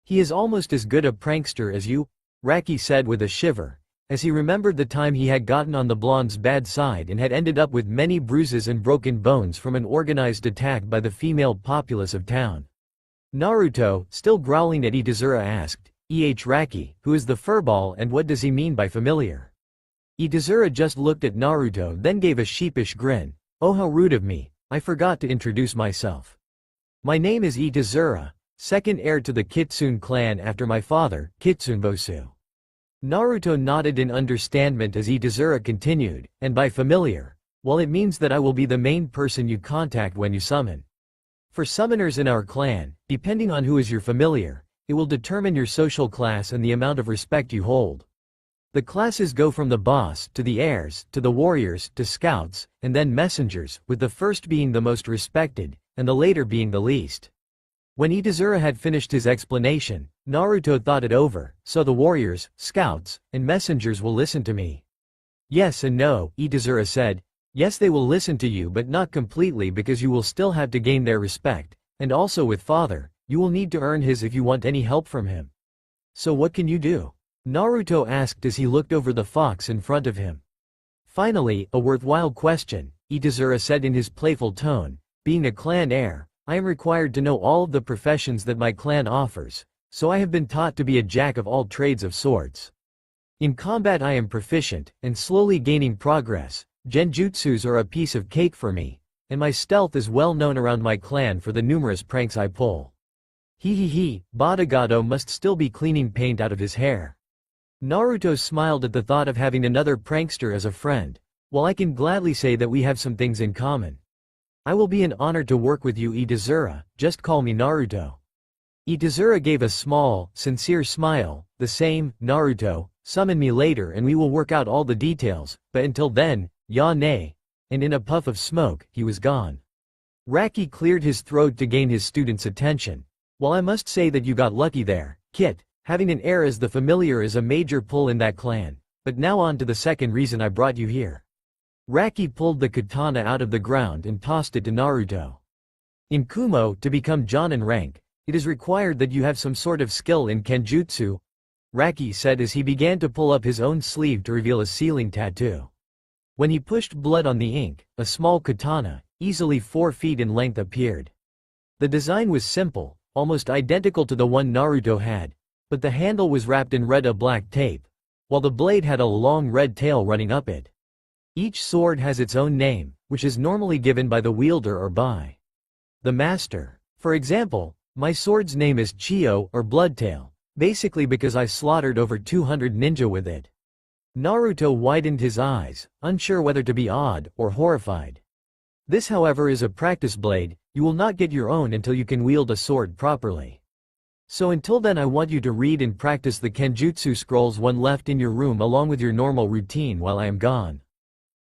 He is almost as good a prankster as you, Raki said with a shiver, as he remembered the time he had gotten on the blonde's bad side and had ended up with many bruises and broken bones from an organized attack by the female populace of town. Naruto, still growling at Itazura, asked, Raki, who is the furball and what does he mean by familiar? Itazura just looked at Naruto, then gave a sheepish grin. Oh, how rude of me, I forgot to introduce myself. My name is Itazura, second heir to the Kitsune clan after my father, Kitsunbosu. Naruto nodded in understanding as Itazura continued, and by familiar, well, it means that I will be the main person you contact when you summon. For summoners in our clan, depending on who is your familiar, it will determine your social class and the amount of respect you hold. The classes go from the boss, to the heirs, to the warriors, to scouts, and then messengers, with the first being the most respected, and the later being the least. When Itazura had finished his explanation, Naruto thought it over. So the warriors, scouts, and messengers will listen to me. Yes and no, Itazura said. Yes, they will listen to you, but not completely, because you will still have to gain their respect, and also with father, you will need to earn his if you want any help from him. So what can you do? Naruto asked as he looked over the fox in front of him. Finally, a worthwhile question, Itazura said in his playful tone. Being a clan heir, I am required to know all of the professions that my clan offers, so I have been taught to be a jack of all trades of sorts. In combat I am proficient, and slowly gaining progress. Genjutsus are a piece of cake for me, and my stealth is well known around my clan for the numerous pranks I pull. Badagato must still be cleaning paint out of his hair. Naruto smiled at the thought of having another prankster as a friend. Well, I can gladly say that we have some things in common. I will be an honor to work with you, Itazura, just call me Naruto. Itazura gave a small, sincere smile. The same, Naruto, summon me later and we will work out all the details, but until then, nay. And in a puff of smoke, he was gone. Raki cleared his throat to gain his student's attention. Well, I must say that you got lucky there, Kit. Having an heir as the familiar is a major pull in that clan. But now on to the second reason I brought you here. Raki pulled the katana out of the ground and tossed it to Naruto. In Kumo, to become Jonin rank, it is required that you have some sort of skill in Kenjutsu, Raki said as he began to pull up his own sleeve to reveal a ceiling tattoo. When he pushed blood on the ink, a small katana, easily 4 feet in length, appeared. The design was simple, almost identical to the one Naruto had, but the handle was wrapped in red black tape, while the blade had a long red tail running up it. Each sword has its own name, which is normally given by the wielder or by the master. For example, my sword's name is Chio or Bloodtail, basically because I slaughtered over 200 ninja with it. Naruto widened his eyes, unsure whether to be awed or horrified. This, however, is a practice blade. You will not get your own until you can wield a sword properly. So until then I want you to read and practice the Kenjutsu scrolls one left in your room along with your normal routine while I am gone.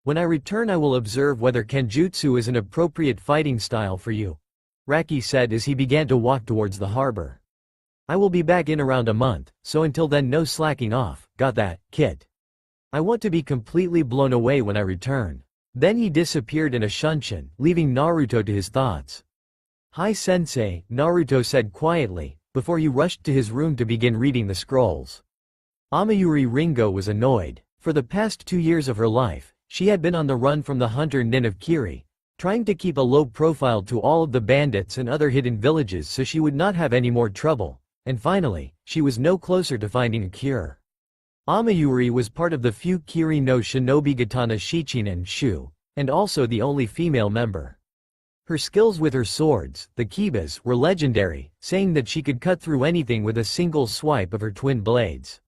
When I return I will observe whether Kenjutsu is an appropriate fighting style for you, Raki said as he began to walk towards the harbor. I will be back in around a month, so until then no slacking off, got that, Kit? I want to be completely blown away when I return. Then he disappeared in a shunshin, leaving Naruto to his thoughts. Hi sensei, Naruto said quietly, before he rushed to his room to begin reading the scrolls. Amayuri Ringo was annoyed. For the past 2 years of her life, she had been on the run from the hunter Nin of Kiri, trying to keep a low profile to all of the bandits and other hidden villages so she would not have any more trouble, and finally, she was no closer to finding a cure. Amayuri was part of the few Kiri no Shinobigatana Shichinen Shu, and also the only female member. Her skills with her swords, the kibas, were legendary, saying that she could cut through anything with a single swipe of her twin blades.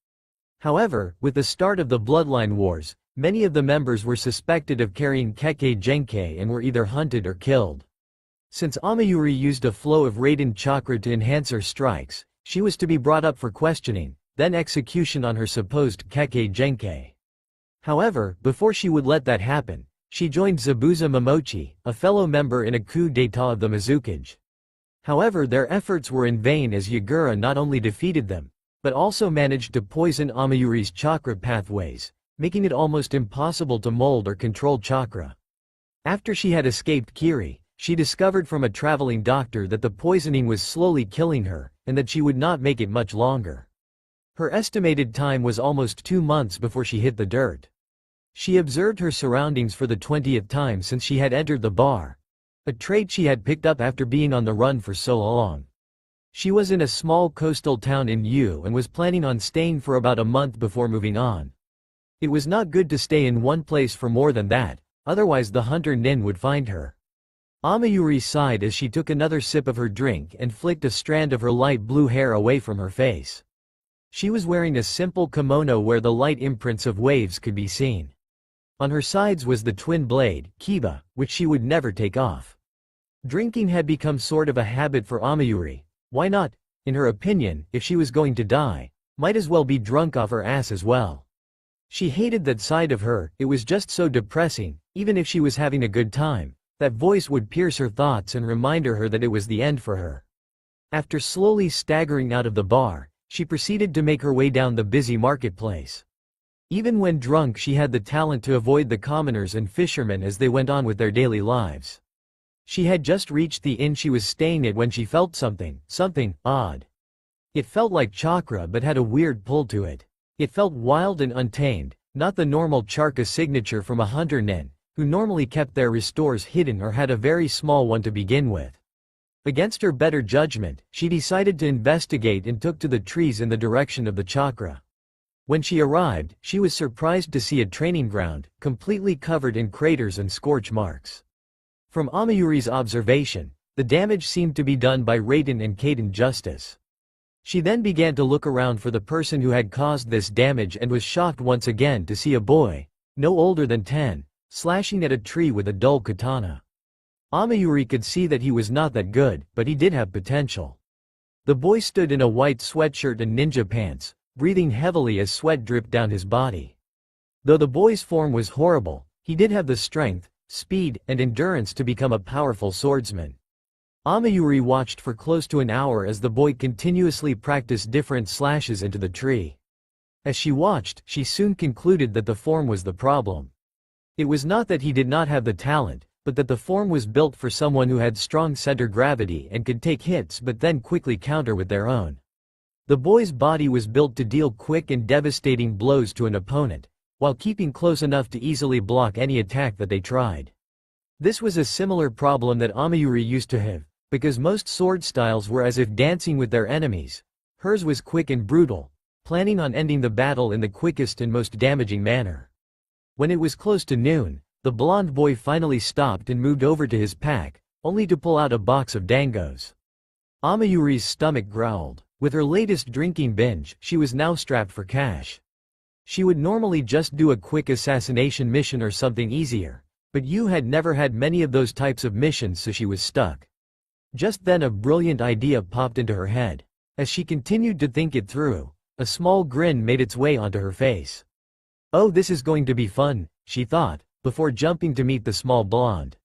However, with the start of the Bloodline Wars, many of the members were suspected of carrying Kekkei Genkai and were either hunted or killed. Since Amayuri used a flow of Raiden chakra to enhance her strikes, she was to be brought up for questioning, then execution on her supposed Kekkei Genkai. However, before she would let that happen, she joined Zabuza Momochi, a fellow member in a coup d'état of the Mizukage. However, their efforts were in vain as Yagura not only defeated them, but also managed to poison Amayuri's chakra pathways, making it almost impossible to mold or control chakra. After she had escaped Kiri, she discovered from a traveling doctor that the poisoning was slowly killing her, and that she would not make it much longer. Her estimated time was almost 2 months before she hit the dirt. She observed her surroundings for the 20th time since she had entered the bar, a trait she had picked up after being on the run for so long. She was in a small coastal town in Yu and was planning on staying for about a month before moving on. It was not good to stay in one place for more than that, otherwise the hunter Nin would find her. Amayuri sighed as she took another sip of her drink and flicked a strand of her light blue hair away from her face. She was wearing a simple kimono where the light imprints of waves could be seen. On her sides was the twin blade, kiba, which she would never take off. Drinking had become sort of a habit for Amayuri. Why not? In her opinion, if she was going to die, might as well be drunk off her ass as well. She hated that side of her, it was just so depressing. Even if she was having a good time, that voice would pierce her thoughts and remind her that it was the end for her. After slowly staggering out of the bar, she proceeded to make her way down the busy marketplace. Even when drunk, she had the talent to avoid the commoners and fishermen as they went on with their daily lives. She had just reached the inn she was staying at when she felt something odd. It felt like chakra but had a weird pull to it. It felt wild and untamed, not the normal charka signature from a hunter nin, who normally kept their restores hidden or had a very small one to begin with. Against her better judgment, she decided to investigate and took to the trees in the direction of the chakra. When she arrived, she was surprised to see a training ground, completely covered in craters and scorch marks. From Amayuri's observation, the damage seemed to be done by Raiden and Kaden Justice. She then began to look around for the person who had caused this damage and was shocked once again to see a boy, no older than 10, slashing at a tree with a dull katana. Amayuri could see that he was not that good, but he did have potential. The boy stood in a white sweatshirt and ninja pants, breathing heavily as sweat dripped down his body. Though the boy's form was horrible, he did have the strength, speed, and endurance to become a powerful swordsman. Amayuri watched for close to an hour as the boy continuously practiced different slashes into the tree. As she watched, she soon concluded that the form was the problem. It was not that he did not have the talent, but that the form was built for someone who had strong center gravity and could take hits but then quickly counter with their own. The boy's body was built to deal quick and devastating blows to an opponent, while keeping close enough to easily block any attack that they tried. This was a similar problem that Amayuri used to have, because most sword styles were as if dancing with their enemies. Hers was quick and brutal, planning on ending the battle in the quickest and most damaging manner. When it was close to noon, the blonde boy finally stopped and moved over to his pack, only to pull out a box of dangos. Amayuri's stomach growled. With her latest drinking binge, she was now strapped for cash. She would normally just do a quick assassination mission or something easier, but Yu had never had many of those types of missions, so she was stuck. Just then a brilliant idea popped into her head. As she continued to think it through, a small grin made its way onto her face. "Oh, this is going to be fun," she thought, before jumping to meet the small blonde.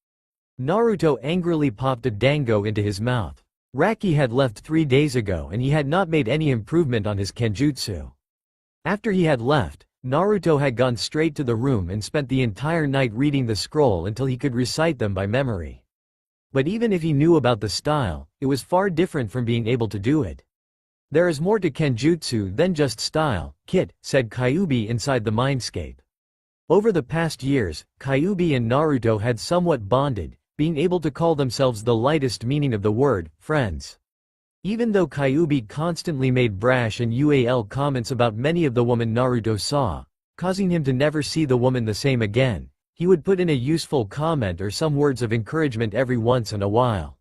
Naruto angrily popped a dango into his mouth. Raki had left 3 days ago and he had not made any improvement on his kenjutsu. After he had left, Naruto had gone straight to the room and spent the entire night reading the scroll until he could recite them by memory. But even if he knew about the style, it was far different from being able to do it. "There is more to kenjutsu than just style, Kit," said Kyuubi inside the mindscape. Over the past years, Kyuubi and Naruto had somewhat bonded, being able to call themselves the lightest meaning of the word, friends. Even though Kyuubi constantly made brash and UAL comments about many of the women Naruto saw, causing him to never see the woman the same again, he would put in a useful comment or some words of encouragement every once in a while.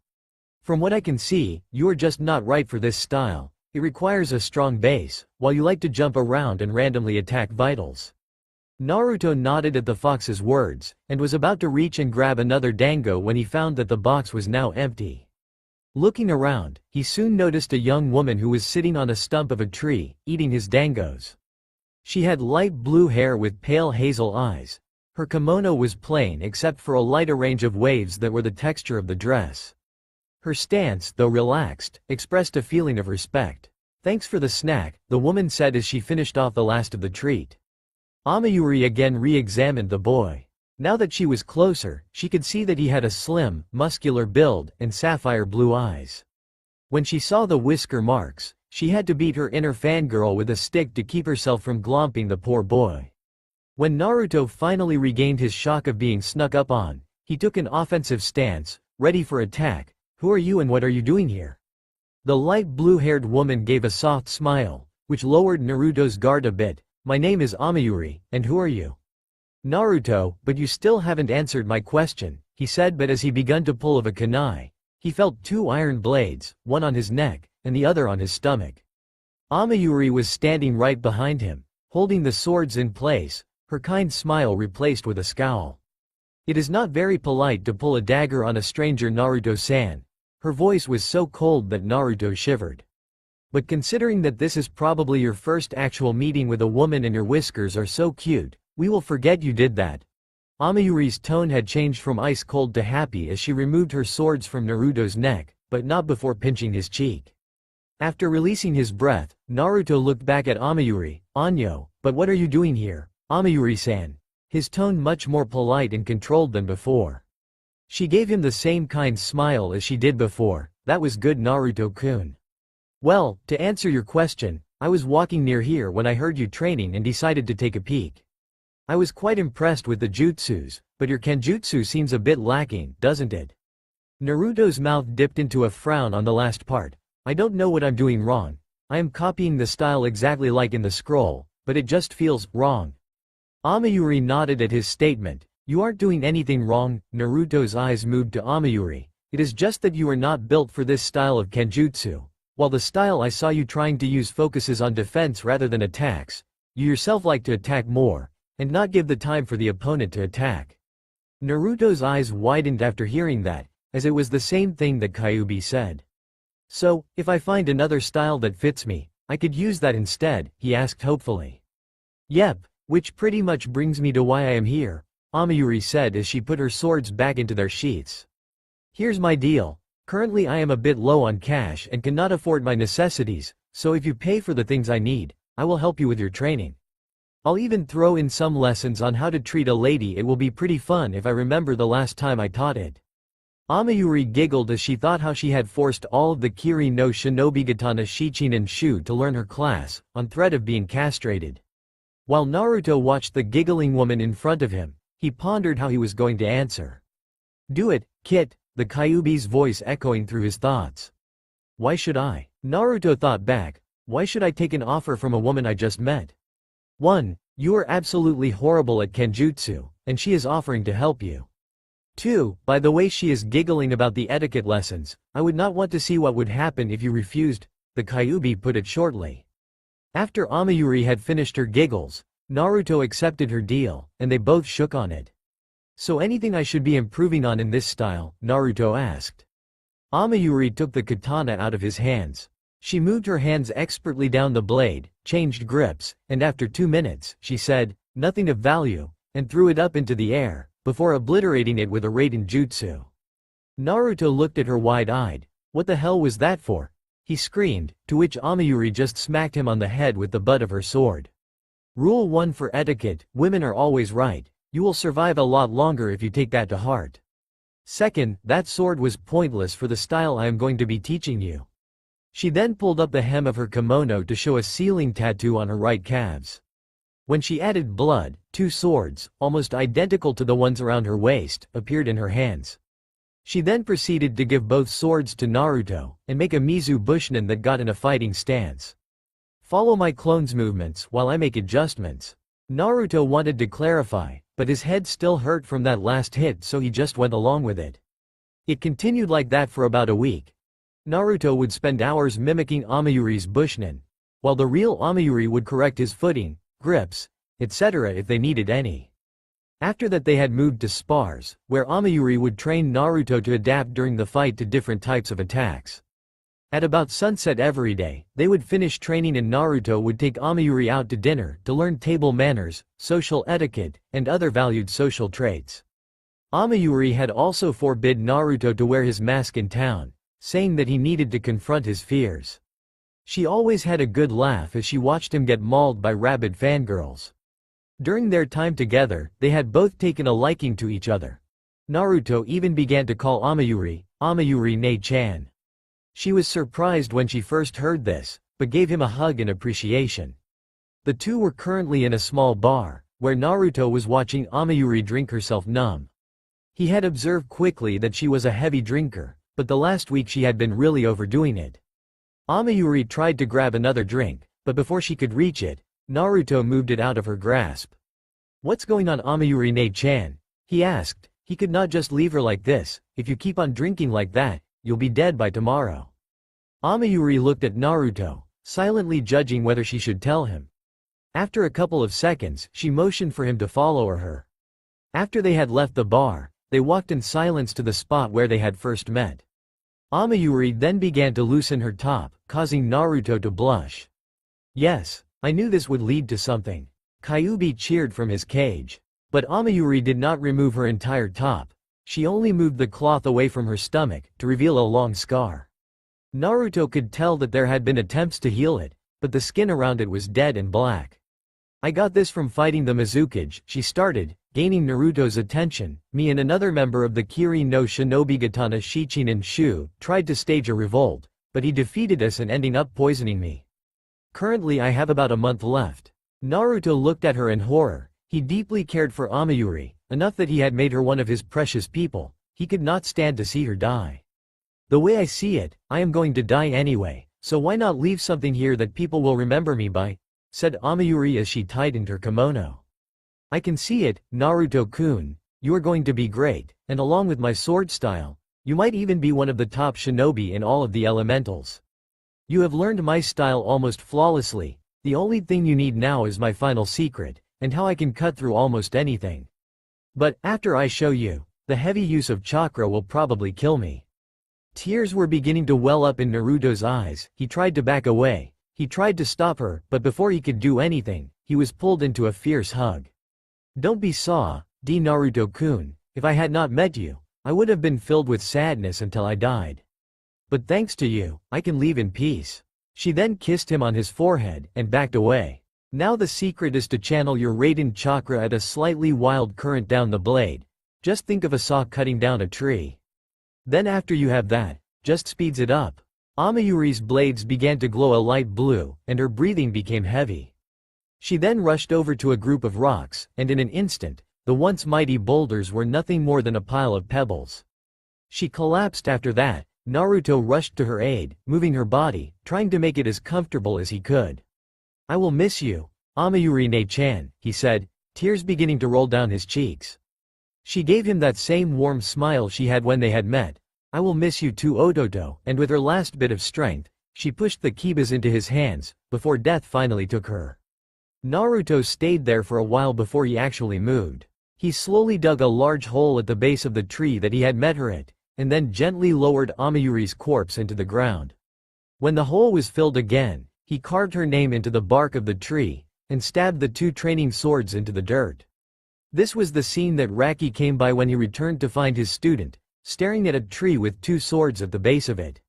"From what I can see, you are just not right for this style. It requires a strong base, while you like to jump around and randomly attack vitals." Naruto nodded at the fox's words, and was about to reach and grab another dango when he found that the box was now empty. Looking around, he soon noticed a young woman who was sitting on a stump of a tree, eating his dangos. She had light blue hair with pale hazel eyes. Her kimono was plain except for a light range of waves that were the texture of the dress. Her stance, though relaxed, expressed a feeling of respect. "Thanks for the snack," the woman said as she finished off the last of the treat. Amayuri again re-examined the boy. Now that she was closer, she could see that he had a slim, muscular build and sapphire blue eyes. When she saw the whisker marks, she had to beat her inner fangirl with a stick to keep herself from glomping the poor boy. When Naruto finally regained his shock of being snuck up on, he took an offensive stance, ready for attack. "Who are you and what are you doing here?" The light blue-haired woman gave a soft smile, which lowered Naruto's guard a bit. "My name is Amayuri, and who are you?" "Naruto, but you still haven't answered my question," he said, but as he began to pull of a kunai, he felt two iron blades, one on his neck, and the other on his stomach. Amayuri was standing right behind him, holding the swords in place, her kind smile replaced with a scowl. "It is not very polite to pull a dagger on a stranger, Naruto-san." Her voice was so cold that Naruto shivered. "But considering that this is probably your first actual meeting with a woman and your whiskers are so cute, we will forget you did that." Amayuri's tone had changed from ice-cold to happy as she removed her swords from Naruto's neck, but not before pinching his cheek. After releasing his breath, Naruto looked back at Amayuri. "Anyo, but what are you doing here, Amayuri-san?" His tone much more polite and controlled than before. She gave him the same kind smile as she did before. "That was good, Naruto-kun. Well, to answer your question, I was walking near here when I heard you training and decided to take a peek. I was quite impressed with the jutsus, but your kenjutsu seems a bit lacking, doesn't it?" Naruto's mouth dipped into a frown on the last part. "I don't know what I'm doing wrong. I am copying the style exactly like in the scroll, but it just feels wrong." Amayuri nodded at his statement. "You aren't doing anything wrong." Naruto's eyes moved to Amayuri. "It is just that you are not built for this style of kenjutsu. While the style I saw you trying to use focuses on defense rather than attacks, you yourself like to attack more, and not give the time for the opponent to attack." Naruto's eyes widened after hearing that, as it was the same thing that Kyuubi said. "So, if I find another style that fits me, I could use that instead?" he asked hopefully. "Yep, which pretty much brings me to why I am here," Amayuri said as she put her swords back into their sheaths. "Here's my deal. Currently I am a bit low on cash and cannot afford my necessities, so if you pay for the things I need, I will help you with your training. I'll even throw in some lessons on how to treat a lady. It will be pretty fun if I remember the last time I taught it." Amayuri giggled as she thought how she had forced all of the Kiri no Shinobigatana Shichinen Shu to learn her class, on threat of being castrated. While Naruto watched the giggling woman in front of him, he pondered how he was going to answer. "Do it, Kit," the Kyuubi's voice echoing through his thoughts. "Why should I?" Naruto thought back. "Why should I take an offer from a woman I just met? 1. You are absolutely horrible at kenjutsu, and she is offering to help you. 2. By the way she is giggling about the etiquette lessons, I would not want to see what would happen if you refused," the Kyuubi put it shortly. After Amayuri had finished her giggles, Naruto accepted her deal, and they both shook on it. "So anything I should be improving on in this style?" Naruto asked. Amayuri took the katana out of his hands. She moved her hands expertly down the blade, changed grips, and after 2 minutes, she said, "Nothing of value," and threw it up into the air, before obliterating it with a Raiden jutsu. Naruto looked at her wide-eyed. "What the hell was that for?" he screamed, to which Amayuri just smacked him on the head with the butt of her sword. "Rule 1 for etiquette, women are always right. You will survive a lot longer if you take that to heart. 2nd, that sword was pointless for the style I am going to be teaching you." She then pulled up the hem of her kimono to show a ceiling tattoo on her right calves. When she added blood, 2 swords, almost identical to the ones around her waist, appeared in her hands. She then proceeded to give both swords to Naruto, and make a Mizu Bushnin that got in a fighting stance. "Follow my clone's movements while I make adjustments." Naruto wanted to clarify, but his head still hurt from that last hit, so he just went along with it. It continued like that for about a week. Naruto would spend hours mimicking Amayuri's Bushnin, while the real Amayuri would correct his footing, grips, etc. if they needed any. After that they had moved to spars, where Amayuri would train Naruto to adapt during the fight to different types of attacks. At about sunset every day, they would finish training and Naruto would take Amayuri out to dinner to learn table manners, social etiquette, and other valued social traits. Amayuri had also forbid Naruto to wear his mask in town, saying that he needed to confront his fears. She always had a good laugh as she watched him get mauled by rabid fangirls. During their time together, they had both taken a liking to each other. Naruto even began to call Amayuri Ne-chan. She was surprised when she first heard this, but gave him a hug in appreciation. The two were currently in a small bar, where Naruto was watching Amayuri drink herself numb. He had observed quickly that she was a heavy drinker, but the last week she had been really overdoing it. Amayuri tried to grab another drink, but before she could reach it, Naruto moved it out of her grasp. "What's going on, Amayuri Ne-chan?" he asked. He could not just leave her like this. "If you keep on drinking like that, you'll be dead by tomorrow." Amayuri looked at Naruto, silently judging whether she should tell him. After a couple of seconds, she motioned for him to follow her. After they had left the bar, they walked in silence to the spot where they had first met. Amayuri then began to loosen her top, causing Naruto to blush. "Yes, I knew this would lead to something." Kyuubi cheered from his cage. But Amayuri did not remove her entire top. She only moved the cloth away from her stomach, to reveal a long scar. Naruto could tell that there had been attempts to heal it, but the skin around it was dead and black. "I got this from fighting the Mizukage," she started, gaining Naruto's attention. "Me and another member of the Kirin no Shinobigatana Shichinin Shu tried to stage a revolt, but he defeated us and ending up poisoning me. Currently I have about a month left." Naruto looked at her in horror. He deeply cared for Amayuri, enough that he had made her one of his precious people. He could not stand to see her die. "The way I see it, I am going to die anyway, so why not leave something here that people will remember me by?" said Amayuri as she tightened her kimono. "I can see it, Naruto-kun. You are going to be great, and along with my sword style, you might even be one of the top shinobi in all of the elementals. You have learned my style almost flawlessly. The only thing you need now is my final secret, and how I can cut through almost anything. But, after I show you, the heavy use of chakra will probably kill me." Tears were beginning to well up in Naruto's eyes. He tried to back away. He tried to stop her, but before he could do anything, he was pulled into a fierce hug. "Don't be Naruto-kun. If I had not met you, I would have been filled with sadness until I died. But thanks to you, I can leave in peace." She then kissed him on his forehead, and backed away. "Now the secret is to channel your Raiden chakra at a slightly wild current down the blade. Just think of a saw cutting down a tree. Then after you have that, just speeds it up." Amayuri's blades began to glow a light blue, and her breathing became heavy. She then rushed over to a group of rocks, and in an instant, the once mighty boulders were nothing more than a pile of pebbles. She collapsed after that. Naruto rushed to her aid, moving her body, trying to make it as comfortable as he could. "I will miss you, Amayuri Ne-chan," he said, tears beginning to roll down his cheeks. She gave him that same warm smile she had when they had met. "I will miss you too, Ototo," and with her last bit of strength, she pushed the kibas into his hands, before death finally took her. Naruto stayed there for a while before he actually moved. He slowly dug a large hole at the base of the tree that he had met her at, and then gently lowered Amayuri's corpse into the ground. When the hole was filled again, he carved her name into the bark of the tree, and stabbed the two training swords into the dirt. This was the scene that Raki came by when he returned to find his student, staring at a tree with two swords at the base of it.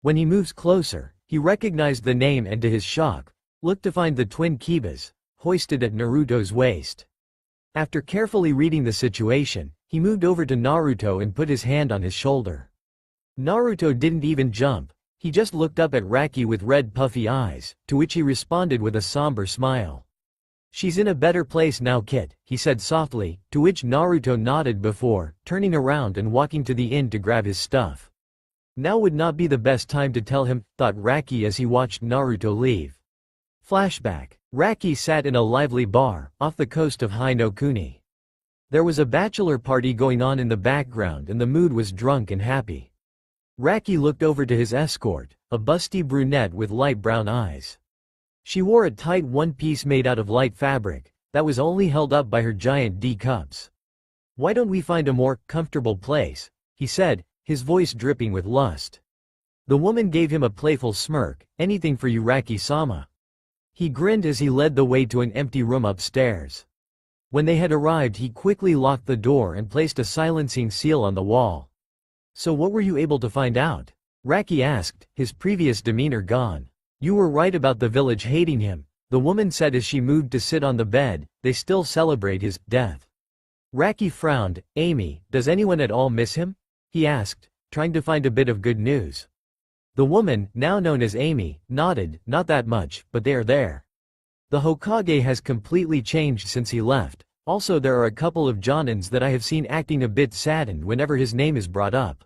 When he moves closer, he recognized the name and to his shock, looked to find the twin kibas, hoisted at Naruto's waist. After carefully reading the situation, he moved over to Naruto and put his hand on his shoulder. Naruto didn't even jump, he just looked up at Raki with red puffy eyes, to which he responded with a somber smile. "She's in a better place now, Kit," he said softly, to which Naruto nodded before, turning around and walking to the inn to grab his stuff. Now would not be the best time to tell him, thought Raki as he watched Naruto leave. Flashback. Raki sat in a lively bar, off the coast of Hai no Kuni. There was a bachelor party going on in the background and the mood was drunk and happy. Raki looked over to his escort, a busty brunette with light brown eyes. She wore a tight one-piece made out of light fabric, that was only held up by her giant D cups. "Why don't we find a more comfortable place?" he said, his voice dripping with lust. The woman gave him a playful smirk. "Anything for you, Raki-sama." He grinned as he led the way to an empty room upstairs. When they had arrived, he quickly locked the door and placed a silencing seal on the wall. "So what were you able to find out?" Raki asked, his previous demeanor gone. "You were right about the village hating him. the woman said as she moved to sit on the bed. They still celebrate his death. Raki frowned. Amy, does anyone at all miss him? He asked, trying to find a bit of good news. The woman, now known as Amy, nodded. Not that much, but they are there. The Hokage has completely changed since he left. Also there are a couple of Jonins that I have seen acting a bit saddened whenever his name is brought up.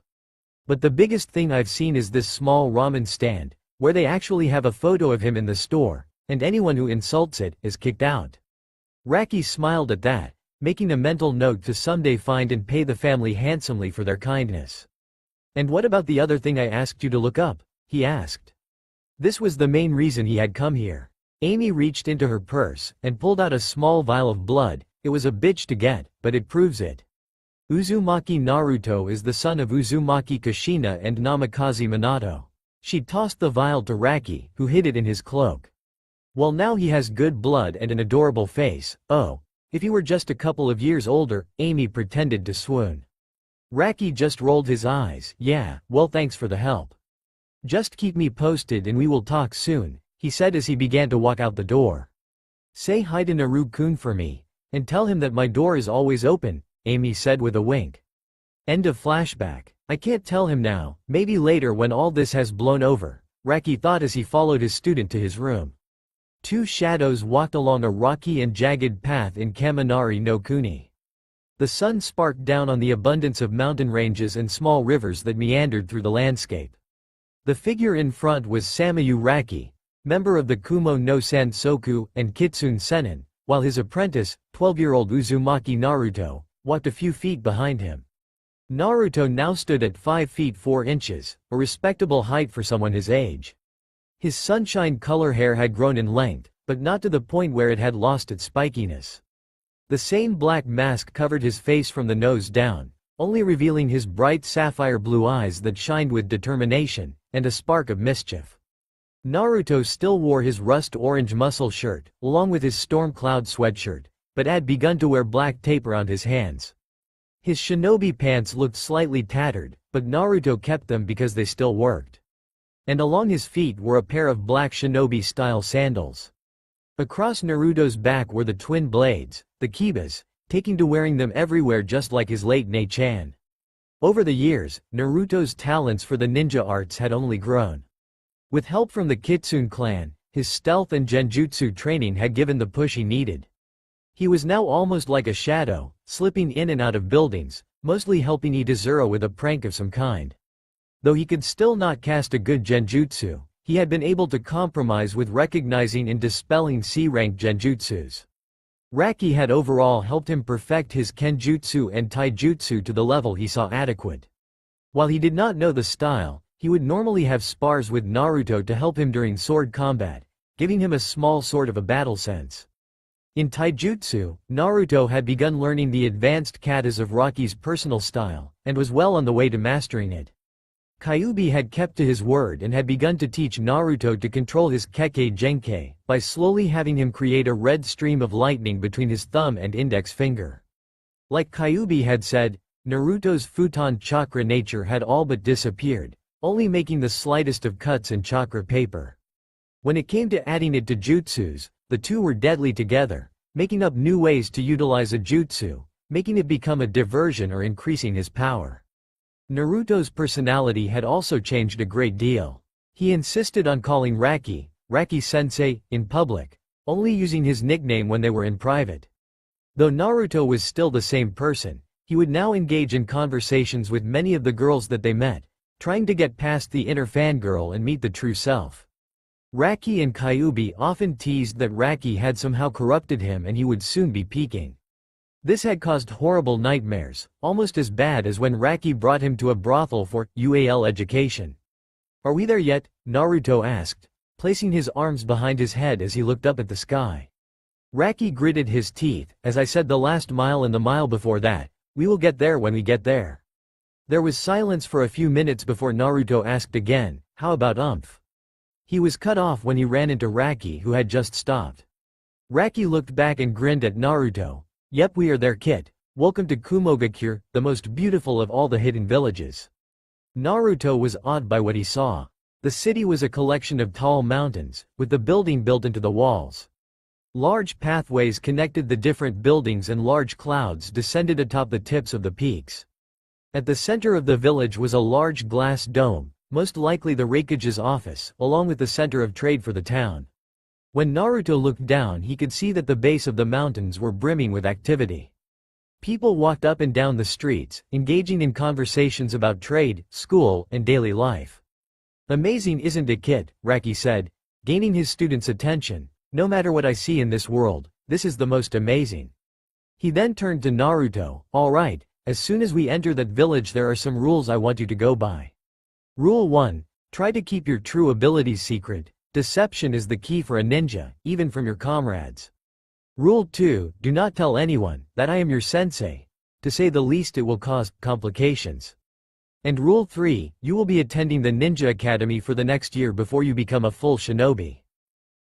But the biggest thing I've seen is this small ramen stand, where they actually have a photo of him in the store, and anyone who insults it is kicked out. Raki smiled at that, making a mental note to someday find and pay the family handsomely for their kindness. And what about the other thing I asked you to look up? He asked. This was the main reason he had come here. Amy reached into her purse and pulled out a small vial of blood. It was a bitch to get, but it proves it. Uzumaki Naruto is the son of Uzumaki Kushina and Namikaze Minato. She tossed the vial to Raki, who hid it in his cloak. Well, now he has good blood and an adorable face. Oh, if he were just a couple of years older. Amy pretended to swoon. Raki just rolled his eyes. Yeah, well, thanks for the help. Just keep me posted and we will talk soon, he said as he began to walk out the door. Say hi to Naru-kun for me, and tell him that my door is always open, Amy said with a wink. End of flashback. I can't tell him now, maybe later when all this has blown over, Raki thought as he followed his student to his room. Two shadows walked along a rocky and jagged path in Kaminari no Kuni. The sun sparked down on the abundance of mountain ranges and small rivers that meandered through the landscape. The figure in front was Samayu Raki, member of the Kumo no Sansoku and Kitsune Senin, while his apprentice, 12-year-old Uzumaki Naruto, walked a few feet behind him. Naruto now stood at 5 feet 4 inches, a respectable height for someone his age. His sunshine color hair had grown in length, but not to the point where it had lost its spikiness. The same black mask covered his face from the nose down, only revealing his bright sapphire blue eyes that shined with determination, and a spark of mischief. Naruto still wore his rust orange muscle shirt, along with his storm cloud sweatshirt, but had begun to wear black tape around his hands. His shinobi pants looked slightly tattered, but Naruto kept them because they still worked. And along his feet were a pair of black shinobi-style sandals. Across Naruto's back were the twin blades, the kibas, taking to wearing them everywhere just like his late Ne-chan. Over the years, Naruto's talents for the ninja arts had only grown. With help from the Kitsune clan, his stealth and genjutsu training had given the push he needed. He was now almost like a shadow, slipping in and out of buildings, mostly helping Itazura with a prank of some kind. Though he could still not cast a good genjutsu, he had been able to compromise with recognizing and dispelling C-rank genjutsus. Raki had overall helped him perfect his kenjutsu and taijutsu to the level he saw adequate. While he did not know the style, he would normally have spars with Naruto to help him during sword combat, giving him a small sort of a battle sense. In taijutsu, Naruto had begun learning the advanced katas of Raki's personal style, and was well on the way to mastering it. Kyuubi had kept to his word and had begun to teach Naruto to control his Kekkei Genkei, by slowly having him create a red stream of lightning between his thumb and index finger. Like Kyuubi had said, Naruto's futon chakra nature had all but disappeared, only making the slightest of cuts in chakra paper. When it came to adding it to jutsus, the two were deadly together, making up new ways to utilize a jutsu, making it become a diversion or increasing his power. Naruto's personality had also changed a great deal. He insisted on calling Raki, Raki-sensei, in public, only using his nickname when they were in private. Though Naruto was still the same person, he would now engage in conversations with many of the girls that they met, trying to get past the inner fangirl and meet the true self. Raki and Kyuubi often teased that Raki had somehow corrupted him and he would soon be peaking. This had caused horrible nightmares, almost as bad as when Raki brought him to a brothel for UAL education. Are we there yet? Naruto asked, placing his arms behind his head as he looked up at the sky. Raki gritted his teeth. As I said, the last mile and the mile before that, we will get there when we get there. There was silence for a few minutes before Naruto asked again, how about Umph? He was cut off when he ran into Raki, who had just stopped. Raki looked back and grinned at Naruto. Yep, we are there, kid. Welcome to Kumogakure, the most beautiful of all the hidden villages. Naruto was awed by what he saw. The city was a collection of tall mountains, with the building built into the walls. Large pathways connected the different buildings and large clouds descended atop the tips of the peaks. At the center of the village was a large glass dome, most likely the Raikage's office, along with the center of trade for the town. When Naruto looked down, he could see that the base of the mountains were brimming with activity. People walked up and down the streets, engaging in conversations about trade, school, and daily life. "Amazing, isn't it, kid?" Raki said, gaining his students' attention. "No matter what I see in this world, this is the most amazing." He then turned to Naruto. "All right, as soon as we enter that village there are some rules I want you to go by. Rule 1. Try to keep your true abilities secret. Deception is the key for a ninja, even from your comrades. Rule 2. Do not tell anyone that I am your sensei. To say the least, it will cause complications. And Rule 3. You will be attending the Ninja Academy for the next year before you become a full shinobi.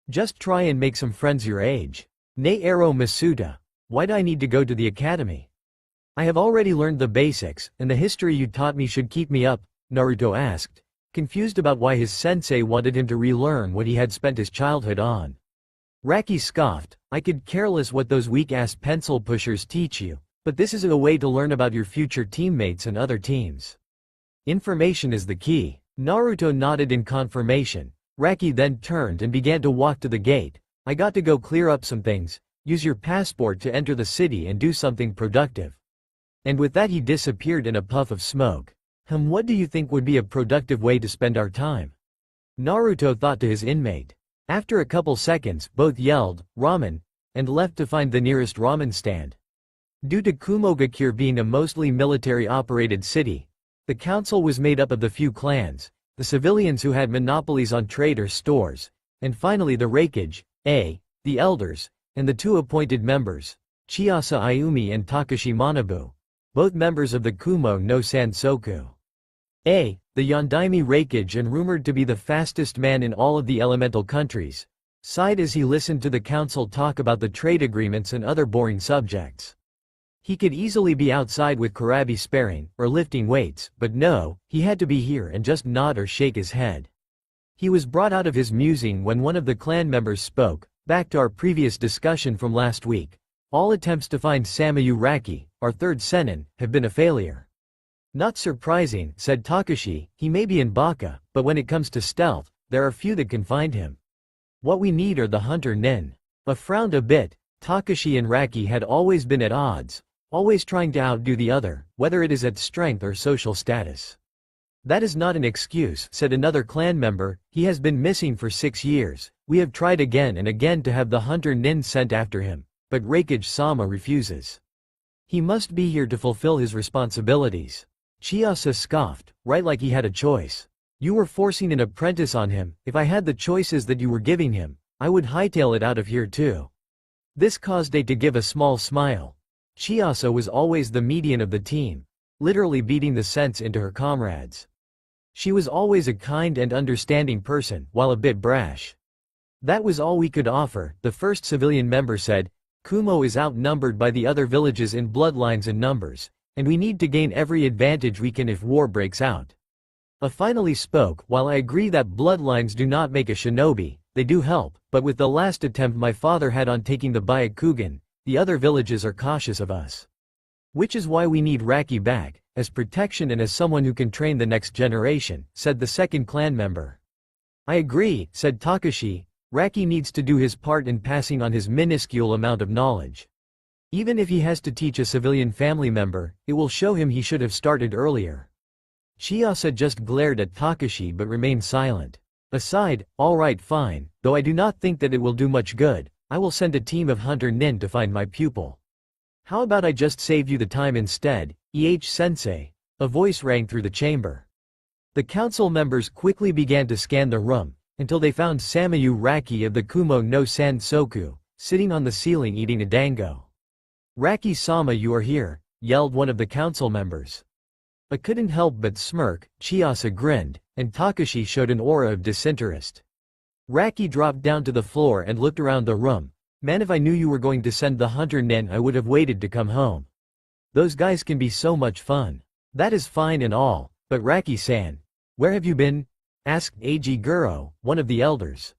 Just try and make some friends your age." "Ne ero Masuda. Why do I need to go to the academy? I have already learned the basics, and the history you taught me should keep me up," Naruto asked, confused about why his sensei wanted him to relearn what he had spent his childhood on. Raki scoffed, "I could care less what those weak-ass pencil pushers teach you, but this is a way to learn about your future teammates and other teams. Information is the key." Naruto nodded in confirmation. Raki then turned and began to walk to the gate. "I got to go clear up some things. Use your passport to enter the city and do something productive." And with that he disappeared in a puff of smoke. What do you think would be a productive way to spend our time?" Naruto thought to his inmate. After a couple seconds, both yelled, "Ramen," and left to find the nearest ramen stand. Due to Kumogakure being a mostly military-operated city, the council was made up of the few clans, the civilians who had monopolies on trade or stores, and finally the Raikage, the elders, and the two appointed members, Chiyasa Ayumi and Takashi Manabu, both members of the Kumo no Sansoku. The Yondaime Raikage, and rumored to be the fastest man in all of the elemental countries, sighed as he listened to the council talk about the trade agreements and other boring subjects. He could easily be outside with Kurabi sparring, or lifting weights, but no, he had to be here and just nod or shake his head. He was brought out of his musing when one of the clan members spoke. "Back to our previous discussion from last week. All attempts to find Samayu Raki, our third Sennin, have been a failure." "Not surprising," said Takashi, "he may be in Baka, but when it comes to stealth, there are few that can find him. What we need are the hunter nin." Frowned a bit. Takashi and Raki had always been at odds, always trying to outdo the other, whether it is at strength or social status. "That is not an excuse," said another clan member. "He has been missing for 6 years. We have tried again and again to have the hunter nin sent after him, but Raikage-sama refuses. He must be here to fulfill his responsibilities." Chiyasa scoffed, "Right, like he had a choice. You were forcing an apprentice on him. If I had the choices that you were giving him, I would hightail it out of here too." This caused A to give a small smile. Chiyasa was always the median of the team, literally beating the sense into her comrades. She was always a kind and understanding person, while a bit brash. "That was all we could offer," the first civilian member said. "Kumo is outnumbered by the other villages in bloodlines and numbers, and we need to gain every advantage we can if war breaks out." A finally spoke, "While I agree that bloodlines do not make a shinobi, they do help, but with the last attempt my father had on taking the Byakugan, the other villages are cautious of us. Which is why we need Raki back, as protection and as someone who can train the next generation," said the second clan member. "I agree," said Takashi. "Raki needs to do his part in passing on his minuscule amount of knowledge. Even if he has to teach a civilian family member, it will show him he should have started earlier." Chiyasa just glared at Takashi but remained silent. Aside, "All right, fine, though I do not think that it will do much good. I will send a team of hunter nin to find my pupil. How about I just save you the time instead, sensei?" A voice rang through the chamber. The council members quickly began to scan the room, until they found Samayu Raki of the Kumo no Sansoku, sitting on the ceiling eating a dango. "Raki-sama, you are here," yelled one of the council members. I couldn't help but smirk. Chiyasa grinned, and Takashi showed an aura of disinterest. Raki dropped down to the floor and looked around the room. "Man, if I knew you were going to send the hunter nin, I would have waited to come home. Those guys can be so much fun." "That is fine and all, but Raki-san, where have you been?" asked Eiji Guro, one of the elders.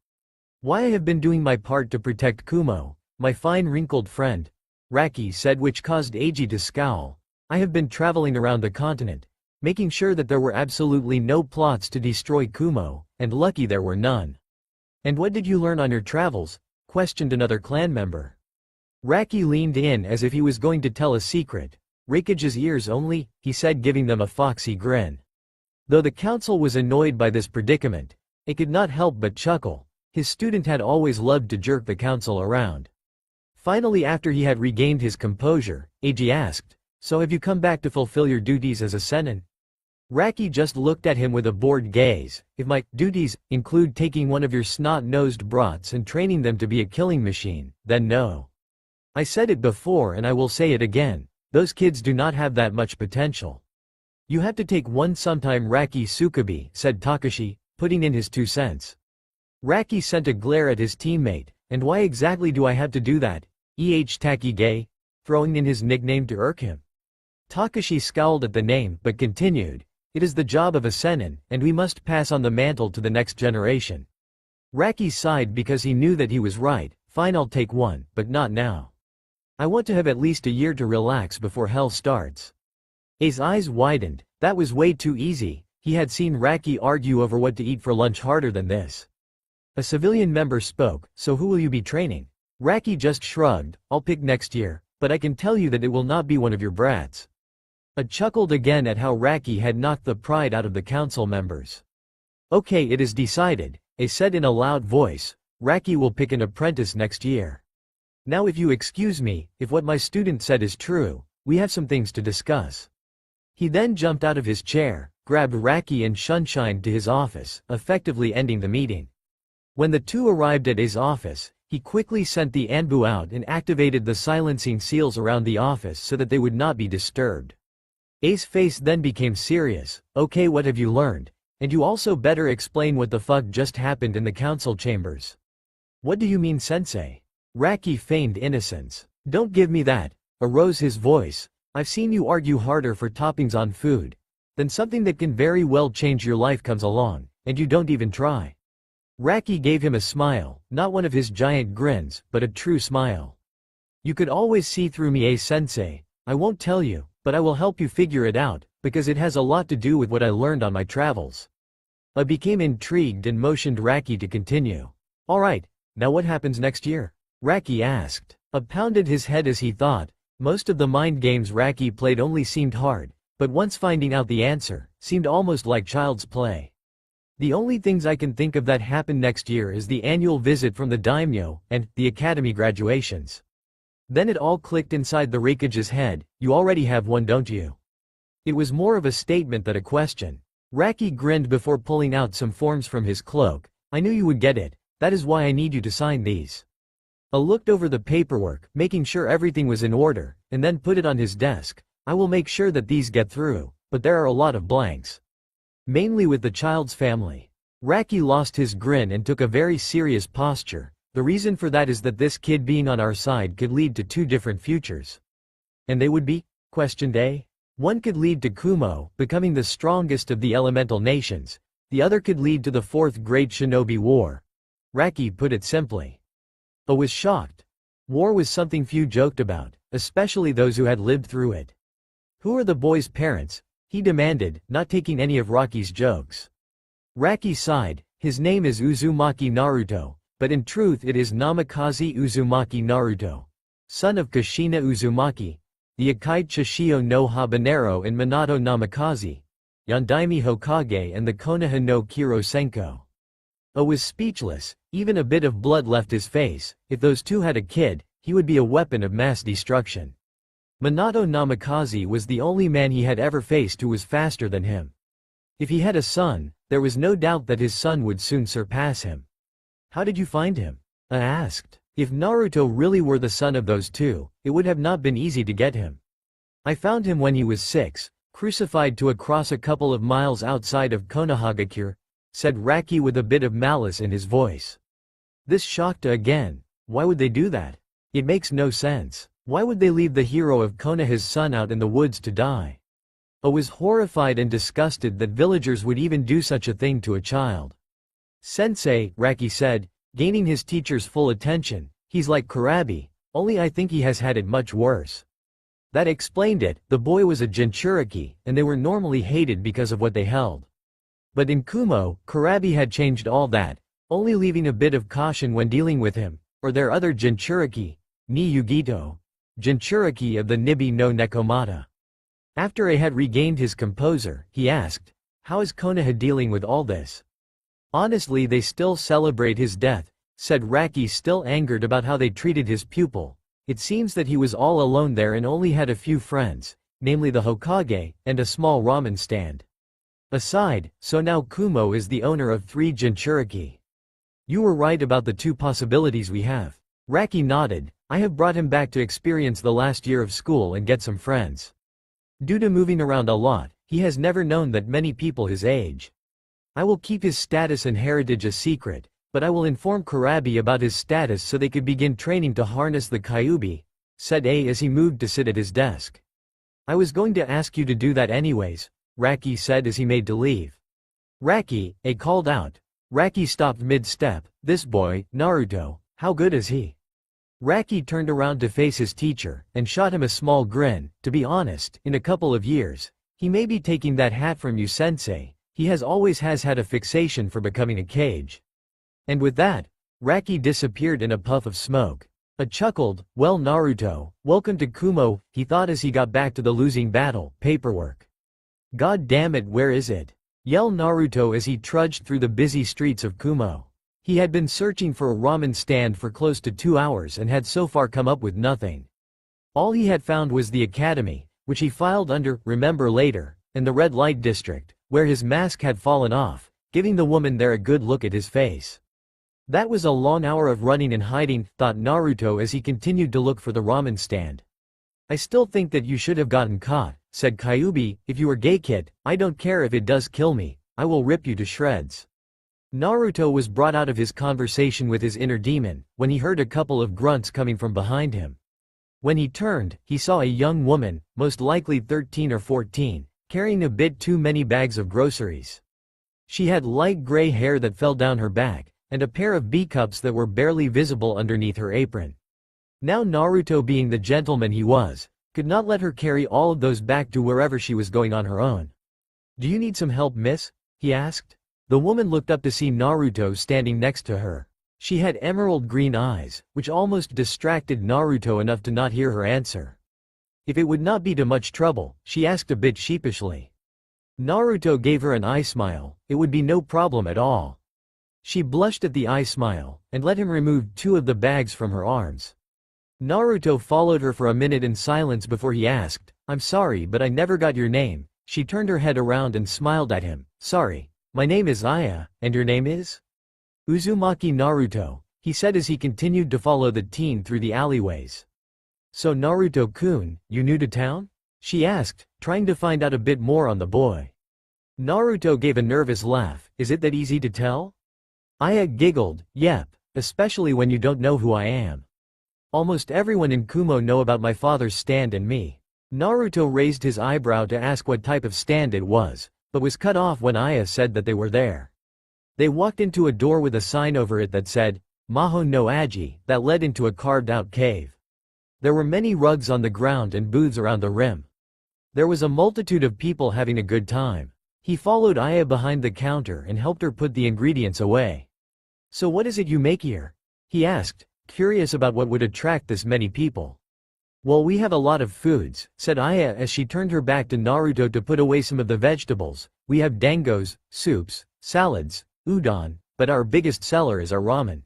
"Why, I have been doing my part to protect Kumo. My fine wrinkled friend, Raki said, which caused Eiji to scowl. I have been traveling around the continent, making sure that there were absolutely no plots to destroy Kumo, and lucky there were none. And what did you learn on your travels? Questioned another clan member. Raki leaned in as if he was going to tell a secret. Raikage's ears only, he said, giving them a foxy grin. Though the council was annoyed by this predicament, it could not help but chuckle. His student had always loved to jerk the council around. Finally, after he had regained his composure, Eiji asked, "So have you come back to fulfill your duties as a senin?" Raki just looked at him with a bored gaze. If my duties include taking one of your snot-nosed brats and training them to be a killing machine, then no. I said it before and I will say it again, those kids do not have that much potential. You have to take one sometime, Raki Tsukubi, said Takashi, putting in his 2 cents. Raki sent a glare at his teammate. And why exactly do I have to do that? Takige? Throwing in his nickname to irk him. Takashi scowled at the name, but continued. It is the job of a senin, and we must pass on the mantle to the next generation. Raki sighed because he knew that he was right. Fine, I'll take one, but not now. I want to have at least a year to relax before hell starts. A's eyes widened. That was way too easy. He had seen Raki argue over what to eat for lunch harder than this. A civilian member spoke. So who will you be training? Raki just shrugged. I'll pick next year, but I can tell you that it will not be one of your brats. A chuckled again at how Raki had knocked the pride out of the council members. Okay, it is decided, A said in a loud voice. Raki will pick an apprentice next year. Now if you excuse me, if what my student said is true, we have some things to discuss. He then jumped out of his chair, grabbed Raki and Shunshined to his office, effectively ending the meeting. When the two arrived at A's office, he quickly sent the Anbu out and activated the silencing seals around the office so that they would not be disturbed. A's face then became serious. Okay, what have you learned? And you also better explain what the fuck just happened in the council chambers. What do you mean, sensei? Raki feigned innocence. Don't give me that, arose his voice. I've seen you argue harder for toppings on food than something that can very well change your life comes along, and you don't even try. Raki gave him a smile, not one of his giant grins, but a true smile. You could always see through me, A-sensei. I won't tell you, but I will help you figure it out, because it has a lot to do with what I learned on my travels. I became intrigued and motioned Raki to continue. Alright, now what happens next year? Raki asked. I pounded his head as he thought. Most of the mind games Raki played only seemed hard, but once finding out the answer, seemed almost like child's play. The only things I can think of that happen next year is the annual visit from the daimyo, and the academy graduations. Then it all clicked inside the Raikage's head. You already have one, don't you? It was more of a statement than a question. Raki grinned before pulling out some forms from his cloak. I knew you would get it, that is why I need you to sign these. I looked over the paperwork, making sure everything was in order, and then put it on his desk. I will make sure that these get through, but there are a lot of blanks. Mainly with the child's family. Raki lost his grin and took a very serious posture. The reason for that is that this kid being on our side could lead to 2 different futures. And they would be? Questioned A. One could lead to Kumo, becoming the strongest of the elemental nations. The other could lead to the 4th Great Shinobi War. Raki put it simply. I was shocked. War was something few joked about, especially those who had lived through it. Who are the boy's parents? He demanded, not taking any of Raki's jokes. Raki sighed. His name is Uzumaki Naruto, but in truth it is Namikaze Uzumaki Naruto, son of Kushina Uzumaki, the Akai Chishio no Habanero and Minato Namikaze, Yandaime Hokage and the Konoha no Kiro Senko. I was speechless. Even a bit of blood left his face. If those two had a kid, he would be a weapon of mass destruction. Minato Namikaze was the only man he had ever faced who was faster than him. If he had a son, there was no doubt that his son would soon surpass him. How did you find him? I asked. If Naruto really were the son of those two, it would have not been easy to get him. I found him when he was 6, crucified to a cross a couple of miles outside of Konohagakure, said Raki with a bit of malice in his voice. This shocked again. Why would they do that? It makes no sense. Why would they leave the hero of Konoha's son out in the woods to die? I was horrified and disgusted that villagers would even do such a thing to a child. Sensei, Raki said, gaining his teacher's full attention, He's like Kurabi, only I think he has had it much worse. That explained it. The boy was a Jinchuriki, and they were normally hated because of what they held. But in Kumo, Kurabi had changed all that, only leaving a bit of caution when dealing with him, or their other Jinchuriki, ni Yugito, Jinchuriki of the Nibi no Nekomata. After A had regained his composure, he asked, "How is Konoha dealing with all this?" "Honestly, they still celebrate his death," said Raki, still angered about how they treated his pupil. "It seems that he was all alone there and only had a few friends, namely the Hokage, and a small ramen stand. Aside, so now Kumo is the owner of 3 Jinchuriki. You were right about the 2 possibilities we have." Raki nodded. "I have brought him back to experience the last year of school and get some friends. Due to moving around a lot, he has never known that many people his age. I will keep his status and heritage a secret, but I will inform Kurabi about his status so they could begin training to harness the Kyuubi," said A as he moved to sit at his desk. "I was going to ask you to do that anyways," Raki said as he made to leave. "Raki," A called out. Raki stopped mid-step. "This boy, Naruto, how good is he?" Raki turned around to face his teacher, and shot him a small grin. "To be honest, in a couple of years, he may be taking that hat from you, sensei. He always has had a fixation for becoming a Kage." And with that, Raki disappeared in a puff of smoke. A chuckled, "Well Naruto, welcome to Kumo," he thought as he got back to the losing battle, paperwork. "God damn it, where is it?" yelled Naruto as he trudged through the busy streets of Kumo. He had been searching for a ramen stand for close to 2 hours and had so far come up with nothing. All he had found was the academy, which he filed under "Remember Later," and the red light district, where his mask had fallen off, giving the woman there a good look at his face. That was a long hour of running and hiding, thought Naruto as he continued to look for the ramen stand. "I still think that you should have gotten caught," said Kyuubi. "If you were Geikit, I don't care if it does kill me, I will rip you to shreds." Naruto was brought out of his conversation with his inner demon, when he heard a couple of grunts coming from behind him. When he turned, he saw a young woman, most likely 13 or 14, carrying a bit too many bags of groceries. She had light gray hair that fell down her back, and a pair of B-cups that were barely visible underneath her apron. Now Naruto, being the gentleman he was, could not let her carry all of those back to wherever she was going on her own. "Do you need some help, miss?" he asked. The woman looked up to see Naruto standing next to her. She had emerald green eyes, which almost distracted Naruto enough to not hear her answer. If it would not be too much trouble, she asked a bit sheepishly. Naruto gave her an eye smile. It would be no problem at all. She blushed at the eye smile, and let him remove 2 of the bags from her arms. Naruto followed her for a minute in silence before he asked, "I'm sorry, but I never got your name." She turned her head around and smiled at him. "Sorry. My name is Aya, and your name is?" "Uzumaki Naruto," he said as he continued to follow the teen through the alleyways. "So Naruto-kun, you new to town?" she asked, trying to find out a bit more on the boy. Naruto gave a nervous laugh. "Is it that easy to tell?" Aya giggled. "Yep, especially when you don't know who I am. Almost everyone in Kumo know about my father's stand and me." Naruto raised his eyebrow to ask what type of stand it was, but was cut off when Aya said that they were there. They walked into a door with a sign over it that said, "Maho no Aji," that led into a carved-out cave. There were many rugs on the ground and booths around the rim. There was a multitude of people having a good time. He followed Aya behind the counter and helped her put the ingredients away. "So what is it you make here?" he asked, curious about what would attract this many people. "Well, we have a lot of foods," said Aya as she turned her back to Naruto to put away some of the vegetables. "We have dangos, soups, salads, udon, but our biggest seller is our ramen."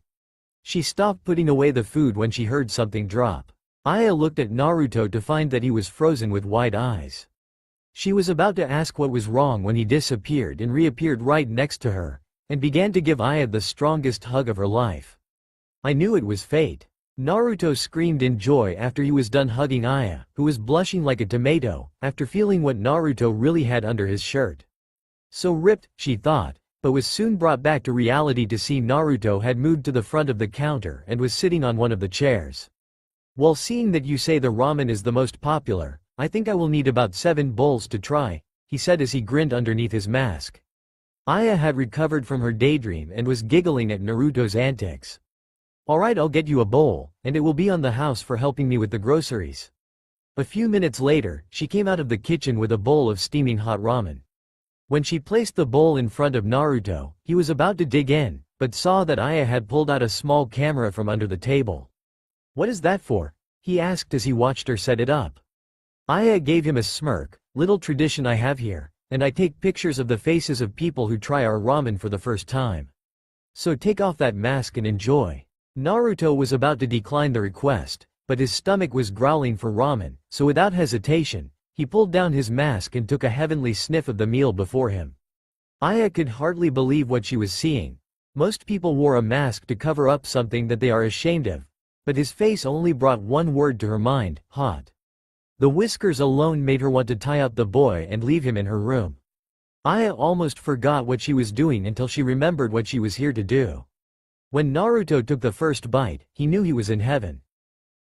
She stopped putting away the food when she heard something drop. Aya looked at Naruto to find that he was frozen with wide eyes. She was about to ask what was wrong when he disappeared and reappeared right next to her, and began to give Aya the strongest hug of her life. "I knew it was fate." Naruto screamed in joy after he was done hugging Aya, who was blushing like a tomato, after feeling what Naruto really had under his shirt. So ripped, she thought, but was soon brought back to reality to see Naruto had moved to the front of the counter and was sitting on one of the chairs. "Well, seeing that you say the ramen is the most popular, I think I will need about 7 bowls to try," he said as he grinned underneath his mask. Aya had recovered from her daydream and was giggling at Naruto's antics. Alright, I'll get you a bowl, and it will be on the house for helping me with the groceries. A few minutes later, she came out of the kitchen with a bowl of steaming hot ramen. When she placed the bowl in front of Naruto, he was about to dig in, but saw that Aya had pulled out a small camera from under the table. "What is that for?" he asked as he watched her set it up. Aya gave him a smirk. "Little tradition I have here, and I take pictures of the faces of people who try our ramen for the first time. So take off that mask and enjoy." Naruto was about to decline the request, but his stomach was growling for ramen, so without hesitation, he pulled down his mask and took a heavenly sniff of the meal before him. Aya could hardly believe what she was seeing. Most people wore a mask to cover up something that they are ashamed of, but his face only brought one word to her mind: hot. The whiskers alone made her want to tie up the boy and leave him in her room. Aya almost forgot what she was doing until she remembered what she was here to do. When Naruto took the first bite, he knew he was in heaven.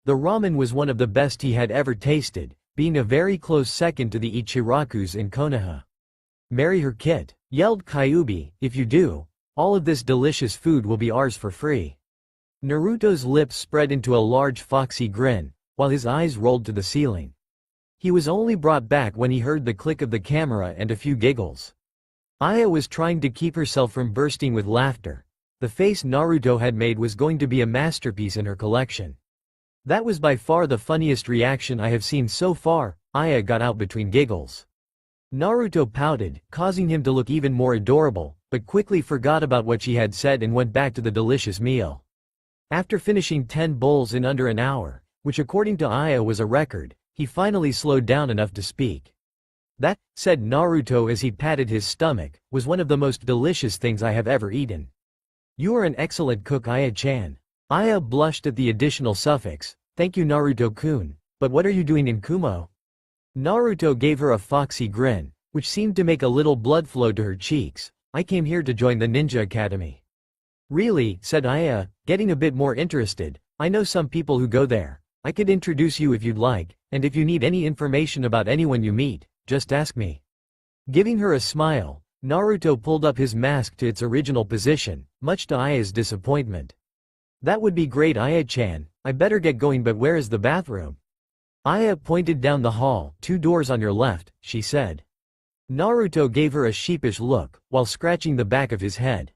The ramen was one of the best he had ever tasted, being a very close second to the Ichirakus in Konoha. "Marry her, Kit," yelled Kyuubi. "If you do, all of this delicious food will be ours for free." Naruto's lips spread into a large foxy grin, while his eyes rolled to the ceiling. He was only brought back when he heard the click of the camera and a few giggles. Aya was trying to keep herself from bursting with laughter. The face Naruto had made was going to be a masterpiece in her collection. "That was by far the funniest reaction I have seen so far," Aya got out between giggles. Naruto pouted, causing him to look even more adorable, but quickly forgot about what she had said and went back to the delicious meal. After finishing 10 bowls in under an hour, which according to Aya was a record, he finally slowed down enough to speak. "That," said Naruto as he patted his stomach, "was one of the most delicious things I have ever eaten." "You are an excellent cook, Aya-chan." Aya blushed at the additional suffix. "Thank you, Naruto-kun, but what are you doing in Kumo?" Naruto gave her a foxy grin, which seemed to make a little blood flow to her cheeks. "I came here to join the Ninja Academy." "Really?" said Aya, getting a bit more interested. "I know some people who go there. I could introduce you if you'd like, and if you need any information about anyone you meet, just ask me." Giving her a smile, Naruto pulled up his mask to its original position, much to Aya's disappointment. "That would be great, Aya-chan. I better get going, but where is the bathroom?" Aya pointed down the hall. 2 doors on your left," she said. Naruto gave her a sheepish look, while scratching the back of his head.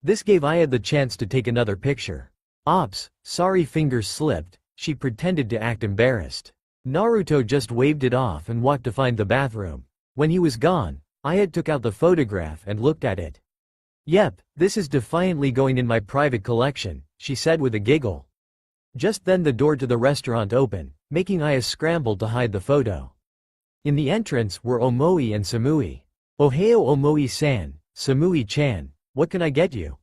This gave Aya the chance to take another picture. "Ops, sorry, fingers slipped," she pretended to act embarrassed. Naruto just waved it off and walked to find the bathroom. When he was gone, Aya took out the photograph and looked at it. "Yep, this is defiantly going in my private collection," she said with a giggle. Just then the door to the restaurant opened, making Aya scramble to hide the photo. In the entrance were Omoi and Samui. "Ohio Omoi-san, Samui-chan, what can I get you?"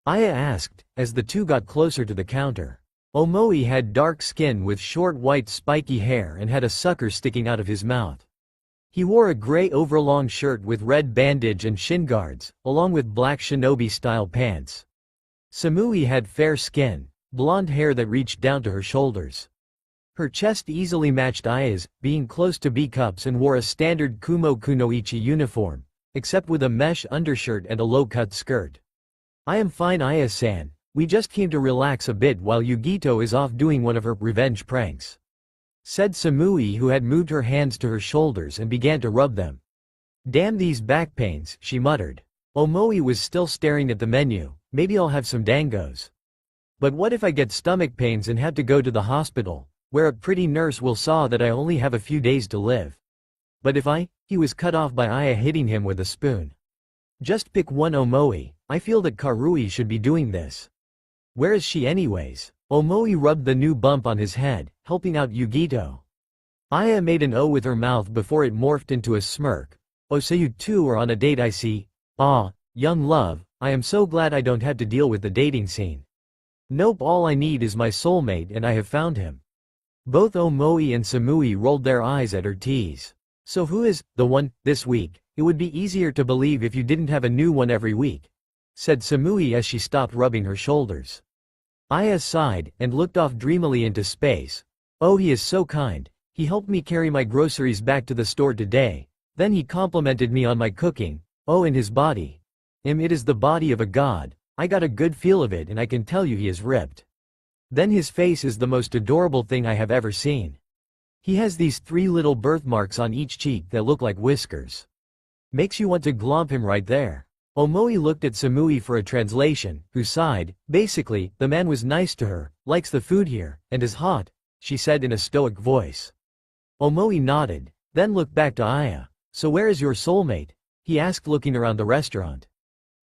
Aya asked, as the two got closer to the counter. Omoi had dark skin with short white spiky hair and had a sucker sticking out of his mouth. He wore a gray overlong shirt with red bandage and shin guards, along with black shinobi-style pants. Samui had fair skin, blonde hair that reached down to her shoulders. Her chest easily matched Aya's, being close to B-cups, and wore a standard Kumo kunoichi uniform, except with a mesh undershirt and a low-cut skirt. "I am fine, Aya-san. We just came to relax a bit while Yugito is off doing one of her revenge pranks," said Samui, who had moved her hands to her shoulders and began to rub them. "Damn these back pains," she muttered. Omoi was still staring at the menu. "Maybe I'll have some dangos. But what if I get stomach pains and have to go to the hospital, where a pretty nurse will saw that I only have a few days to live? But if he was cut off by Aya hitting him with a spoon. Just pick one, Omoi. I feel that Karui should be doing this. Where is she anyways?" Omoi rubbed the new bump on his head, helping out Yugito. Aya made an O with her mouth before it morphed into a smirk. "Oh, so you two are on a date, I see. Ah, young love, I am so glad I don't have to deal with the dating scene." "Nope, all I need is my soulmate and I have found him." Both Omoi and Samui rolled their eyes at her tease. "So who is the one this week? It would be easier to believe if you didn't have a new one every week," said Samui as she stopped rubbing her shoulders. Aya sighed and looked off dreamily into space. "Oh, he is so kind. He helped me carry my groceries back to the store today. Then he complimented me on my cooking. Oh, and his body. It is the body of a god. I got a good feel of it and I can tell you he is ripped." Then his face is the most adorable thing I have ever seen. He has these 3 little birthmarks on each cheek that look like whiskers. Makes you want to glomp him right there. Omoi looked at Samui for a translation, who sighed. Basically, the man was nice to her, likes the food here, and is hot, she said in a stoic voice. Omoi nodded, then looked back to Aya. So where is your soulmate? He asked, looking around the restaurant.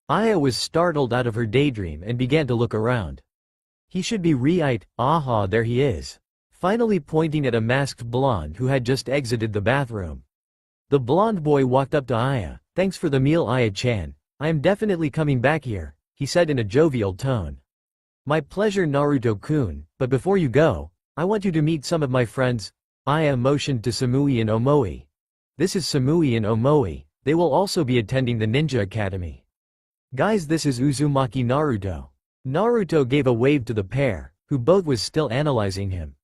Aya was startled out of her daydream and began to look around. He should be right, aha, there he is. Finally, pointing at a masked blonde who had just exited the bathroom. The blonde boy walked up to Aya. Thanks for the meal, Aya-chan. I am definitely coming back here, he said in a jovial tone. My pleasure, Naruto-kun, but before you go, I want you to meet some of my friends. Aya motioned to Samui and Omoi. This is Samui and Omoi, they will also be attending the Ninja Academy. Guys, this is Uzumaki Naruto. Naruto gave a wave to the pair, who both was still analyzing him.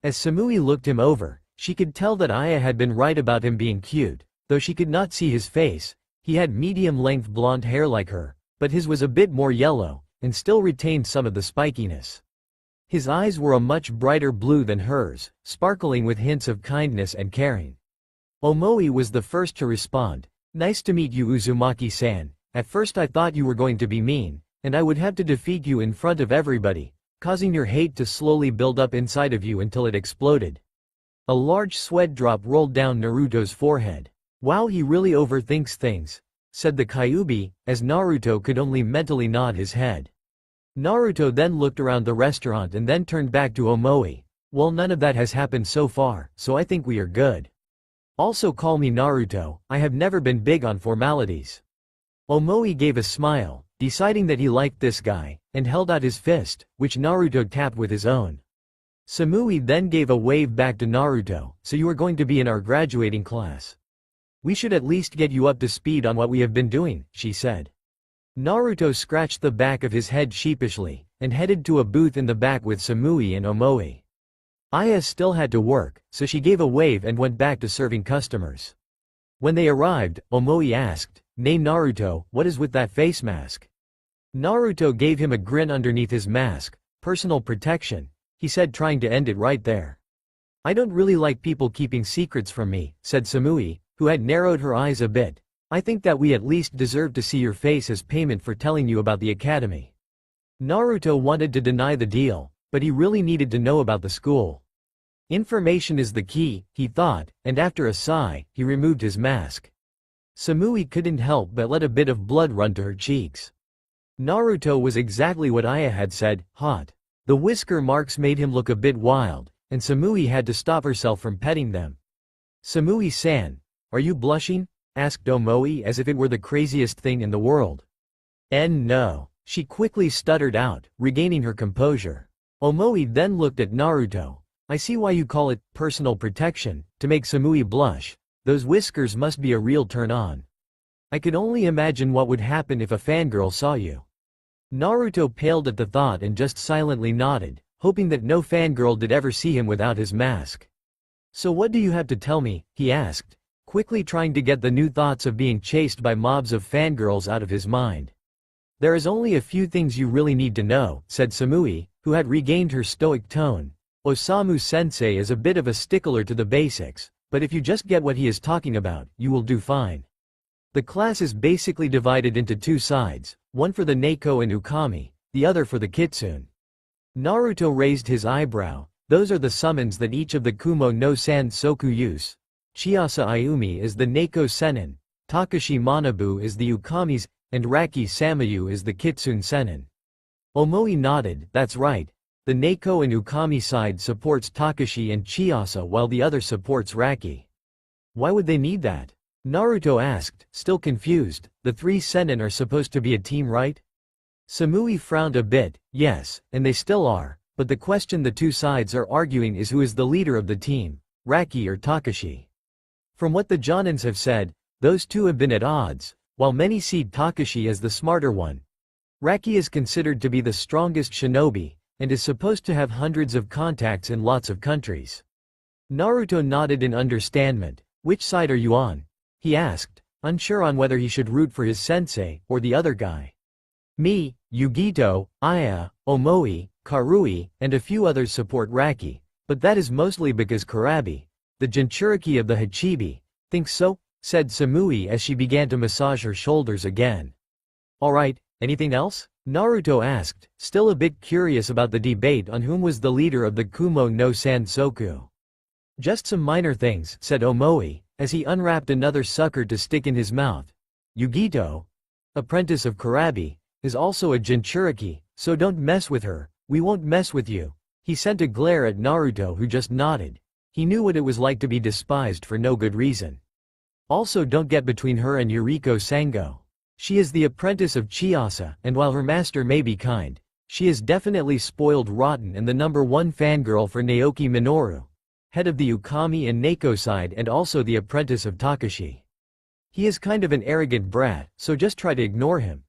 As Samui looked him over, she could tell that Aya had been right about him being cute, though she could not see his face. He had medium-length blonde hair like her, but his was a bit more yellow, and still retained some of the spikiness. His eyes were a much brighter blue than hers, sparkling with hints of kindness and caring. Omoi was the first to respond. Nice to meet you, Uzumaki-san. At first I thought you were going to be mean, and I would have to defeat you in front of everybody, causing your hate to slowly build up inside of you until it exploded. A large sweat drop rolled down Naruto's forehead. Wow, he really overthinks things, said the Kyuubi, as Naruto could only mentally nod his head. Naruto then looked around the restaurant and then turned back to Omoi. Well, none of that has happened so far, so I think we are good. Also call me Naruto, I have never been big on formalities. Omoi gave a smile, deciding that he liked this guy, and held out his fist, which Naruto tapped with his own. Samui then gave a wave back to Naruto. So you are going to be in our graduating class. We should at least get you up to speed on what we have been doing, she said. Naruto scratched the back of his head sheepishly, and headed to a booth in the back with Samui and Omoi. Aya still had to work, so she gave a wave and went back to serving customers. When they arrived, Omoi asked, "Nay Naruto, what is with that face mask?" Naruto gave him a grin underneath his mask. Personal protection, he said, trying to end it right there. I don't really like people keeping secrets from me, said Samui, who had narrowed her eyes a bit. I think that we at least deserve to see your face as payment for telling you about the academy. Naruto wanted to deny the deal, but he really needed to know about the school. Information is the key, he thought, and after a sigh, he removed his mask. Samui couldn't help but let a bit of blood run to her cheeks. Naruto was exactly what Aya had said, hot. The whisker marks made him look a bit wild, and Samui had to stop herself from petting them. Samui-san, are you blushing? Asked Omoi as if it were the craziest thing in the world. No, she quickly stuttered out, regaining her composure. Omoi then looked at Naruto. I see why you call it personal protection, to make Samui blush. Those whiskers must be a real turn-on. I could only imagine what would happen if a fangirl saw you. Naruto paled at the thought and just silently nodded, hoping that no fangirl did ever see him without his mask. So what do you have to tell me? He asked, quickly trying to get the new thoughts of being chased by mobs of fangirls out of his mind. There is only a few things you really need to know, said Samui, who had regained her stoic tone. Osamu-sensei is a bit of a stickler to the basics, but if you just get what he is talking about, you will do fine. The class is basically divided into 2 sides, one for the Neko and Ukami, the other for the Kitsune. Naruto raised his eyebrow. Those are the summons that each of the Kumo no Sansoku use. Chiasa Ayumi is the Neko Sennin, Takashi Manabu is the Ukami's, and Raki Samayu is the Kitsune Sennin. Omoi nodded, that's right. The Neko and Ukami side supports Takashi and Chiasa while the other supports Raki. Why would they need that? Naruto asked, still confused. The 3 Sennin are supposed to be a team, right? Samui frowned a bit. Yes, and they still are, but the question the 2 sides are arguing is who is the leader of the team, Raki or Takashi. From what the Jonins have said, those 2 have been at odds, while many see Takashi as the smarter one. Raki is considered to be the strongest shinobi, and is supposed to have hundreds of contacts in lots of countries. Naruto nodded in understandment. Which side are you on? He asked, unsure on whether he should root for his sensei or the other guy. Me, Yugito, Aya, Omoi, Karui, and a few others support Raki, but that is mostly because Karabi, the Jinchuriki of the Hachibi, thinks so, said Samui as she began to massage her shoulders again. Alright, anything else? Naruto asked, still a bit curious about the debate on whom was the leader of the Kumo no Sansoku. Just some minor things, said Omoi, as he unwrapped another sucker to stick in his mouth. Yugito, apprentice of Karabi, is also a Jinchuriki, so don't mess with her, we won't mess with you. He sent a glare at Naruto who just nodded. He knew what it was like to be despised for no good reason. Also don't get between her and Yuriko Sango. She is the apprentice of Chiasa, and while her master may be kind, she is definitely spoiled rotten and the #1 fangirl for Naoki Minoru, head of the Ukami and Neko side and also the apprentice of Takashi. He is kind of an arrogant brat, so just try to ignore him.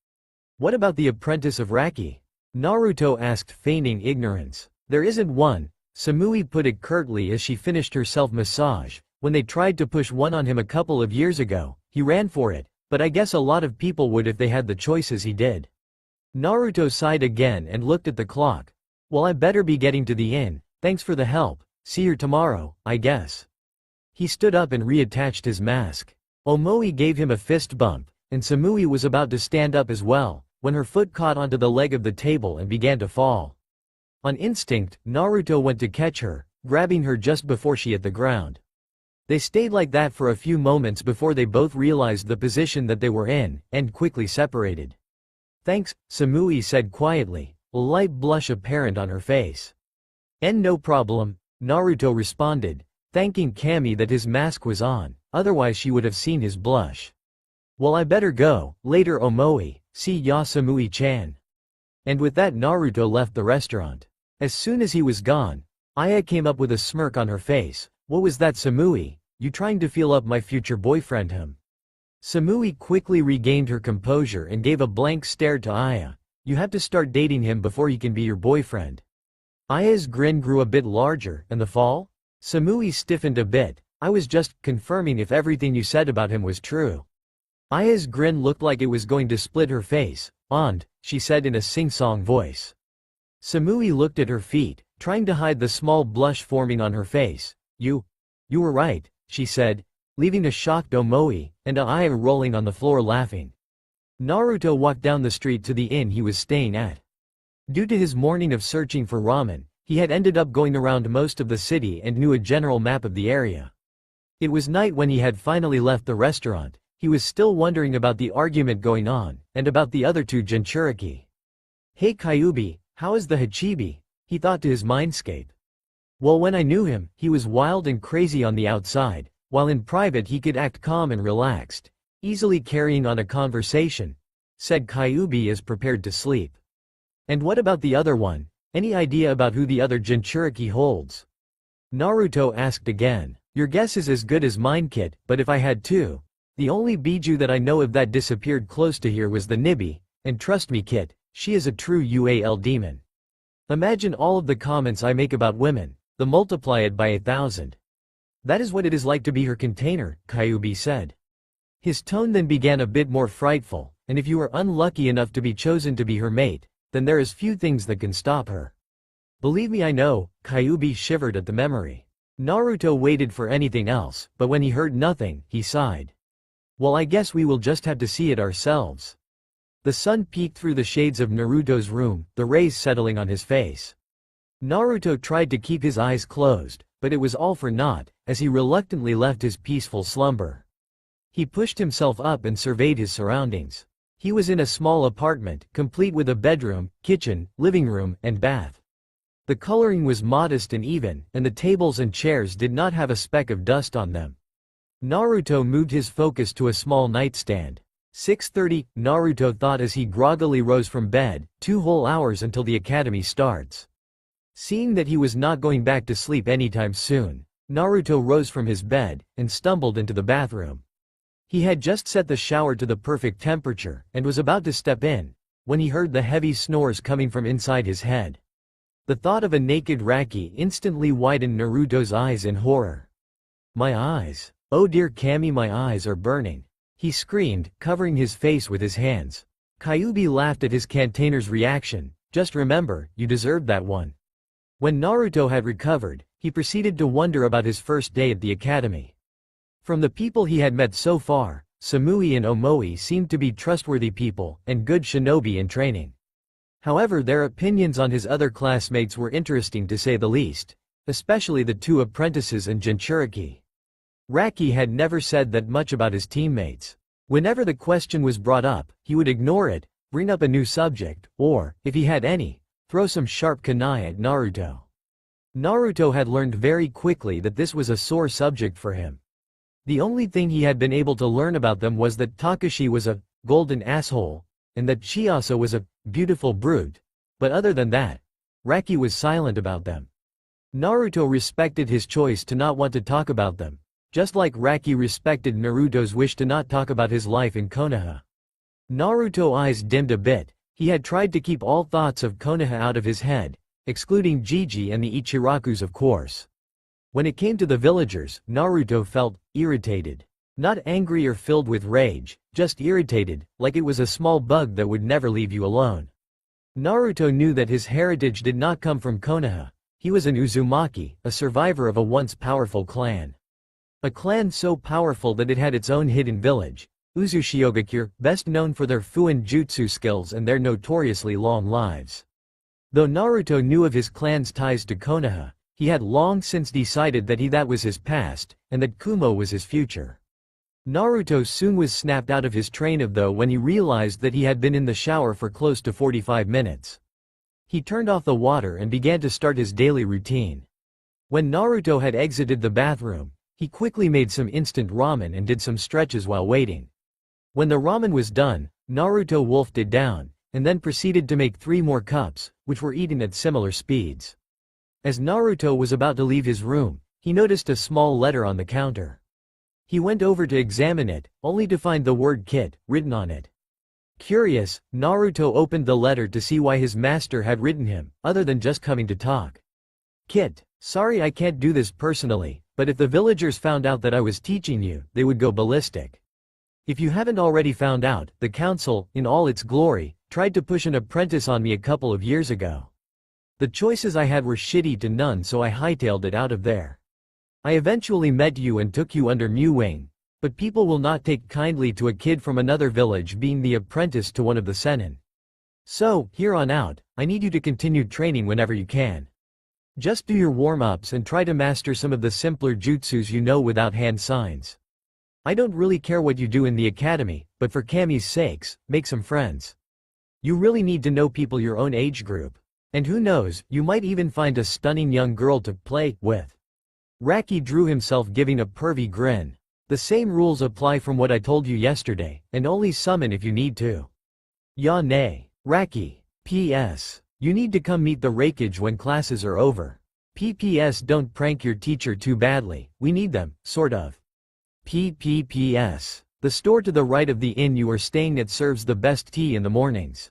What about the apprentice of Raki? Naruto asked, feigning ignorance. There isn't one, Samui put it curtly as she finished her self-massage. When they tried to push one on him a couple of years ago, he ran for it, but I guess a lot of people would if they had the choices he did. Naruto sighed again and looked at the clock. Well, I better be getting to the inn, thanks for the help, see you tomorrow, I guess. He stood up and reattached his mask. Omoi gave him a fist bump, and Samui was about to stand up as well, when her foot caught onto the leg of the table and began to fall. On instinct, Naruto went to catch her, grabbing her just before she hit the ground. They stayed like that for a few moments before they both realized the position that they were in, and quickly separated. Thanks, Samui said quietly, a light blush apparent on her face. And no problem, Naruto responded, thanking Kami that his mask was on, otherwise she would have seen his blush. Well, I better go, later Omoi, see ya Samui-chan. And with that Naruto left the restaurant. As soon as he was gone, Aya came up with a smirk on her face. What was that, Samui? You trying to feel up my future boyfriend him? Samui quickly regained her composure and gave a blank stare to Aya. You have to start dating him before he can be your boyfriend. Aya's grin grew a bit larger, and the fall? Samui stiffened a bit. I was just confirming if everything you said about him was true. Aya's grin looked like it was going to split her face. And, she said in a sing-song voice. Samui looked at her feet, trying to hide the small blush forming on her face. You were right, she said, leaving a shocked Omoi, and Aya rolling on the floor laughing. Naruto walked down the street to the inn he was staying at. Due to his morning of searching for ramen, he had ended up going around most of the city and knew a general map of the area. It was night when he had finally left the restaurant. He was still wondering about the argument going on, and about the other two Jinchuriki. Hey Kyuubi, how is the Hachibi? He thought to his mindscape. Well, when I knew him, he was wild and crazy on the outside, while in private he could act calm and relaxed, easily carrying on a conversation, said Kyuubi as prepared to sleep. And what about the other one? Any idea about who the other Jinchuriki holds? Naruto asked again. Your guess is as good as mine, kid, but if I had to. The only Biju that I know of that disappeared close to here was the Nibi, and trust me kid, she is a true UAL demon. Imagine all of the comments I make about women, the multiply it by 1,000. That is what it is like to be her container, Kyuubi said. His tone then began a bit more frightful, and if you are unlucky enough to be chosen to be her mate, then there is few things that can stop her. Believe me, I know, Kyuubi shivered at the memory. Naruto waited for anything else, but when he heard nothing, he sighed. Well, I guess we will just have to see it ourselves. The sun peeked through the shades of Naruto's room, the rays settling on his face. Naruto tried to keep his eyes closed, but it was all for naught, as he reluctantly left his peaceful slumber. He pushed himself up and surveyed his surroundings. He was in a small apartment, complete with a bedroom, kitchen, living room, and bath. The coloring was modest and even, and the tables and chairs did not have a speck of dust on them. Naruto moved his focus to a small nightstand. 6:30, Naruto thought as he groggily rose from bed, 2 whole hours until the academy starts. Seeing that he was not going back to sleep anytime soon, Naruto rose from his bed, and stumbled into the bathroom. He had just set the shower to the perfect temperature, and was about to step in, when he heard the heavy snores coming from inside his head. The thought of a naked Raki instantly widened Naruto's eyes in horror. My eyes. Oh dear Kami, my eyes are burning. He screamed, covering his face with his hands. Kyuubi laughed at his container's reaction. Just remember, you deserved that one. When Naruto had recovered, he proceeded to wonder about his first day at the academy. From the people he had met so far, Samui and Omoi seemed to be trustworthy people and good shinobi in training. However, their opinions on his other classmates were interesting to say the least, especially the two apprentices and Jinchuriki. Raki had never said that much about his teammates. Whenever the question was brought up, he would ignore it, bring up a new subject, or, if he had any, throw some sharp kunai at Naruto. Naruto had learned very quickly that this was a sore subject for him. The only thing he had been able to learn about them was that Takashi was a golden asshole, and that Chiasa was a beautiful brute, but other than that, Raki was silent about them. Naruto respected his choice to not want to talk about them, just like Raki respected Naruto's wish to not talk about his life in Konoha. Naruto's eyes dimmed a bit. He had tried to keep all thoughts of Konoha out of his head, excluding Jiji and the Ichirakus of course. When it came to the villagers, Naruto felt irritated. Not angry or filled with rage, just irritated, like it was a small bug that would never leave you alone. Naruto knew that his heritage did not come from Konoha. He was an Uzumaki, a survivor of a once powerful clan. A clan so powerful that it had its own hidden village, Uzushiogakure, best known for their Fuin Jutsu skills and their notoriously long lives. Though Naruto knew of his clan's ties to Konoha, he had long since decided that was his past, and that Kumo was his future. Naruto soon was snapped out of his train of thought when he realized that he had been in the shower for close to 45 minutes. He turned off the water and began to start his daily routine. When Naruto had exited the bathroom, he quickly made some instant ramen and did some stretches while waiting. When the ramen was done, Naruto wolfed it down, and then proceeded to make 3 more cups, which were eaten at similar speeds. As Naruto was about to leave his room, he noticed a small letter on the counter. He went over to examine it, only to find the word "Kit" written on it. Curious, Naruto opened the letter to see why his master had written him, other than just coming to talk. "Kit, sorry I can't do this personally, but if the villagers found out that I was teaching you, they would go ballistic. If you haven't already found out, the council, in all its glory, tried to push an apprentice on me a couple of years ago. The choices I had were shitty to none, so I hightailed it out of there. I eventually met you and took you under my wing, but people will not take kindly to a kid from another village being the apprentice to one of the senin. So, here on out, I need you to continue training whenever you can. Just do your warm-ups and try to master some of the simpler jutsus you know without hand signs. I don't really care what you do in the academy, but for Kami's sakes, make some friends. You really need to know people your own age group. And who knows, you might even find a stunning young girl to play with." Raki drew himself, giving a pervy grin. "The same rules apply from what I told you yesterday, and only summon if you need to." "Ya nay. Raki. P.S. You need to come meet the Raikage when classes are over. P.P.S. Don't prank your teacher too badly, we need them, sort of. P.P.P.S. The store to the right of the inn you are staying at serves the best tea in the mornings."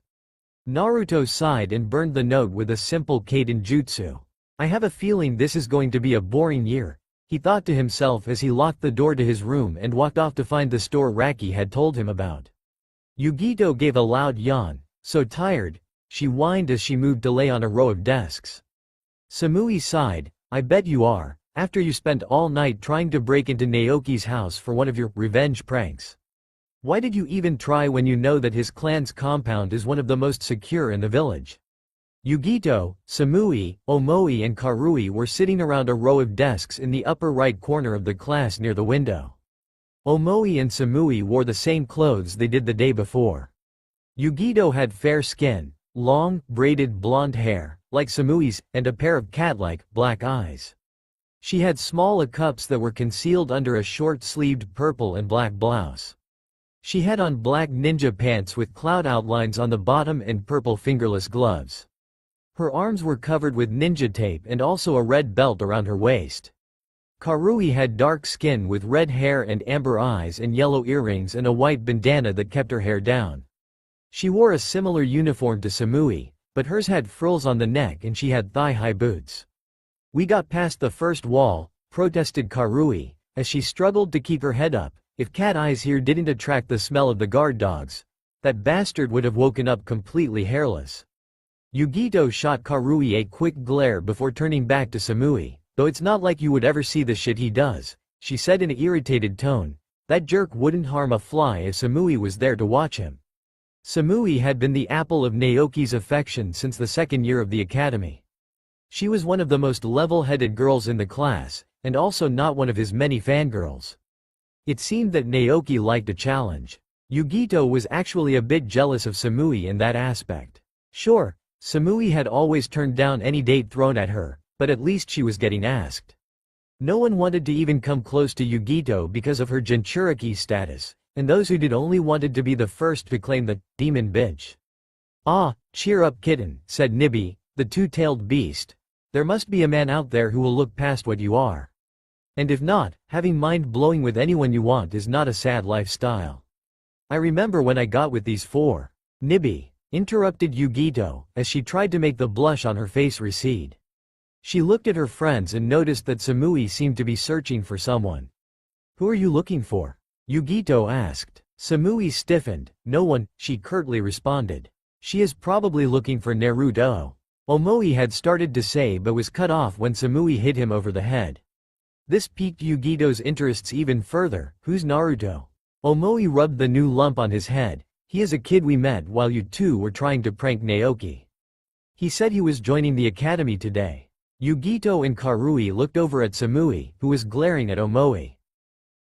Naruto sighed and burned the note with a simple Kaiden jutsu. "I have a feeling this is going to be a boring year," he thought to himself as he locked the door to his room and walked off to find the store Raki had told him about. Yugito gave a loud yawn. "So tired," she whined as she moved to lay on a row of desks. Samui sighed. "I bet you are, after you spent all night trying to break into Naoki's house for one of your revenge pranks. Why did you even try when you know that his clan's compound is one of the most secure in the village?" Yugito, Samui, Omoi and Karui were sitting around a row of desks in the upper right corner of the class near the window. Omoi and Samui wore the same clothes they did the day before. Yugito had fair skin, long, braided blonde hair, like Samui's, and a pair of cat-like, black eyes. She had small cups that were concealed under a short-sleeved purple and black blouse. She had on black ninja pants with cloud outlines on the bottom and purple fingerless gloves. Her arms were covered with ninja tape and also a red belt around her waist. Karui had dark skin with red hair and amber eyes and yellow earrings and a white bandana that kept her hair down. She wore a similar uniform to Samui, but hers had frills on the neck and she had thigh-high boots. "We got past the first wall," protested Karui, as she struggled to keep her head up. "If Cat Eyes here didn't attract the smell of the guard dogs, that bastard would have woken up completely hairless." Yugito shot Karui a quick glare before turning back to Samui. Though it's not like you would ever see the shit he does, she said in an irritated tone. That jerk wouldn't harm a fly if Samui was there to watch him. Samui had been the apple of Naoki's affection since the second year of the academy. She was one of the most level-headed girls in the class, and also not one of his many fangirls. It seemed that Naoki liked a challenge. Yugito was actually a bit jealous of Samui in that aspect. Sure, Samui had always turned down any date thrown at her, but at least she was getting asked. No one wanted to even come close to Yugito because of her Jinchuriki status, and those who did only wanted to be the first to claim the demon bitch. Ah, cheer up kitten, said Nibby, the two-tailed beast. There must be a man out there who will look past what you are. And if not, having mind-blowing with anyone you want is not a sad lifestyle. I remember when I got with these four. Nibby, interrupted Yugito, as she tried to make the blush on her face recede. She looked at her friends and noticed that Samui seemed to be searching for someone. Who are you looking for? Yugito asked. Samui stiffened. No one, she curtly responded. She is probably looking for Naruto. Omoi had started to say but was cut off when Samui hit him over the head. This piqued Yugito's interests even further. Who's Naruto? Omoi rubbed the new lump on his head. He is a kid we met while you two were trying to prank Naoki. He said he was joining the academy today. Yugito and Karui looked over at Samui, who was glaring at Omoi.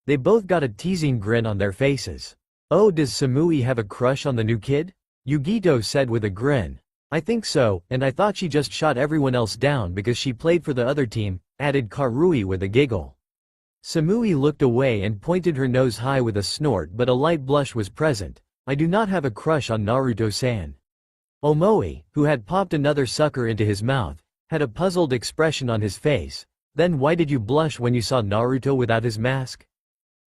They both got a teasing grin on their faces. Oh, does Samui have a crush on the new kid? Yugito said with a grin. I think so, and I thought she just shot everyone else down because she played for the other team, added Karui with a giggle. Samui looked away and pointed her nose high with a snort, but a light blush was present. I do not have a crush on Naruto-san. Omoi, who had popped another sucker into his mouth, had a puzzled expression on his face. Then why did you blush when you saw Naruto without his mask?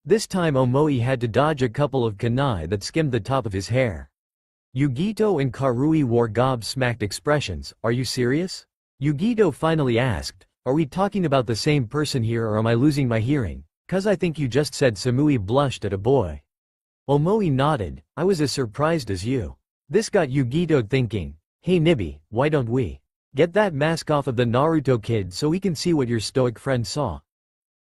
This time Omoi had to dodge a couple of kunai that skimmed the top of his hair. Yugito and Karui wore gobsmacked expressions. Are you serious? Yugito finally asked. Are we talking about the same person here or am I losing my hearing? Cause I think you just said Samui blushed at a boy. Omoi nodded. I was as surprised as you. This got Yugito thinking. Hey Nibby, why don't we get that mask off of the Naruto kid so we can see what your stoic friend saw?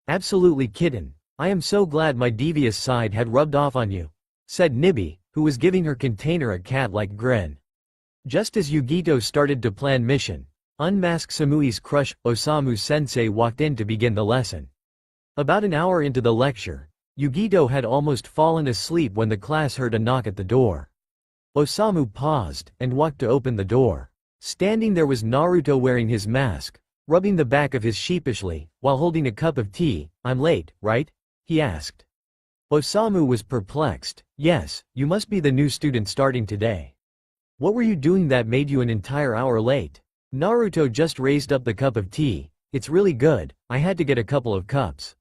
Absolutely kitten. I am so glad my devious side had rubbed off on you, said Nibby, who was giving her container a cat-like grin. Just as Yugito started to plan mission, unmask Samui's crush, Osamu-sensei walked in to begin the lesson. About an hour into the lecture, Yugito had almost fallen asleep when the class heard a knock at the door. Osamu paused, and walked to open the door. Standing there was Naruto wearing his mask, rubbing the back of his sheepishly, while holding a cup of tea. I'm late, right? He asked. Osamu was perplexed. Yes, you must be the new student starting today. What were you doing that made you an entire hour late? Naruto just raised up the cup of tea. It's really good, I had to get a couple of cups.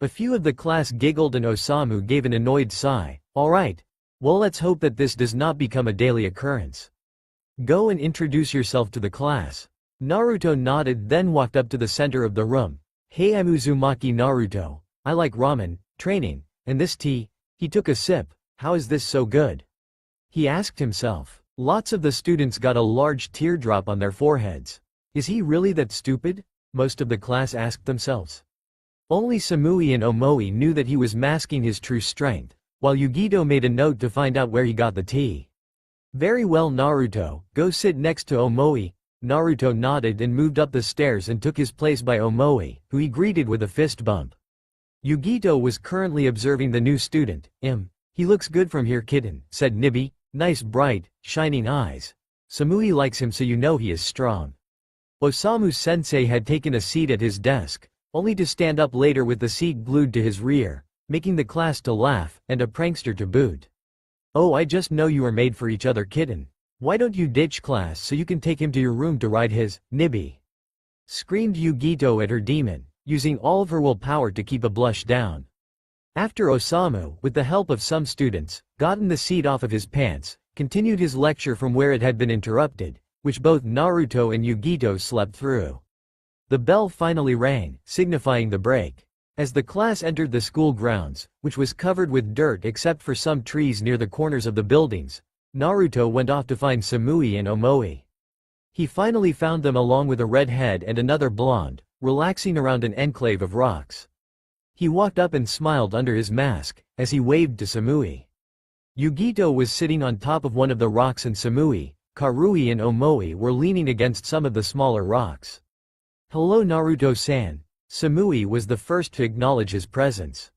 A few of the class giggled and Osamu gave an annoyed sigh. Alright. Well, let's hope that this does not become a daily occurrence. Go and introduce yourself to the class. Naruto nodded, then walked up to the center of the room. Hey, I'm Uzumaki Naruto. I like ramen, training, and this tea. He took a sip. How is this so good? He asked himself. Lots of the students got a large teardrop on their foreheads. Is he really that stupid? Most of the class asked themselves. Only Samui and Omoi knew that he was masking his true strength, while Yugito made a note to find out where he got the tea. Very well Naruto, go sit next to Omoi. Naruto nodded and moved up the stairs and took his place by Omoi, who he greeted with a fist bump. Yugito was currently observing the new student. He looks good from here kitten, said Nibby. Nice bright, shining eyes. Samui likes him so you know he is strong. Osamu-sensei had taken a seat at his desk, only to stand up later with the seat glued to his rear, making the class to laugh, and a prankster to boot. Oh, I just know you are made for each other kitten. Why don't you ditch class so you can take him to your room to ride his, Nibby? Screamed Yugito at her demon, using all of her willpower to keep a blush down. After Osamu, with the help of some students, gotten the seat off of his pants, continued his lecture from where it had been interrupted, which both Naruto and Yugito slept through. The bell finally rang, signifying the break. As the class entered the school grounds, which was covered with dirt except for some trees near the corners of the buildings, Naruto went off to find Samui and Omoi. He finally found them along with a redhead and another blonde, relaxing around an enclave of rocks. He walked up and smiled under his mask, as he waved to Samui. Yugito was sitting on top of one of the rocks and Samui, Karui and Omoi were leaning against some of the smaller rocks. "Hello Naruto-san." Samui was the first to acknowledge his presence.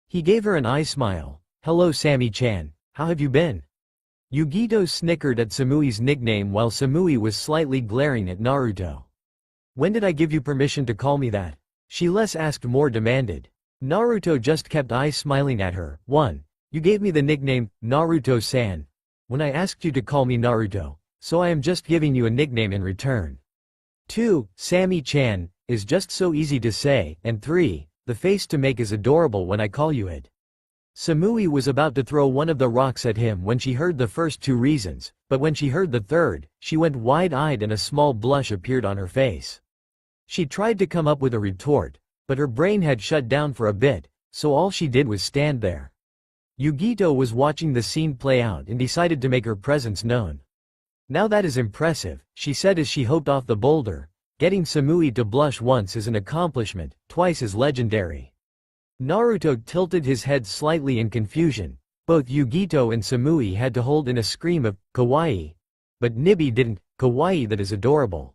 He gave her an eye smile. "Hello Sammy-chan, how have you been?" Yugito snickered at Samui's nickname while Samui was slightly glaring at Naruto. "When did I give you permission to call me that?" She less asked more demanded. Naruto just kept smiling at her. 1. You gave me the nickname, Naruto-san, when I asked you to call me Naruto, so I am just giving you a nickname in return. 2. Sammy-chan is just so easy to say, and 3. The face to make is adorable when I call you it. Samui was about to throw one of the rocks at him when she heard the first 2 reasons, but when she heard the third, she went wide-eyed and a small blush appeared on her face. She tried to come up with a retort, but her brain had shut down for a bit, so all she did was stand there. Yugito was watching the scene play out and decided to make her presence known. "Now that is impressive," she said as she hopped off the boulder. Getting Samui to blush once is an accomplishment, twice is legendary. Naruto tilted his head slightly in confusion. Both Yugito and Samui had to hold in a scream of, "Kawaii." But Nibi didn't. "Kawaii, that is adorable.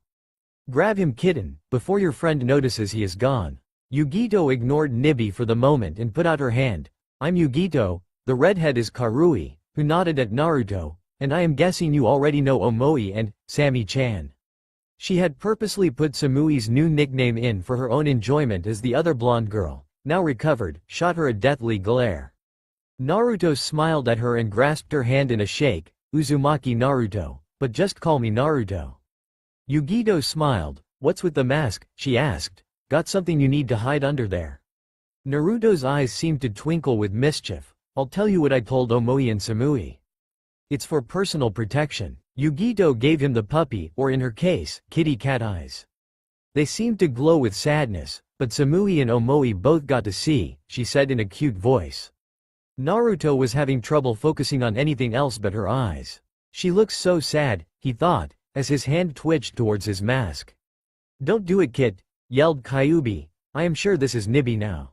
Grab him kitten, before your friend notices he is gone." Yugito ignored Nibi for the moment and put out her hand. "I'm Yugito, the redhead is Karui," who nodded at Naruto, "and I am guessing you already know Omoi and Sammy-chan." She had purposely put Samui's new nickname in for her own enjoyment as the other blonde girl, now recovered, shot her a deathly glare. Naruto smiled at her and grasped her hand in a shake. "Uzumaki Naruto, but just call me Naruto." Yugito smiled. "What's with the mask?" she asked. "Got something you need to hide under there?" Naruto's eyes seemed to twinkle with mischief. "I'll tell you what I told Omoi and Samui. It's for personal protection." Yugito gave him the puppy, or in her case, kitty cat eyes. They seemed to glow with sadness, but Samui and Omoi both got to see, she said in a cute voice. Naruto was having trouble focusing on anything else but her eyes. "She looks so sad," he thought, as his hand twitched towards his mask. "Don't do it, kid," yelled Kyuubi. "I am sure this is Nibi now.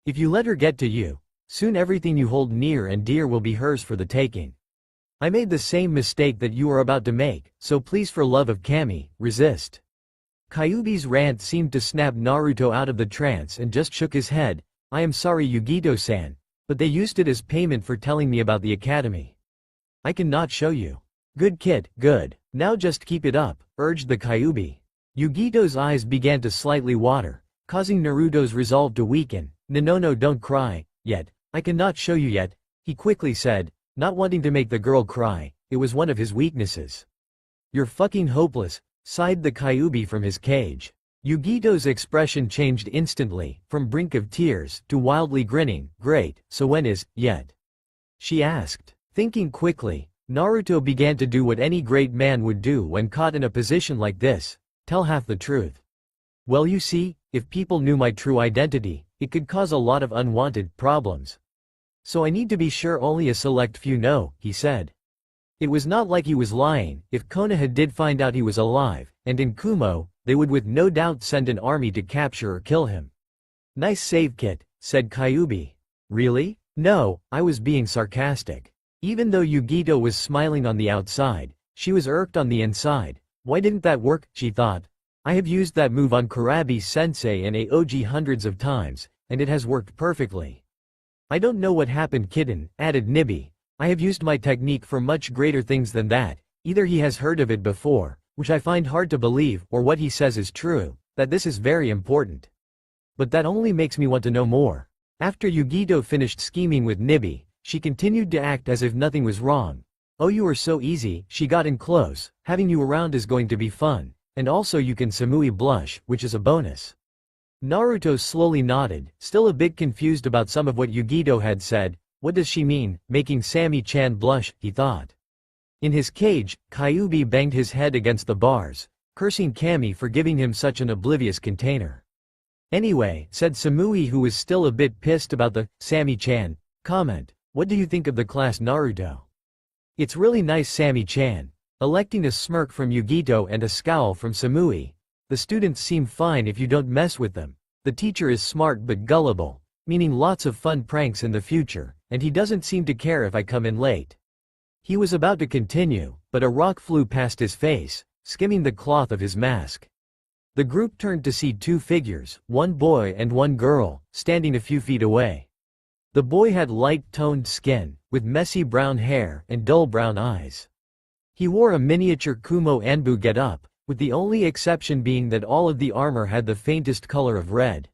If you let her get to you, soon everything you hold near and dear will be hers for the taking. I made the same mistake that you are about to make, so please for love of Kami, resist." Kyuubi's rant seemed to snap Naruto out of the trance and just shook his head. "I am sorry Yugito-san, but they used it as payment for telling me about the academy. I cannot show you." "Good kid, good. Now just keep it up," urged the Kyuubi. Yugito's eyes began to slightly water, causing Naruto's resolve to weaken. No, don't cry, yet. I cannot show you yet," he quickly said, not wanting to make the girl cry. It was one of his weaknesses. "You're fucking hopeless," sighed the Kyuubi from his cage. Yugito's expression changed instantly, from brink of tears to wildly grinning. "Great, so when is, yet?" she asked. Thinking quickly, Naruto began to do what any great man would do when caught in a position like this: tell half the truth. "Well, you see, if people knew my true identity, it could cause a lot of unwanted problems. So I need to be sure only a select few know," he said. It was not like he was lying. If Konoha did find out he was alive, and in Kumo, they would with no doubt send an army to capture or kill him. "Nice save, kit," said Kyuubi. "Really? No, I was being sarcastic." Even though Yugito was smiling on the outside, she was irked on the inside. Why didn't that work, she thought. I have used that move on Kurabi-sensei and Aoji hundreds of times, and it has worked perfectly. "I don't know what happened, kitten," added Nibi. "I have used my technique for much greater things than that." Either he has heard of it before, which I find hard to believe, or what he says is true, that this is very important. But that only makes me want to know more. After Yugito finished scheming with Nibi, she continued to act as if nothing was wrong. "Oh, you are so easy," she got in close. "Having you around is going to be fun. And also you can Samui blush, which is a bonus." Naruto slowly nodded, still a bit confused about some of what Yugito had said. What does she mean, making Sammy-chan blush, he thought. In his cage, Kyuubi banged his head against the bars, cursing Kami for giving him such an oblivious container. "Anyway," said Samui, who was still a bit pissed about the Sammy-chan comment, "what do you think of the class, Naruto?" "It's really nice, Sammy-chan. electing a smirk from Yugito and a scowl from Samui. The students seem fine if you don't mess with them. The teacher is smart but gullible, meaning lots of fun pranks in the future, and he doesn't seem to care if I come in late. He was about to continue, but a rock flew past his face, skimming the cloth of his mask. The group turned to see two figures, one boy and one girl, standing a few feet away. The boy had light-toned skin, with messy brown hair and dull brown eyes. He wore a miniature Kumo Anbu get-up, with the only exception being that all of the armor had the faintest color of red.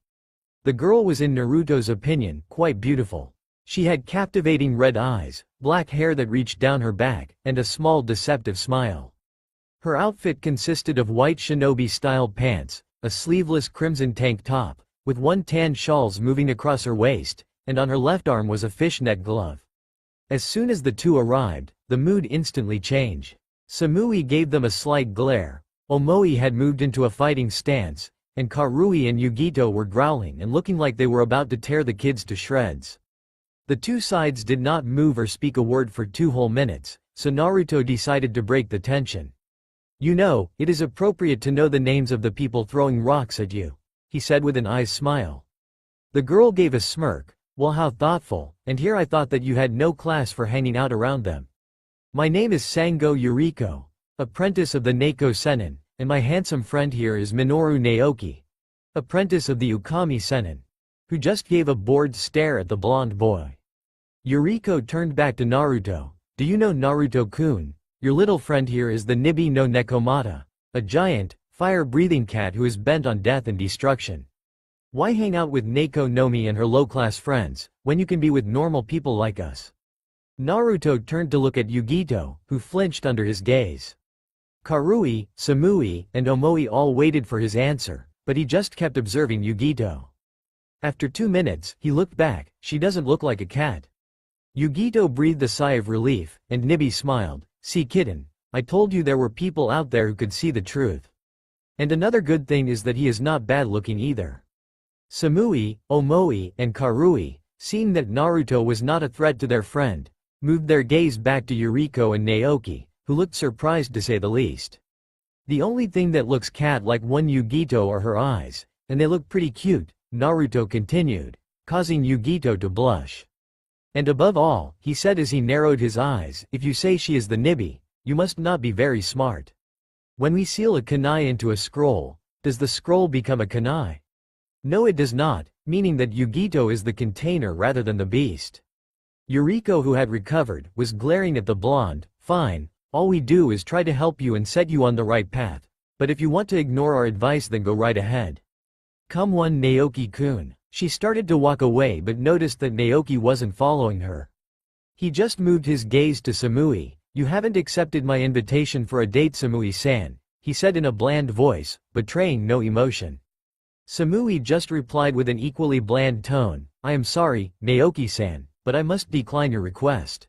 The girl was, in Naruto's opinion, quite beautiful. She had captivating red eyes, black hair that reached down her back, and a small deceptive smile. Her outfit consisted of white shinobi-style pants, a sleeveless crimson tank top, with one tan shawls moving across her waist, and on her left arm was a fishnet glove. As soon as the two arrived, the mood instantly changed. Samui gave them a slight glare, Omoi had moved into a fighting stance, and Karui and Yugito were growling and looking like they were about to tear the kids to shreds. The two sides did not move or speak a word for 2 whole minutes, so Naruto decided to break the tension. "You know, it is appropriate to know the names of the people throwing rocks at you," he said with an eyes smile. The girl gave a smirk. "Well, how thoughtful, and here I thought that you had no class for hanging out around them. My name is Sango Yuriko, apprentice of the Neko Sennin, and my handsome friend here is Minoru Naoki, apprentice of the Ukami Sennin," who just gave a bored stare at the blonde boy. Yuriko turned back to Naruto. "Do you know Naruto-kun? Your little friend here is the Nibi no Nekomata, a giant, fire-breathing cat who is bent on death and destruction. Why hang out with Neko Nomi and her low-class friends, when you can be with normal people like us?" Naruto turned to look at Yugito, who flinched under his gaze. Karui, Samui, and Omoi all waited for his answer, but he just kept observing Yugito. After 2 minutes, he looked back. "She doesn't look like a cat." Yugito breathed a sigh of relief, and Nibi smiled. "See, kitten, I told you there were people out there who could see the truth. And another good thing is that he is not bad-looking either." Samui, Omoi, and Karui, seeing that Naruto was not a threat to their friend, moved their gaze back to Yuriko and Naoki, who looked surprised to say the least. "The only thing that looks cat-like one Yugito are her eyes, and they look pretty cute," Naruto continued, causing Yugito to blush. "And above all," he said as he narrowed his eyes, "if you say she is the Nibi, you must not be very smart. When we seal a kunai into a scroll, does the scroll become a kunai? No, it does not, meaning that Yugito is the container rather than the beast." Yuriko, who had recovered, was glaring at the blonde. "Fine, all we do is try to help you and set you on the right path. But if you want to ignore our advice, then go right ahead. Come on, Naoki-kun." She started to walk away but noticed that Naoki wasn't following her. He just moved his gaze to Samui. "You haven't accepted my invitation for a date, Samui-san," he said in a bland voice, betraying no emotion. Samui just replied with an equally bland tone, "I am sorry, Naoki-san, but I must decline your request."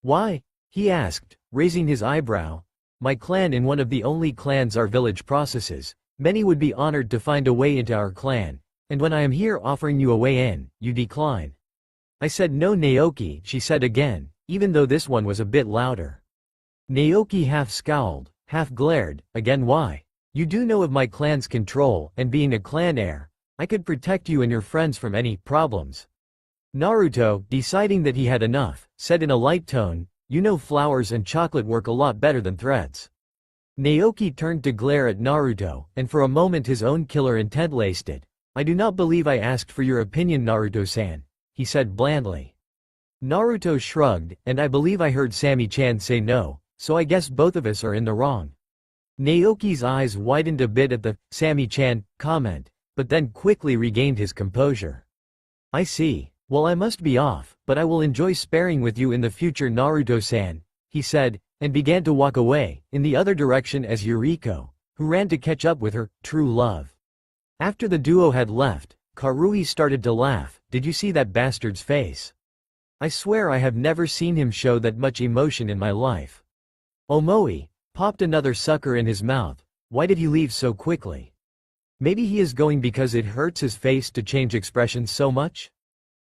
"Why?" he asked, raising his eyebrow. "My clan in one of the only clans our village processes. Many would be honored to find a way into our clan, and when I am here offering you a way in, you decline." "I said no, Naoki," she said again, even though this one was a bit louder. Naoki half scowled, half glared. "Again, why? You do know of my clan's control, and being a clan heir, I could protect you and your friends from any problems." Naruto, deciding that he had enough, said in a light tone, "You know flowers and chocolate work a lot better than threats." Naoki turned to glare at Naruto, and for a moment his own killer intent laced it. "I do not believe I asked for your opinion, Naruto-san," he said blandly. Naruto shrugged, "And I believe I heard Sammy-chan say no, so I guess both of us are in the wrong." Naoki's eyes widened a bit at the "Sammy-chan" comment, but then quickly regained his composure. "I see. Well, I must be off, but I will enjoy sparring with you in the future, Naruto-san," he said, and began to walk away, in the other direction as Yuriko, who ran to catch up with her true love. After the duo had left, Karui started to laugh. "Did you see that bastard's face? I swear I have never seen him show that much emotion in my life." Omoi popped another sucker in his mouth. "Why did he leave so quickly? Maybe he is going because it hurts his face to change expressions so much?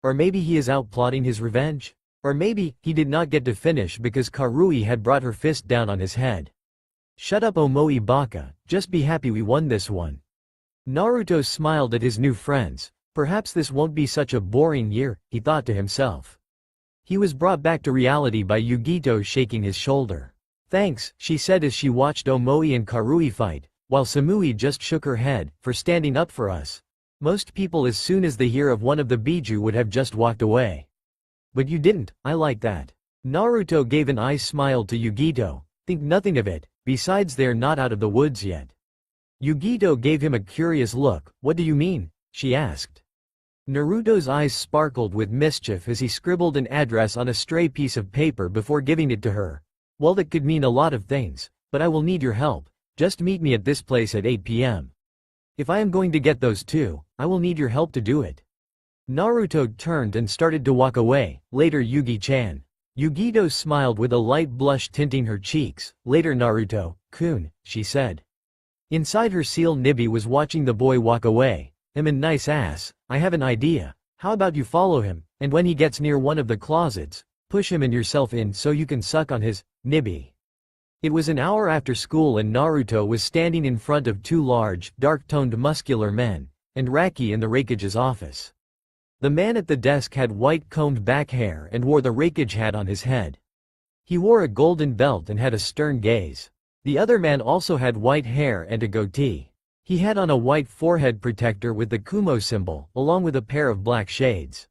Or maybe he is out plotting his revenge?" Or maybe, he did not get to finish because Karui had brought her fist down on his head. Shut up Omoi Baka, just be happy we won this one. Naruto smiled at his new friends. Perhaps this won't be such a boring year, he thought to himself. He was brought back to reality by Yugito shaking his shoulder. Thanks, she said as she watched Omoi and Karui fight, while Samui just shook her head, for standing up for us. Most people as soon as they hear of one of the Biju would have just walked away. But you didn't, I like that. Naruto gave an eye smile to Yugito. Think nothing of it, besides they're not out of the woods yet. Yugito gave him a curious look. What do you mean? She asked. Naruto's eyes sparkled with mischief as he scribbled an address on a stray piece of paper before giving it to her. Well, that could mean a lot of things, but I will need your help. Just meet me at this place at 8 p.m. If I am going to get those two, I will need your help to do it. Naruto turned and started to walk away. Later Yugi-chan. Yugito smiled with a light blush tinting her cheeks. Later Naruto-kun, she said. Inside her seal Nibi was watching the boy walk away. Nice ass, I have an idea. How about you follow him, and when he gets near one of the closets, push him and yourself in so you can suck on his Nibi. It was an hour after school and Naruto was standing in front of two large, dark-toned muscular men, and Raki in the Raikage's office. The man at the desk had white combed back hair and wore the Raikage hat on his head. He wore a golden belt and had a stern gaze. The other man also had white hair and a goatee. He had on a white forehead protector with the Kumo symbol, along with a pair of black shades.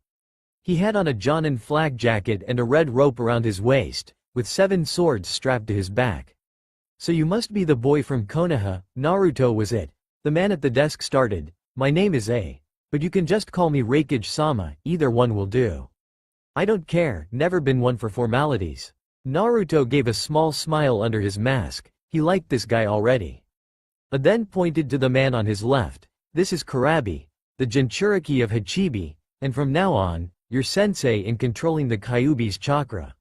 He had on a Jonin flag jacket and a red rope around his waist, with 7 swords strapped to his back. So you must be the boy from Konoha. Naruto was it. The man at the desk started. My name is A. But you can just call me Raikage-sama, either one will do. I don't care, never been one for formalities. Naruto gave a small smile under his mask. He liked this guy already. A then pointed to the man on his left. This is Kurabi, the Jinchuriki of Hachibi, and from now on, your sensei in controlling the Kyuubi's chakra.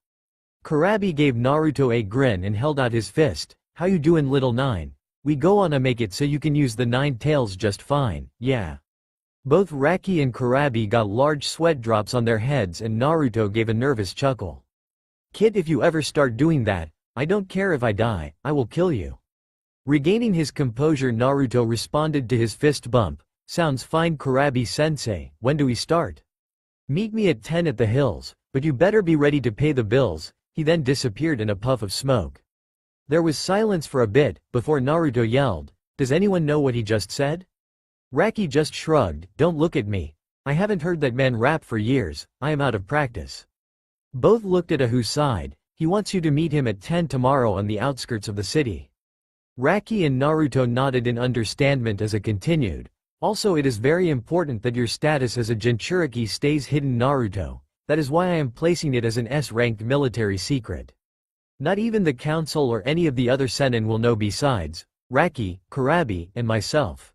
Kurabi gave Naruto a grin and held out his fist. How you doin' little 9? We go on a make it so you can use the 9 tails just fine, yeah. Both Raki and Kurabi got large sweat drops on their heads and Naruto gave a nervous chuckle. Kid, if you ever start doing that, I don't care if I die, I will kill you. Regaining his composure, Naruto responded to his fist bump. Sounds fine Kurabi-sensei, when do we start? Meet me at 10 at the hills, but you better be ready to pay the bills. He then disappeared in a puff of smoke. There was silence for a bit, before Naruto yelled, does anyone know what he just said? Raki just shrugged, don't look at me. I haven't heard that man rap for years, I am out of practice. Both looked at whose side. He wants you to meet him at 10 tomorrow on the outskirts of the city. Raki and Naruto nodded in understandment as it continued. Also, it is very important that your status as a Jinchuriki stays hidden, Naruto. That is why I am placing it as an S-ranked military secret. Not even the council or any of the other senin will know besides Raki, Kurabi, and myself.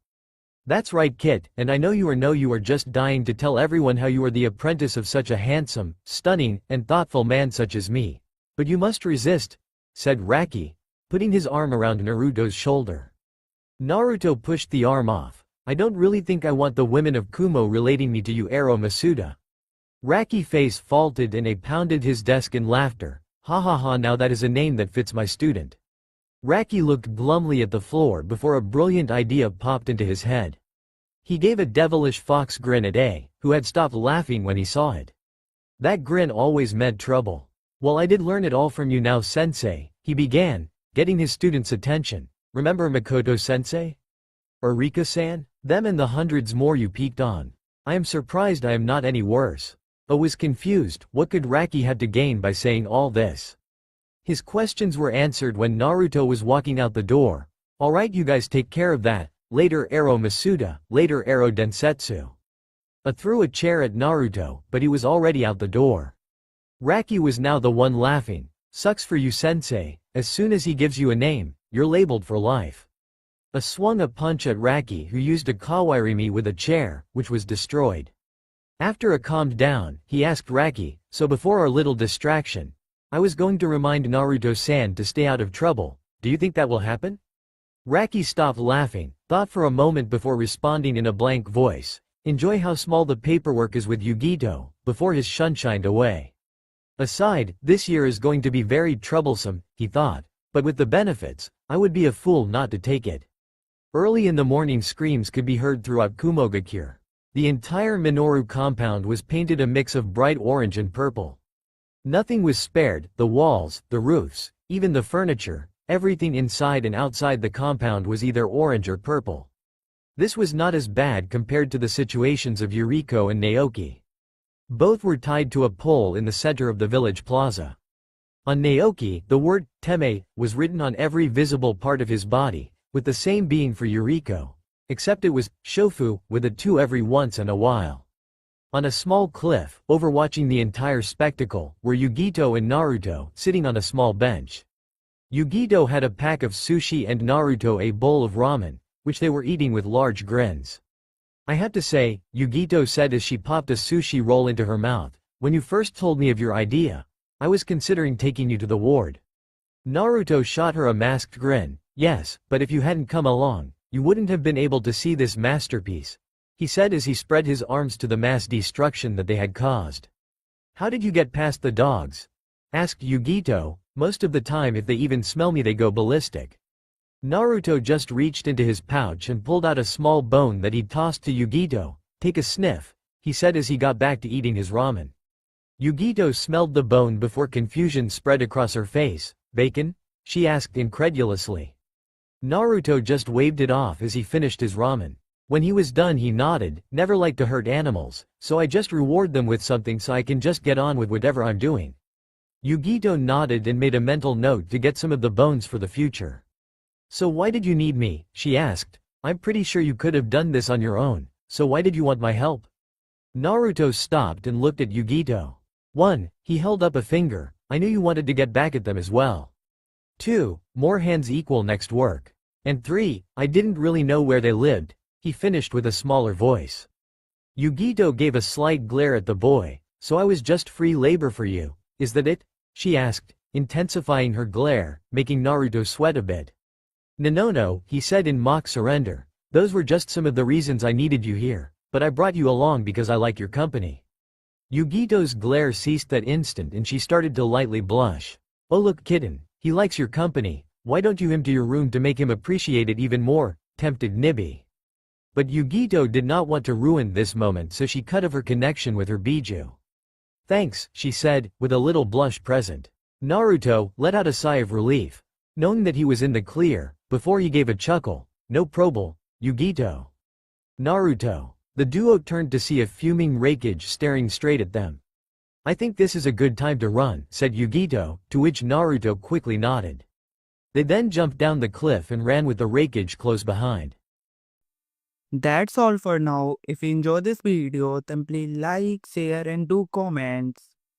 That's right Kit, and I know you are just dying to tell everyone how you are the apprentice of such a handsome, stunning, and thoughtful man such as me. But you must resist, said Raki, putting his arm around Naruto's shoulder. Naruto pushed the arm off. I don't really think I want the women of Kumo relating me to you, Ero Masuda. Raki's face faulted and he pounded his desk in laughter. Ha ha ha, now that is a name that fits my student. Raki looked glumly at the floor before a brilliant idea popped into his head. He gave a devilish fox grin at A, who had stopped laughing when he saw it. That grin always meant trouble. Well, I did learn it all from you now, sensei, he began, getting his students' attention. Remember Makoto-sensei? Or Rika-san? Them and the hundreds more you peeked on. I am surprised I am not any worse. O was confused. What could Raki have to gain by saying all this? His questions were answered when Naruto was walking out the door. Alright, you guys take care of that. Later Ero Masuda, later Ero Densetsu. A threw a chair at Naruto, but he was already out the door. Raki was now the one laughing. Sucks for you, sensei. As soon as he gives you a name, you're labeled for life. A swung a punch at Raki, who used a kawairimi with a chair, which was destroyed. After a calmed down, he asked Raki, so before our little distraction, I was going to remind Naruto-san to stay out of trouble. Do you think that will happen? Raki stopped laughing, thought for a moment before responding in a blank voice. Enjoy how small the paperwork is with Yugito, before his shun shined away. Aside, this year is going to be very troublesome, he thought. But with the benefits, I would be a fool not to take it. Early in the morning screams could be heard throughout Kumogakure. The entire Minoru compound was painted a mix of bright orange and purple. Nothing was spared, the walls, the roofs, even the furniture, everything inside and outside the compound was either orange or purple. This was not as bad compared to the situations of Yuriko and Naoki. Both were tied to a pole in the center of the village plaza. On Naoki, the word teme was written on every visible part of his body, with the same being for Yuriko, except it was shofu with a 2 every once in a while. On a small cliff, overwatching the entire spectacle, were Yugito and Naruto, sitting on a small bench. Yugito had a pack of sushi and Naruto a bowl of ramen, which they were eating with large grins. I have to say, Yugito said as she popped a sushi roll into her mouth, when you first told me of your idea, I was considering taking you to the ward. Naruto shot her a masked grin. Yes, but if you hadn't come along, you wouldn't have been able to see this masterpiece, he said as he spread his arms to the mass destruction that they had caused. How did you get past the dogs? Asked Yugito. Most of the time if they even smell me they go ballistic. Naruto just reached into his pouch and pulled out a small bone that he'd tossed to Yugito. Take a sniff, he said as he got back to eating his ramen. Yugito smelled the bone before confusion spread across her face. Bacon? She asked incredulously. Naruto just waved it off as he finished his ramen. When he was done he nodded, never liked to hurt animals, so I just reward them with something so I can just get on with whatever I'm doing. Yugito nodded and made a mental note to get some of the bones for the future. So why did you need me? She asked. I'm pretty sure you could have done this on your own, so why did you want my help? Naruto stopped and looked at Yugito. 1. He held up a finger. I knew you wanted to get back at them as well. 2. More hands equal next work. And 3. I didn't really know where they lived, he finished with a smaller voice. Yugito gave a slight glare at the boy. So I was just free labor for you, is that it? She asked, intensifying her glare, making Naruto sweat a bit. No, he said in mock surrender. Those were just some of the reasons I needed you here, but I brought you along because I like your company. Yugito's glare ceased that instant and she started to lightly blush. Oh look kitten, he likes your company, why don't you him to your room to make him appreciate it even more, tempted Nibi. But Yugito did not want to ruin this moment so she cut off her connection with her Biju. Thanks, she said, with a little blush present. Naruto let out a sigh of relief, knowing that he was in the clear, before he gave a chuckle. No probable, Yugito. Naruto. The duo turned to see a fuming Raikage staring straight at them. I think this is a good time to run, said Yugito, to which Naruto quickly nodded. They then jumped down the cliff and ran with the Raikage close behind. That's all for now. If you enjoy this video, then please like, share and do comments.